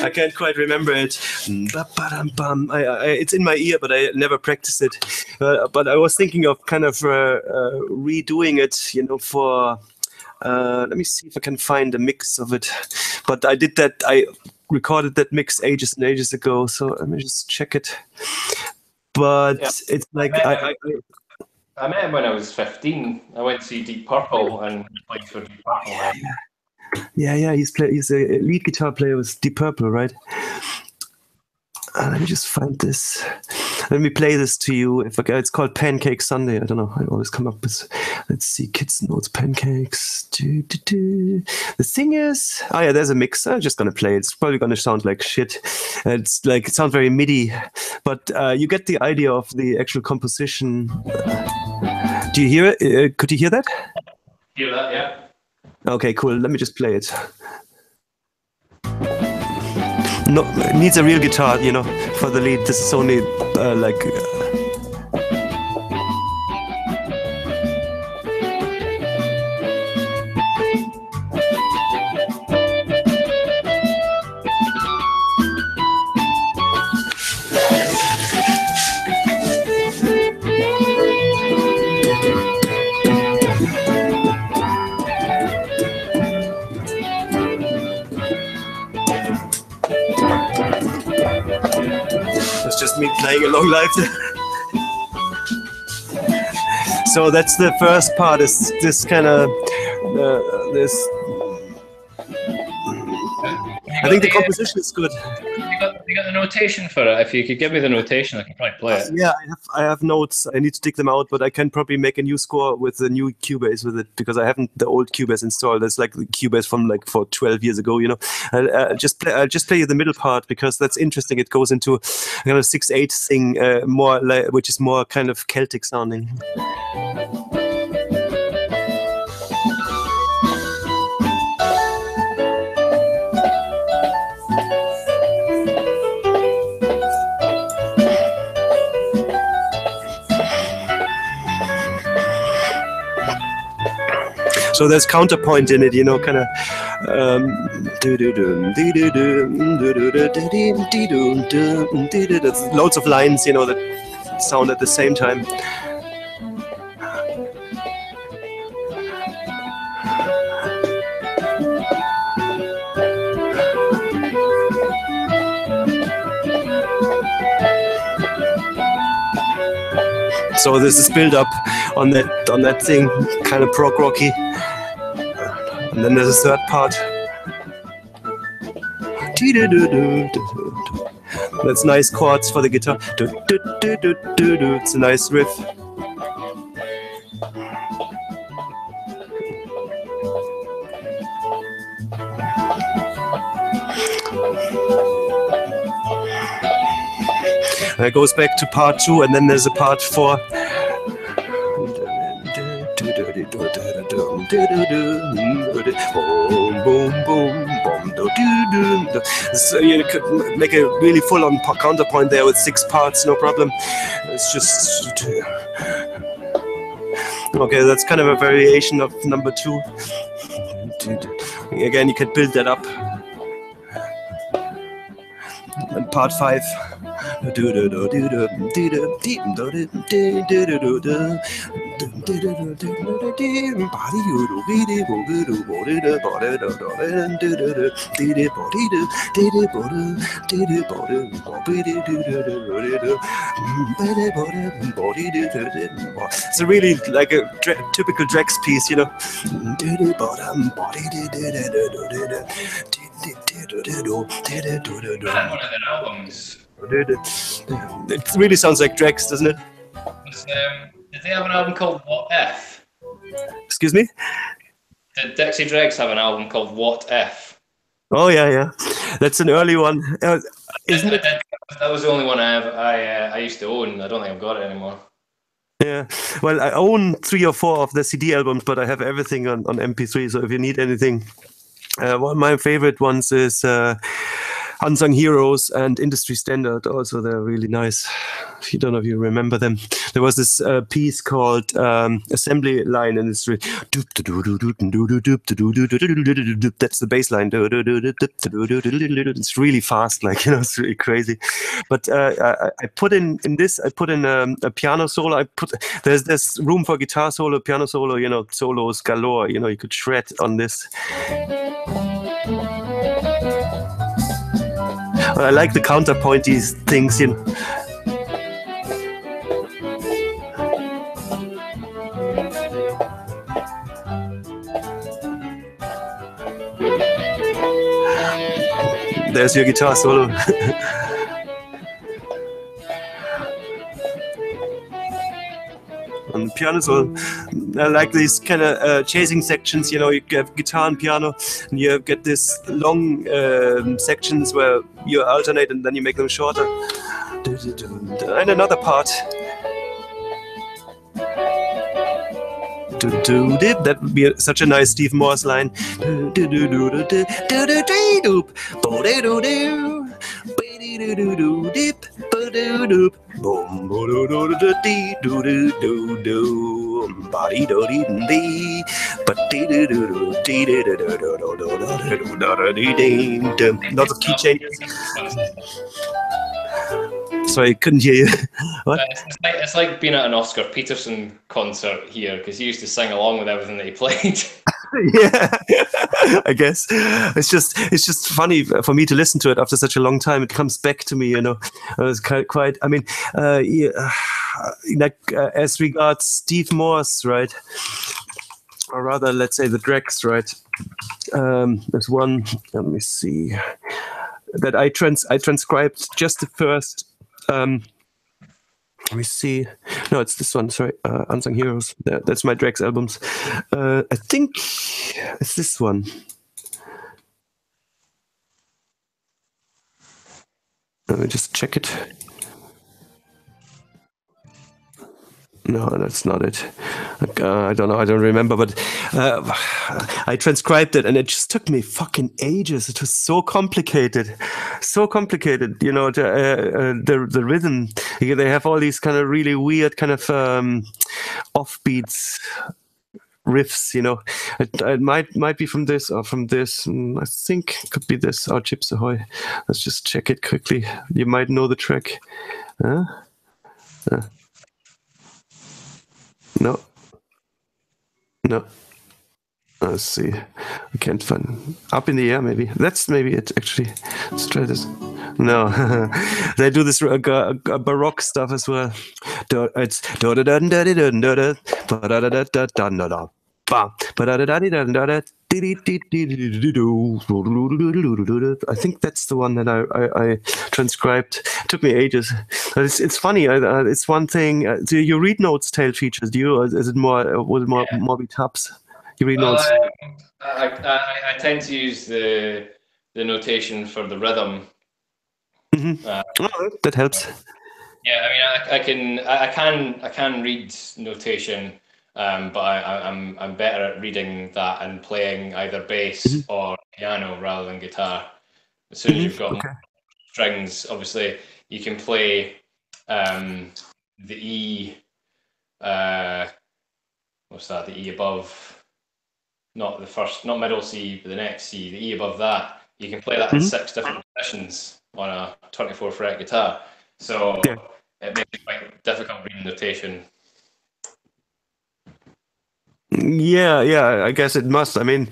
I can't quite remember it. It's in my ear, but I never practiced it. But I was thinking of kind of redoing it, you know, for... let me see if I can find a mix of it. But I did that. I recorded that mix ages and ages ago. So let me just check it. But yeah. It's like... I met him when I was 15. I went to see Deep Purple and played for Deep Purple. Yeah. He's a lead guitar player with Deep Purple, right? Let me just find this. Let me play this to you. It's called Pancake Sunday. I don't know. I always come up with. Let's see, Kids Notes, Pancakes. The thing is, there's a mix. I'm just gonna play it. It's probably gonna sound like shit. It sounds very MIDI, but you get the idea of the actual composition. Do you hear it? Could you hear that? Hear that? Yeah. Okay, cool. Let me just play it. No, it needs a real guitar, you know, for the lead. This is only me playing along live. So that's the first part. Is this kind of this? I think the composition is good. You got you got the notation for it? If you could give me the notation, I can probably play it. Yeah, I have notes. I need to dig them out, but I can probably make a new score with the new Cubase with it because I haven't the old Cubase installed. It's like the Cubase from like for 12 years ago. I'll just play you the middle part because that's interesting. It goes into a kind of 6/8 thing, more like, which is more kind of Celtic sounding. So there's counterpoint in it, kind of. There's loads of lines, that sound at the same time. So this is built up on that thing, kind of prog rocky. And then there's a third part. That's nice chords for the guitar. It's a nice riff. And it goes back to part 2, and then there's a part 4. So you could make a really full-on counterpoint there with 6 parts, no problem. It's just okay. That's kind of a variation of number 2. Again, you can build that up. And part 5. It's a really like a typical Drex piece, I had one of their albums. It really sounds like Drex, doesn't it? Did they have an album called What If? Excuse me? Did Dixie Drex have an album called What If? Oh yeah. That's an early one, isn't it? That was the only one I used to own. I don't think I've got it anymore. Yeah, well, I own 3 or 4 of the CD albums, but I have everything on MP3. So if you need anything, one of my favorite ones is Unsung Heroes and Industry Standard. Also, they're really nice. I don't know if you remember them. There was this piece called Assembly Line Industry. That's the bass line. It's really fast, it's really crazy. But I put in this. I put in a piano solo. There's room for guitar solo, piano solo. Solos galore. You could shred on this. I like the counterpointy things, There's your guitar solo. On the piano solo, I like these kind of chasing sections. You have guitar and piano, and you get this long sections where you alternate and then you make them shorter. And another part. That would be such a nice Steve Morse line. Lots of key changes. Sorry, I couldn't hear you. What? It's like being at an Oscar Peterson concert here because he used to sing along with everything that he played. Yeah, I guess it's just funny for me to listen to it after such a long time. It comes back to me, It was quite. I mean, as regards Steve Morse, right? Or rather, let's say the Drex, right? There's one. Let me see. that I transcribed just the first. Let me see. No, it's this one. Sorry, Unsung Heroes. That's my Drex albums. I think it's this one. Let me just check it. No, that's not it. I don't know. I don't remember, but I transcribed it, and it just took me fucking ages. It was so complicated, You know, the rhythm. They have all these kind of really weird kind of offbeats, riffs. You know, it might be from this or from this. I think it could be this. Oh, Chips Ahoy. Let's just check it quickly. You might know the track. No. Let's see. I can't find. Up in the Air, maybe. That's maybe it, actually. Let's try this. No. They do this Baroque stuff as well. It's. I think that's the one that I transcribed. It took me ages. But it's funny. It's one thing. Do you read notes, tail features? Do you? Or is it more be tabs? You read notes? I tend to use the notation for the rhythm. That helps. Yeah, I mean, I can read notation. But I'm better at reading that and playing either bass or piano rather than guitar. As soon as you've got strings, obviously you can play the E. What's that? The E above, not middle C, but the next C. The E above that, you can play that in 6 different positions on a 24 fret guitar. So it makes it quite difficult reading notation. Yeah, I guess it must. I mean,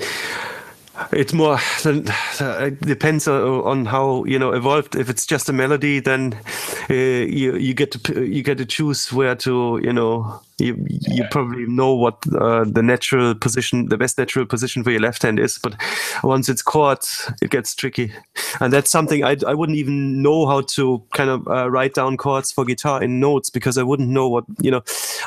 it's more. It depends on how evolved. If it's just a melody, then you get to choose where to you probably know what the best natural position for your left hand is. But once it's chords, it gets tricky, and that's something I wouldn't even know how to kind of write down chords for guitar in notes, because I wouldn't know what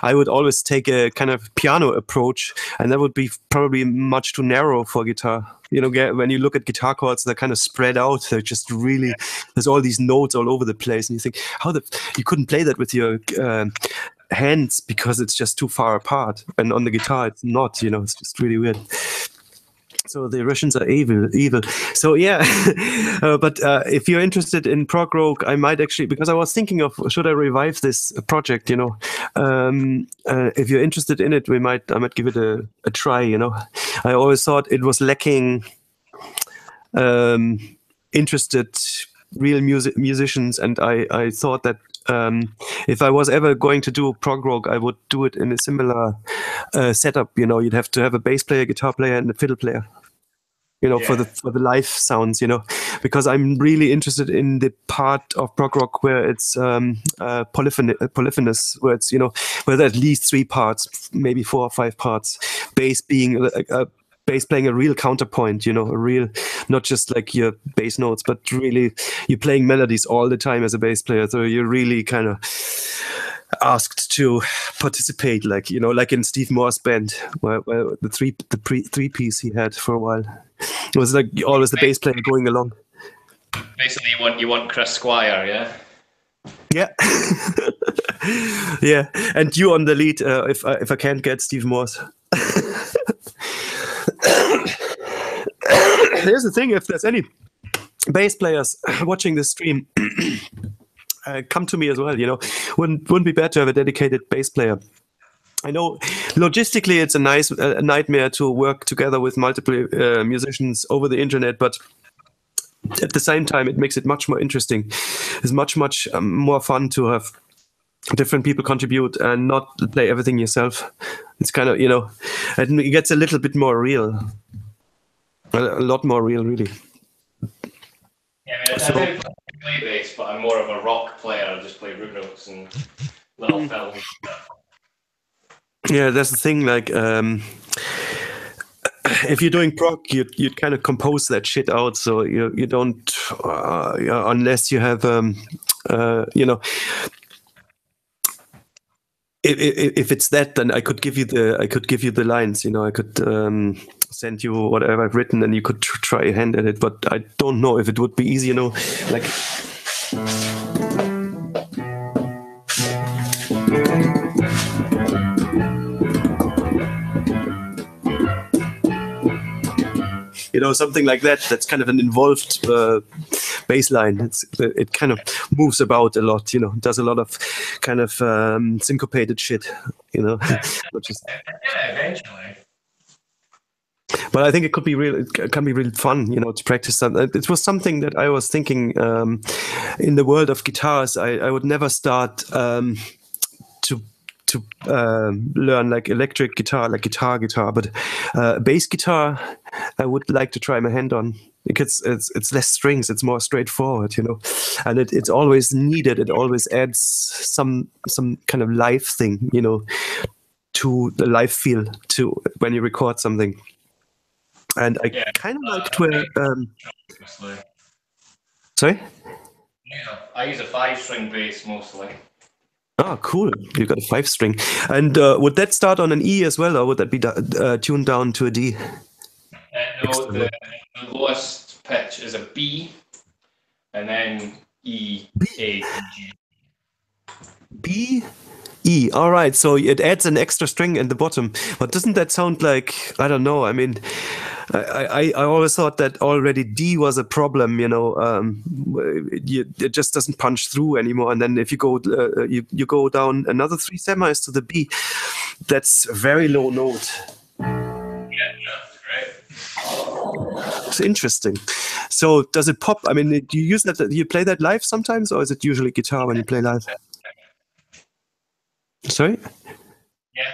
I would always take a kind of piano approach, and that would be probably much too narrow for guitar. When you look at guitar chords, they're kind of spread out. They're just really, there's all these notes all over the place, and you think, you couldn't play that with your hands because it's just too far apart, and on the guitar it's not. It's just really weird. So the Russians are evil. So yeah, but if you're interested in prog rock, I might actually, because I was thinking of, should I revive this project? If you're interested in it, I might give it a try. I always thought it was lacking interested real musicians, and I thought that if I was ever going to do prog rock, I would do it in a similar setup. You'd have to have a bass player, guitar player, and a fiddle player. For the live sounds. Because I'm really interested in the part of prog rock where it's polyphonous, where it's where there are at least 3 parts, maybe 4 or 5 parts. Bass being bass playing a real counterpoint, a real, not just like your bass notes, but really you're playing melodies all the time as a bass player. So you're really kind of asked to participate, like in Steve Moore's band, where the three piece he had for a while. It was like always the bass player going along. Basically, you want Chris Squire, yeah. Yeah, yeah, and you on the lead. If I can't get Steve Moore's. Here's the thing: if there's any bass players watching this stream, come to me as well. Wouldn't be bad to have a dedicated bass player. I know logistically it's a nightmare to work together with multiple musicians over the internet, but at the same time it makes it much more interesting. It's much more fun to have different people contribute and not play everything yourself. It's kind of it gets a little bit more real, a lot more real, really. Yeah, I do play bass, but I'm more of a rock player. I just play root notes and little fills. Yeah, that's the thing. Like, if you're doing prog, you kind of compose that shit out, so you don't unless you have if it's that, then I could give you the lines. I could send you whatever I've written, and you could try a hand at it. But I don't know if it would be easy. Like. Something like that. That's kind of an involved bass line. It kind of moves about a lot. Does a lot of kind of syncopated shit. Which is eventually. But I think it can be really fun. To practice. It was something that I was thinking in the world of guitars. I would never start to learn like electric guitar, like guitar, but bass guitar I would like to try my hand on, because it's less strings, it's more straightforward, and it's always needed. It always adds some kind of live thing, to the live feel to when you record something. And I kind of like to sorry? Yeah, I use a 5-string bass mostly. Oh, cool. You got a 5-string. And would that start on an E as well, or would that be tuned down to a D? No, the lowest pitch is a B, and then E, A, G. B, E. All right. So it adds an extra string at the bottom. But doesn't that sound like, I don't know. I mean, I always thought that already D was a problem, it just doesn't punch through anymore. And then if you go you go down another 3 semis to the B, that's a very low note. Yeah, that's great. It's interesting. So does it pop? I mean, do you use that? Do you play that live sometimes, or is it usually guitar when you play live? Sorry?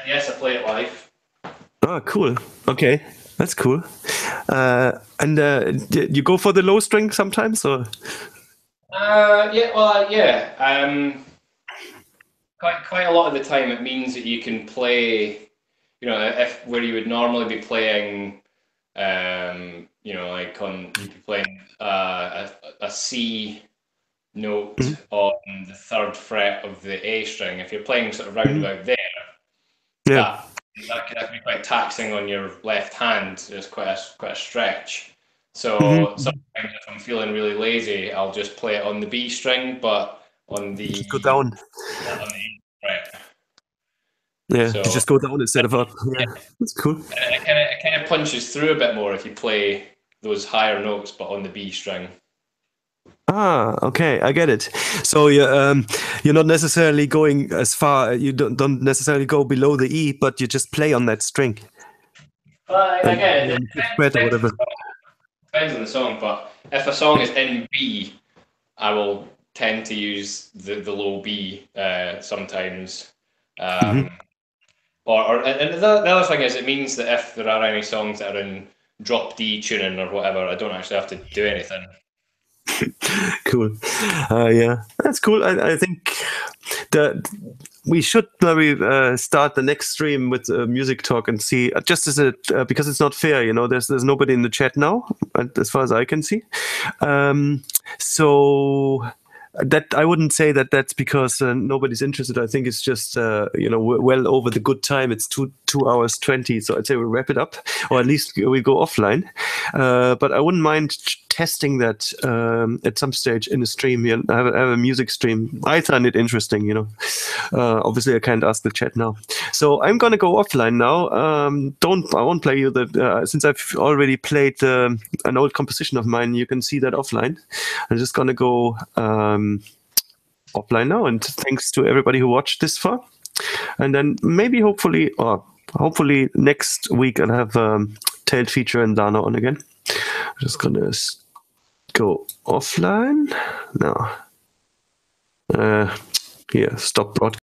Yes, I play it live. Oh, cool. Okay. That's cool. And you go for the low string sometimes, or? Quite a lot of the time, it means that you can play, if where you would normally be playing, like you'd be playing a C note on the 3rd fret of the A string. If you're playing sort of round about there, that can be quite taxing on your left hand. It's quite a stretch. So sometimes if I'm feeling really lazy, I'll just play it on the B string, but on the just go down. On the E fret. Yeah, so, you just go down instead of up. Yeah, that's cool. It kind of punches through a bit more if you play those higher notes, but on the B string. Ah, okay, I get it. So you're not necessarily going as far. You don't necessarily go below the E, but you just play on that string. Again, it depends on the song. But if a song is in B, I will tend to use the low B sometimes. And the other thing is, it means that if there are any songs that are in drop D tuning or whatever, I don't actually have to do anything. Cool. Yeah, that's cool. I think that we should maybe start the next stream with music talk and see, just as because it's not fair, there's nobody in the chat now, as far as I can see. So that I wouldn't say that that's because nobody's interested. I think it's just well over the good time. It's 2 hours 20, so I'd say we'll wrap it up, or at least we go offline. But I wouldn't mind testing that at some stage in a stream. Have a music stream. I find it interesting. Obviously I can't ask the chat now, so I'm gonna go offline now. I won't play you since I've already played an old composition of mine. You can see that offline. I'm just gonna go offline now, and thanks to everybody who watched this far. And then maybe hopefully next week I'll have Tailed Feature and Dana on again. I'm just gonna go offline now. Here, stop broadcast.